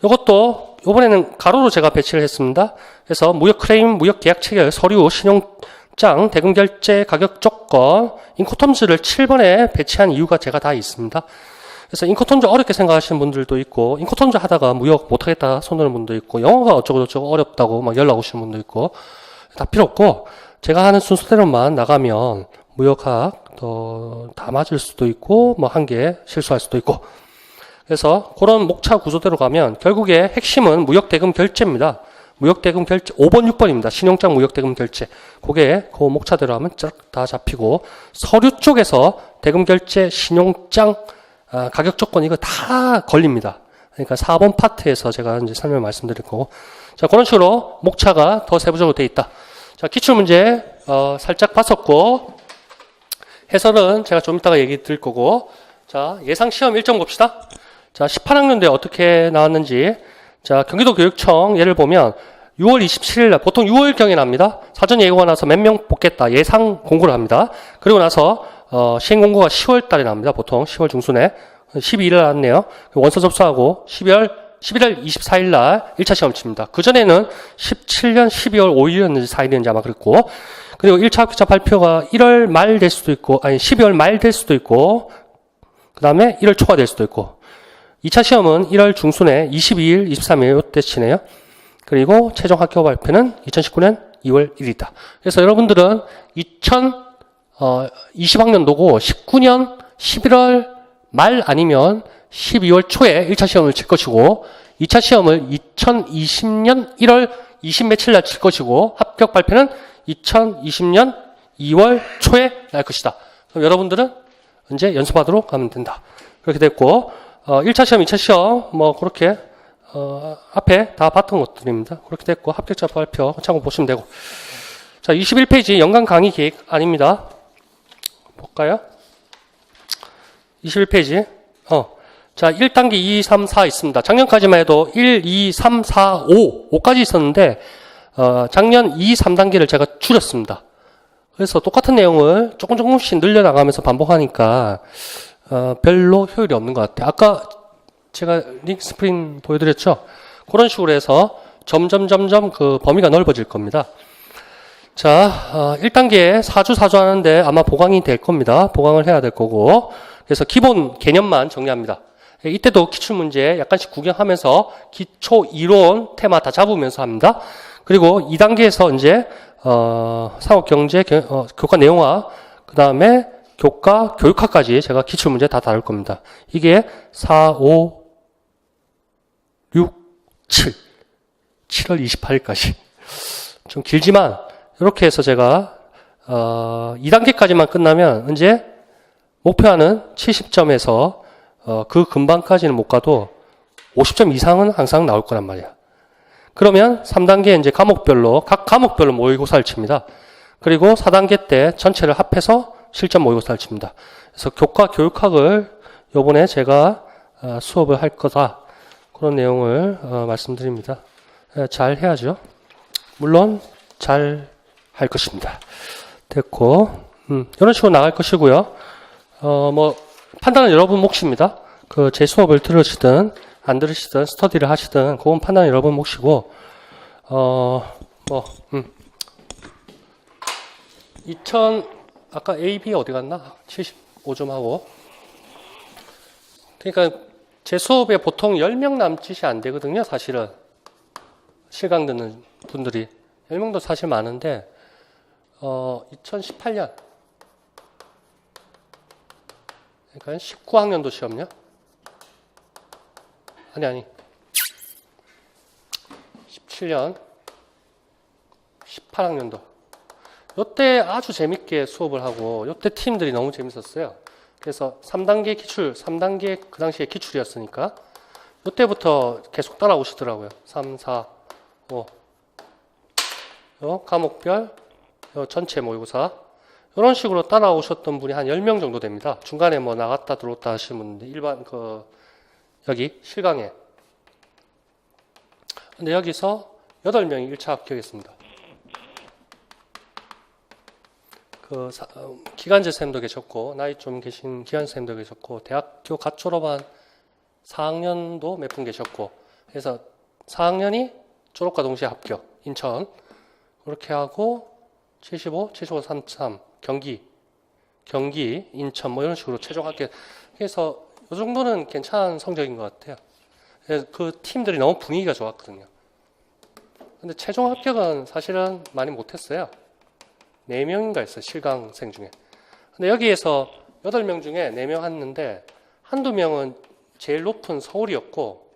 이것도 이번에는 가로로 제가 배치를 했습니다. 그래서 무역 클레임, 무역 계약 체결, 서류, 신용장, 대금 결제, 가격 조건, 인코텀즈를 7번에 배치한 이유가 제가 다 있습니다. 그래서 인코텀즈 어렵게 생각하시는 분들도 있고, 인코텀즈 하다가 무역 못하겠다 손드는 분도 있고, 영어가 어쩌고저쩌고 어렵다고 막 연락 오시는 분도 있고, 다 필요 없고, 제가 하는 순서대로만 나가면 무역학 다 맞을 수도 있고, 뭐 한 개 실수할 수도 있고. 그래서 그런 목차 구조대로 가면 결국에 핵심은 무역대금 결제입니다. 무역대금 결제 5번, 6번입니다. 신용장 무역대금 결제. 그게 그 목차대로 하면 쫙 다 잡히고, 서류 쪽에서 대금 결제, 신용장, 가격 조건 이거 다 걸립니다. 그러니까 4번 파트에서 제가 이제 설명 말씀드릴 거고. 자, 그런 식으로 목차가 더 세부적으로 되어 있다. 자, 기출문제, 살짝 봤었고, 해설은 제가 좀 이따가 얘기 드릴 거고, 자, 예상 시험 일정 봅시다. 자, 18학년도에 어떻게 나왔는지. 자, 경기도교육청 예를 보면 6월 27일 날, 보통 6월경에 납니다. 사전 예고가 나서 몇 명 뽑겠다. 예상 공고를 합니다. 그리고 나서, 시행 공고가 10월 달에 납니다. 보통 10월 중순에. 12일 날 났네요. 원서 접수하고 11월 24일 날 1차 시험 칩니다. 그전에는 17년 12월 5일이었는지 4일이었는지 아마 그랬고, 그리고 1차 합격자 발표가 1월 말 될 수도 있고, 아니 12월 말 될 수도 있고, 그 다음에 1월 초가 될 수도 있고, 2차 시험은 1월 중순에 22일, 23일 이때 치네요. 그리고 최종 합격 발표는 2019년 2월 1일이다. 그래서 여러분들은 2020학년도고 19년 11월 말 아니면 12월 초에 1차 시험을 칠 것이고, 2차 시험을 2020년 1월 20 며칠 날 칠 것이고, 합격 발표는 2020년 2월 초에 날 것이다. 그럼 여러분들은 이제 연습하도록 가면 된다. 그렇게 됐고, 1차 시험, 2차 시험, 뭐, 그렇게, 앞에 다 봤던 것들입니다. 그렇게 됐고, 합격자 발표 참고 보시면 되고. 자, 21페이지 연간 강의 계획 아닙니다. 볼까요? 21페이지. 자, 1단계 2, 3, 4 있습니다. 작년까지만 해도 1, 2, 3, 4, 5, 5까지 있었는데, 작년 2, 3단계를 제가 줄였습니다. 그래서 똑같은 내용을 조금씩 늘려나가면서 반복하니까, 별로 효율이 없는 것 같아요. 아까 제가 링크 스프링 보여드렸죠? 그런 식으로 해서 점점 그 범위가 넓어질 겁니다. 자, 1단계 4주 하는데 아마 보강이 될 겁니다. 보강을 해야 될 거고. 그래서 기본 개념만 정리합니다. 이때도 기출문제 약간씩 구경하면서 기초 이론 테마 다 잡으면서 합니다. 그리고 2단계에서 이제, 상업경제, 교과 내용화, 그 다음에 교과, 교육학까지 제가 기출문제 다 다룰 겁니다. 이게 4, 5, 6, 7. 7월 28일까지. 좀 길지만, 이렇게 해서 제가, 2단계까지만 끝나면, 이제, 목표하는 70점에서, 그 근방까지는 못 가도 50점 이상은 항상 나올 거란 말이야. 그러면 3단계 이제 과목별로, 각 과목별로 모의고사를 칩니다. 그리고 4단계 때 전체를 합해서 실전 모의고사를 칩니다. 그래서 교과 교육학을 요번에 제가 수업을 할 거다. 그런 내용을 말씀드립니다. 잘 해야죠. 물론 잘 할 것입니다. 됐고, 이런 식으로 나갈 것이고요. 뭐 판단은 여러분 몫입니다. 그 제 수업을 들으시든 안 들으시든 스터디를 하시든 그건 판단은 여러분 몫이고, 2000 아까 A, B 어디 갔나? 75점 하고. 그러니까 제 수업에 보통 10명 남짓이 안 되거든요, 사실은. 실강 듣는 분들이. 10명도 사실 많은데, 2018년. 그러니까 19학년도 시험요? 아니. 17년. 18학년도. 요때 아주 재밌게 수업을 하고, 요때 팀들이 너무 재밌었어요. 그래서 3단계 기출, 3단계 그 당시에 기출이었으니까, 요때부터 계속 따라오시더라고요. 3, 4, 5. 요 과목별, 요 전체 모의고사. 이런 식으로 따라오셨던 분이 한 10명 정도 됩니다. 중간에 뭐 나갔다 들어왔다 하시는 분들, 일반 여기 실강에. 근데 여기서 8명이 1차 합격했습니다. 기간제 쌤도 계셨고, 나이 좀 계신 기간제 쌤도 계셨고, 대학교 갓 졸업한 4학년도 몇 분 계셨고, 그래서 4학년이 졸업과 동시에 합격, 인천. 그렇게 하고, 75, 33, 경기, 인천, 뭐 이런 식으로 최종 합격. 그래서 이 정도는 괜찮은 성적인 것 같아요. 그래서 그 팀들이 너무 분위기가 좋았거든요. 근데 최종 합격은 사실은 많이 못했어요. 4명인가 했어요, 실강생 중에. 근데 여기에서 8명 중에 4명 했는데, 한두 명은 제일 높은 서울이었고,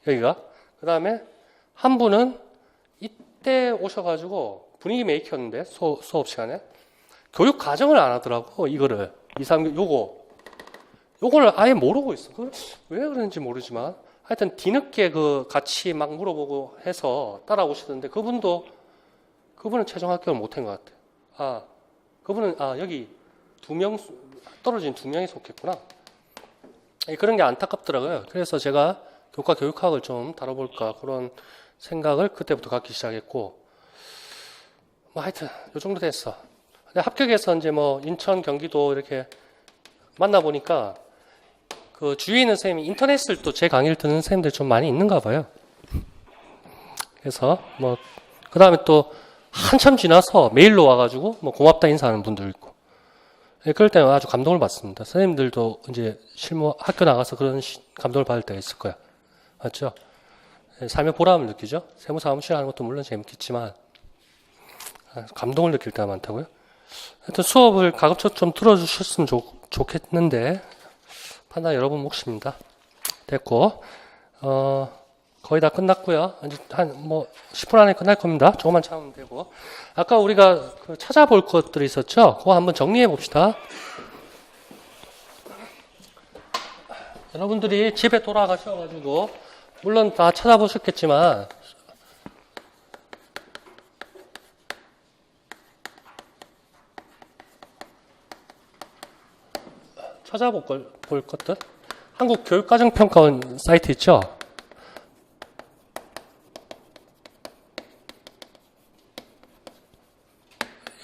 여기가. 그 다음에 한 분은 이때 오셔가지고 분위기 메이커였는데, 수업 시간에. 교육 과정을 안 하더라고, 이거를. 2, 3, 요거를 아예 모르고 있어. 왜 그런지 모르지만. 하여튼 뒤늦게 같이 막 물어보고 해서 따라오시던데, 그분은 최종 합격을 못한 것 같아요. 그분은, 여기 떨어진 2명이 속했구나. 그런 게 안타깝더라고요. 그래서 제가 교과 교육학을 좀 다뤄볼까, 그런 생각을 그때부터 갖기 시작했고, 뭐 하여튼, 요 정도 됐어. 근데 합격해서 이제 뭐, 인천, 경기도 이렇게 만나보니까, 그 주위에 있는 선생님이 인터넷을 또 제 강의를 듣는 선생님들이 좀 많이 있는가 봐요. 그래서 뭐, 그 다음에 또, 한참 지나서 메일로 와가지고 뭐 고맙다 인사하는 분도 있고, 그럴 때는 아주 감동을 받습니다. 선생님들도 이제 학교 나가서 그런 감동을 받을 때가 있을 거야. 맞죠? 삶의 보람을 느끼죠? 세무사무실 하는 것도 물론 재밌겠지만 감동을 느낄 때가 많다고요. 하여튼 수업을 가급적 좀 들어주셨으면 좋겠는데 판단 여러분 몫입니다. 됐고, 거의 다 끝났고요. 한 10분 안에 끝날 겁니다. 조금만 참으면 되고. 아까 우리가 찾아볼 것들이 있었죠? 그거 한번 정리해 봅시다. 여러분들이 집에 돌아가셔가지고 물론 다 찾아보셨겠지만 볼 것들. 한국교육과정평가원 사이트 있죠?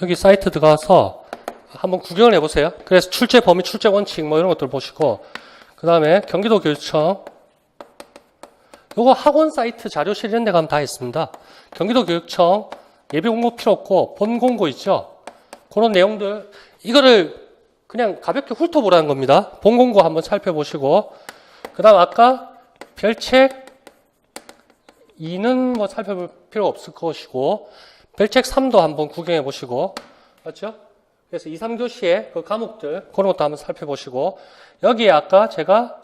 여기 사이트 들어가서 한번 구경을 해보세요. 그래서 출제 범위, 출제 원칙 뭐 이런 것들 보시고, 그 다음에 경기도 교육청, 요거 학원 사이트 자료실 이런 데 가면 다 있습니다. 경기도 교육청 예비 공고 필요 없고 본 공고 있죠? 그런 내용들, 이거를 그냥 가볍게 훑어보라는 겁니다. 본 공고 한번 살펴보시고, 그 다음 아까 별책 2는 뭐 살펴볼 필요 없을 것이고, 별책 3도 한번 구경해 보시고, 맞죠? 그래서 2, 3교시에 그 과목들, 그런 것도 한번 살펴보시고, 여기에 아까 제가,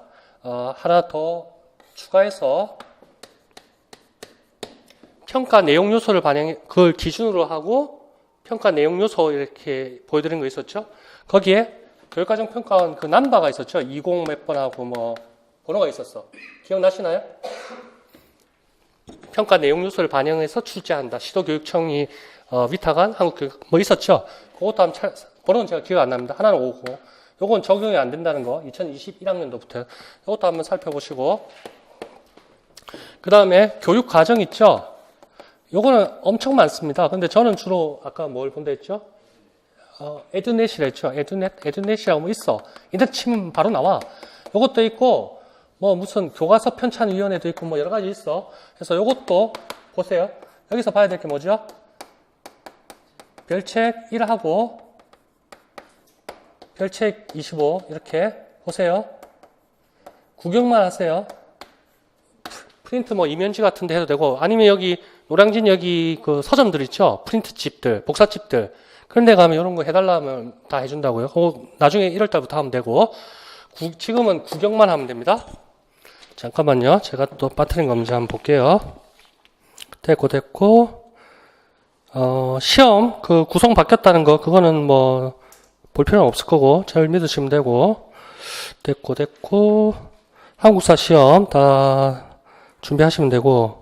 하나 더 추가해서, 평가 내용 요소를 그걸 기준으로 하고, 평가 내용 요소 이렇게 보여드린 거 있었죠? 거기에 교육과정 평가원 그 넘버가 있었죠? 20 몇 번하고 뭐, 번호가 있었어. 기억나시나요? 평가 내용 요소를 반영해서 출제한다. 시도교육청이 위탁한 한국교육 뭐 있었죠. 그것도 한번 번호는 제가 기억 안 납니다. 하나는 5고 요건 적용이 안 된다는 거 2021학년도부터 이것도 한번 살펴보시고, 그 다음에 교육 과정 있죠. 요거는 엄청 많습니다. 근데 저는 주로 아까 뭘 본다 했죠? 에듀넷이라 했죠. 에듀넷이라고 뭐 있어. 인터넷 치면 바로 나와. 요것도 있고 뭐 무슨 교과서 편찬위원회도 있고 뭐 여러 가지 있어. 그래서 요것도 보세요. 여기서 봐야 될 게 뭐죠? 별책 1하고 별책 25 이렇게 보세요. 구경만 하세요. 프린트 뭐 이면지 같은 데 해도 되고, 아니면 여기 노량진 여기 그 서점들 있죠? 프린트집들, 복사집들. 그런 데 가면 이런 거 해달라면 다 해준다고요. 그거 나중에 1월달부터 하면 되고, 지금은 구경만 하면 됩니다. 잠깐만요. 제가 또 빠뜨린 거 뭔지 한번 볼게요. 됐고. 시험, 그 구성 바뀌었다는 거, 그거는 뭐, 볼 필요는 없을 거고, 잘 믿으시면 되고. 됐고. 한국사 시험 다 준비하시면 되고.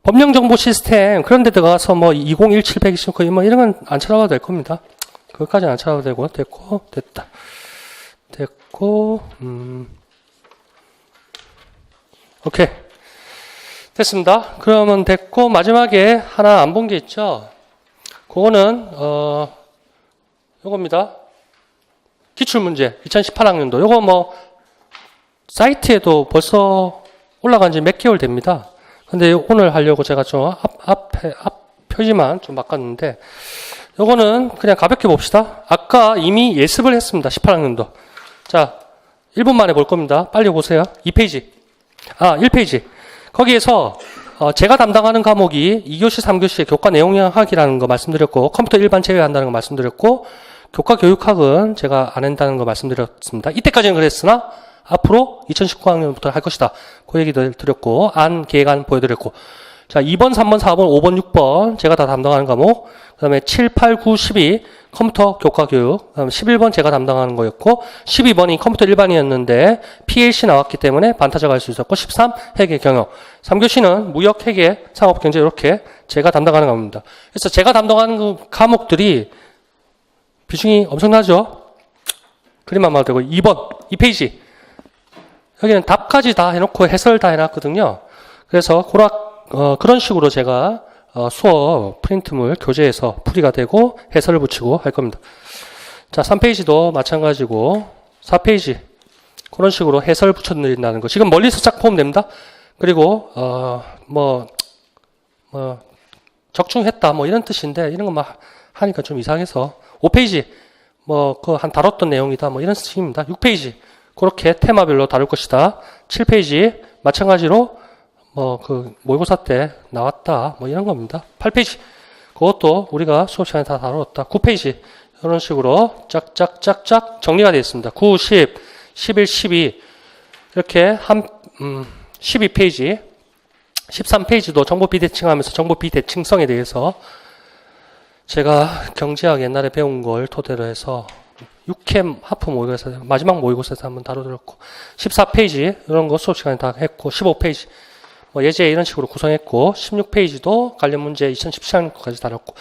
법령정보 시스템, 그런 데 들어가서 뭐, 2017, 129, 뭐, 이런 건 안 찾아봐도 될 겁니다. 그것까지는 안 찾아봐도 되고, 됐고. 오케이. 됐습니다. 그러면 됐고, 마지막에 하나 안 본 게 있죠? 그거는, 요겁니다. 기출문제, 2018학년도. 요거 뭐, 사이트에도 벌써 올라간 지 몇 개월 됩니다. 근데 오늘 하려고 제가 좀 앞 표지만 좀 바꿨는데, 요거는 그냥 가볍게 봅시다. 아까 이미 예습을 했습니다. 18학년도. 자, 1분 만에 볼 겁니다. 빨리 보세요. 2페이지. 1페이지. 거기에서 제가 담당하는 과목이 2교시, 3교시의 교과 내용학이라는 거 말씀드렸고, 컴퓨터 일반 제외한다는 거 말씀드렸고, 교과 교육학은 제가 안 한다는 거 말씀드렸습니다. 이때까지는 그랬으나 앞으로 2019학년부터 할 것이다. 그 얘기도 드렸고, 계획안 보여드렸고. 자, 2번, 3번, 4번, 5번, 6번 제가 다 담당하는 과목, 그 다음에 7, 8, 9, 12 컴퓨터 교과 교육, 그 다음에 11번 제가 담당하는 거였고, 12번이 컴퓨터 일반이었는데 PLC 나왔기 때문에 반타작 할 수 있었고, 13 회계 경영, 3교시는 무역, 회계, 상업, 경제 이렇게 제가 담당하는 과목입니다. 그래서 제가 담당하는 그 과목들이 비중이 엄청나죠? 그림만 봐도 되고, 2번, 2페이지. 여기는 답까지 다 해놓고 해설 다 해놨거든요. 그래서 그런 식으로 제가 수업 프린트물 교재에서 풀이가 되고 해설을 붙이고 할 겁니다. 자, 3페이지도 마찬가지고 4페이지 그런 식으로 해설 붙여드린다는 거. 지금 멀리서 쫙 보면 됩니다. 그리고 적중했다 뭐 이런 뜻인데 이런 거 하니까 좀 이상해서 5페이지 한 다뤘던 내용이다 뭐 이런 식입니다. 6페이지 그렇게 테마별로 다룰 것이다. 7페이지 마찬가지로 모의고사 때 나왔다 뭐 이런 겁니다. 8페이지 그것도 우리가 수업 시간에 다 다뤘다. 9페이지 이런 식으로 짝짝짝짝 정리가 되어 있습니다. 9, 10, 11, 12 이렇게 12페이지 13페이지도 정보 비대칭하면서 정보 비대칭성에 대해서 제가 경제학 옛날에 배운 걸 토대로 해서 6캠 하프 모의고사 마지막 모의고사에서 한번 다뤄드렸고 14페이지 이런 거 수업 시간에 다 했고 15페이지 예제 이런 식으로 구성했고 16페이지도 관련 문제 2017학년까지 다뤘고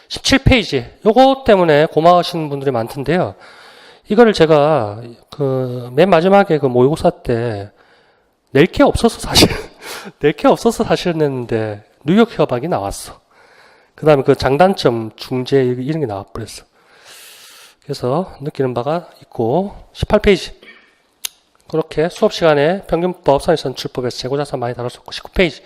17페이지 요거 때문에 고마워하시는 분들이 많던데요. 이거를 제가 맨 마지막에 모의고사 때 낼 게 없어서 사실 낼 게 없어서 사실 냈는데 뉴욕 협약이 나왔어. 그 다음에 장단점 중재 이런 게 나와버렸어. 그래서 느끼는 바가 있고 18페이지 그렇게 수업 시간에 평균법, 선입선출법에서 재고자산 많이 다뤘었고 19페이지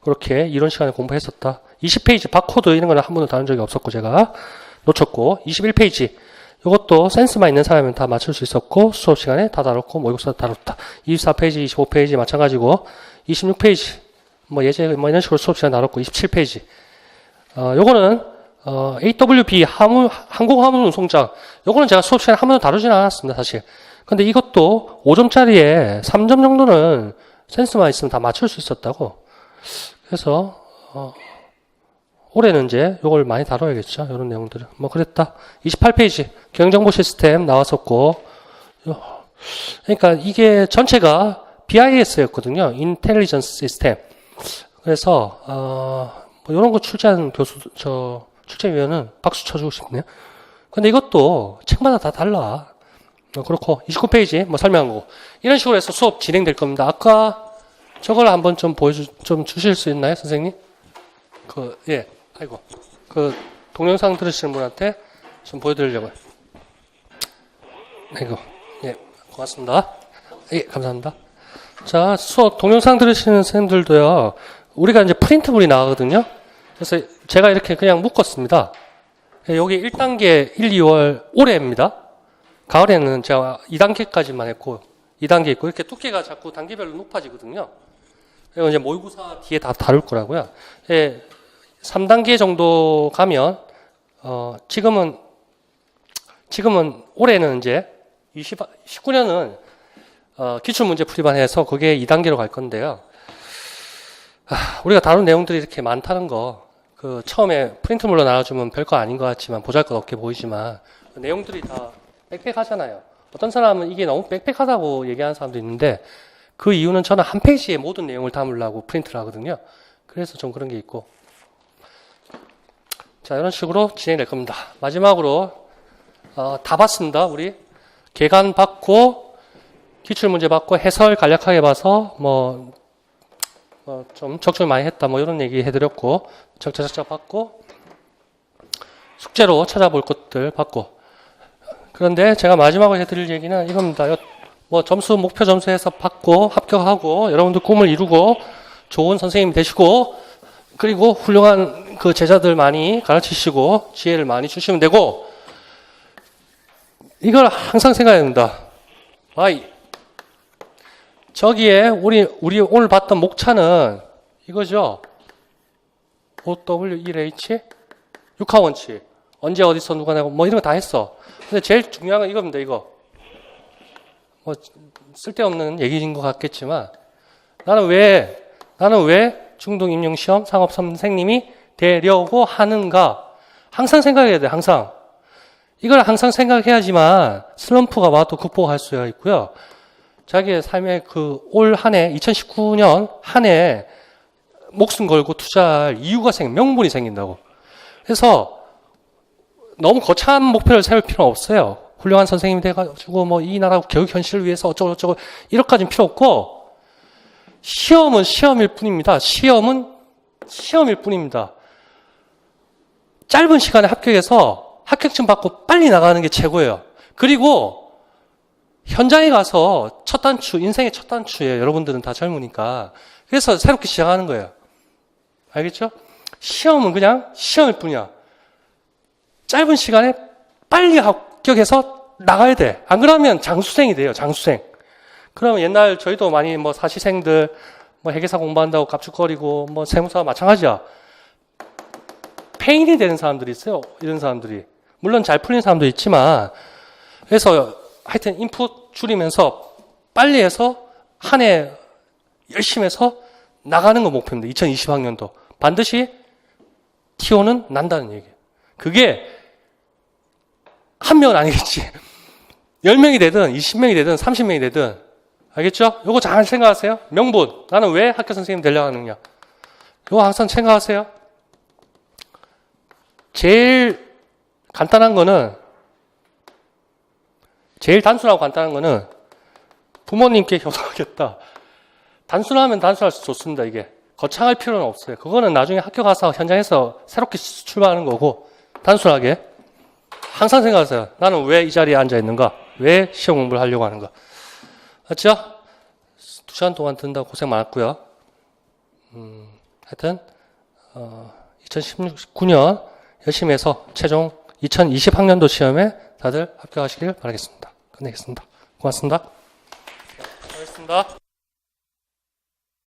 그렇게 이론 시간에 공부했었다. 20페이지 바코드 이런 거는 한 번도 다룬 적이 없었고 제가 놓쳤고 21페이지 이것도 센스만 있는 사람은 다 맞출 수 있었고 수업 시간에 다 다뤘고 모의고사 다뤘다. 24페이지, 25페이지 마찬가지고 26페이지 예제 이런 식으로 수업 시간에 다뤘고 27페이지 요거는 AWB 항공화물운송장 요거는 제가 수업 시간에 한 번도 다루진 않았습니다. 사실. 근데 이것도 5점짜리에 3점 정도는 센스만 있으면 다 맞출 수 있었다고. 그래서 올해는 이제 요걸 많이 다뤄야겠죠. 이런 내용들을. 그랬다. 28페이지 경영정보 시스템 나왔었고 그러니까 이게 전체가 BIS였거든요. 인텔리전스 시스템. 그래서 이런 거 출제한 출제위원은 박수 쳐주고 싶네요. 근데 이것도 책마다 다 달라. 그렇고 29페이지 설명한 거고 이런 식으로 해서 수업 진행될 겁니다. 아까 저걸 한번 좀 주실 수 있나요, 선생님? 동영상 들으시는 분한테 좀 보여드리려고요. 고맙습니다. 감사합니다. 자, 수업 동영상 들으시는 선생님들도요. 우리가 이제 프린트물이 나가거든요. 그래서 제가 이렇게 그냥 묶었습니다. 여기 1단계 1, 2월 올해입니다. 가을에는 제가 2단계까지만 했고 2단계 있고 이렇게 두께가 자꾸 단계별로 높아지거든요. 그리고 이제 모의고사 뒤에 다 다룰 거라고요. 3단계 정도 가면 지금은 올해는 이제 19년은 기출문제 풀이만 해서 그게 2단계로 갈 건데요. 우리가 다룬 내용들이 이렇게 많다는 거 처음에 프린트물로 나와주면 별거 아닌 것 같지만 보잘것없게 보이지만 내용들이 다 빽빽하잖아요. 어떤 사람은 이게 너무 빽빽하다고 얘기하는 사람도 있는데 그 이유는 저는 한 페이지에 모든 내용을 담으려고 프린트를 하거든요. 그래서 좀 그런 게 있고 자 이런 식으로 진행될 겁니다. 마지막으로 다 봤습니다. 우리 개간 받고 기출문제 받고 해설 간략하게 봐서 좀 적중을 많이 했다 뭐 이런 얘기 해드렸고 적자 받고 숙제로 찾아볼 것들 받고 그런데 제가 마지막으로 해드릴 얘기는 이겁니다. 뭐 점수 목표 점수에서 받고 합격하고 여러분들 꿈을 이루고 좋은 선생님 되시고 그리고 훌륭한 그 제자들 많이 가르치시고 지혜를 많이 주시면 되고 이걸 항상 생각해야 됩니다. 저기에 우리 오늘 봤던 목차는 이거죠. OW1H 육하원칙 언제 어디서 누가 내고 뭐 이런 거 다 했어. 근데 제일 중요한 건 이겁니다. 이거 뭐 쓸데없는 얘기인 것 같겠지만 나는 왜 중등 임용 시험 상업 선생님이 되려고 하는가 항상 생각해야 돼. 항상 이걸 항상 생각해야지만 슬럼프가 와도 극복할 수가 있고요. 자기의 삶의 그 올 한 해 2019년 한 해 목숨 걸고 투자할 이유가 명분이 생긴다고. 그래서 너무 거창한 목표를 세울 필요는 없어요. 훌륭한 선생님이 돼가지고 뭐 이 나라 교육 현실을 위해서 어쩌고 이렇게까지는 필요 없고 시험은 시험일 뿐입니다. 시험은 시험일 뿐입니다. 짧은 시간에 합격해서 합격증 받고 빨리 나가는 게 최고예요. 그리고 현장에 가서 첫 단추, 인생의 첫 단추예요. 여러분들은 다 젊으니까. 그래서 새롭게 시작하는 거예요. 알겠죠? 시험은 그냥 시험일 뿐이야. 짧은 시간에 빨리 합격해서 나가야 돼. 안 그러면 장수생이 돼요. 장수생. 그러면 옛날 저희도 많이 뭐 사시생들 뭐 회계사 공부한다고 갑죽거리고 뭐 세무사 마찬가지야. 페인이 되는 사람들이 있어요. 이런 사람들이. 물론 잘 풀리는 사람도 있지만 그래서 하여튼 인풋 줄이면서 빨리 해서 한 해 열심히 해서 나가는 거 목표입니다. 2020학년도. 반드시 T1은 난다는 얘기예요. 그게 한 명은 아니겠지. 10명이 되든 20명이 되든 30명이 되든 알겠죠? 요거 잘 생각하세요. 명분. 나는 왜 학교 선생님 되려고 하느냐. 요거 항상 생각하세요. 제일 단순하고 간단한 거는 부모님께 효도하겠다. 단순하면 단순할수록 좋습니다. 이게 거창할 필요는 없어요. 그거는 나중에 학교 가서 현장에서 새롭게 출발하는 거고 단순하게 항상 생각하세요. 나는 왜 이 자리에 앉아 있는가? 왜 시험 공부를 하려고 하는가? 맞죠? 2시간 동안 듣는다고 고생 많았고요. 하여튼 2019년 열심히 해서 최종 2020학년도 시험에 다들 합격하시길 바라겠습니다. 끝내겠습니다. 고맙습니다. 수고하셨습니다.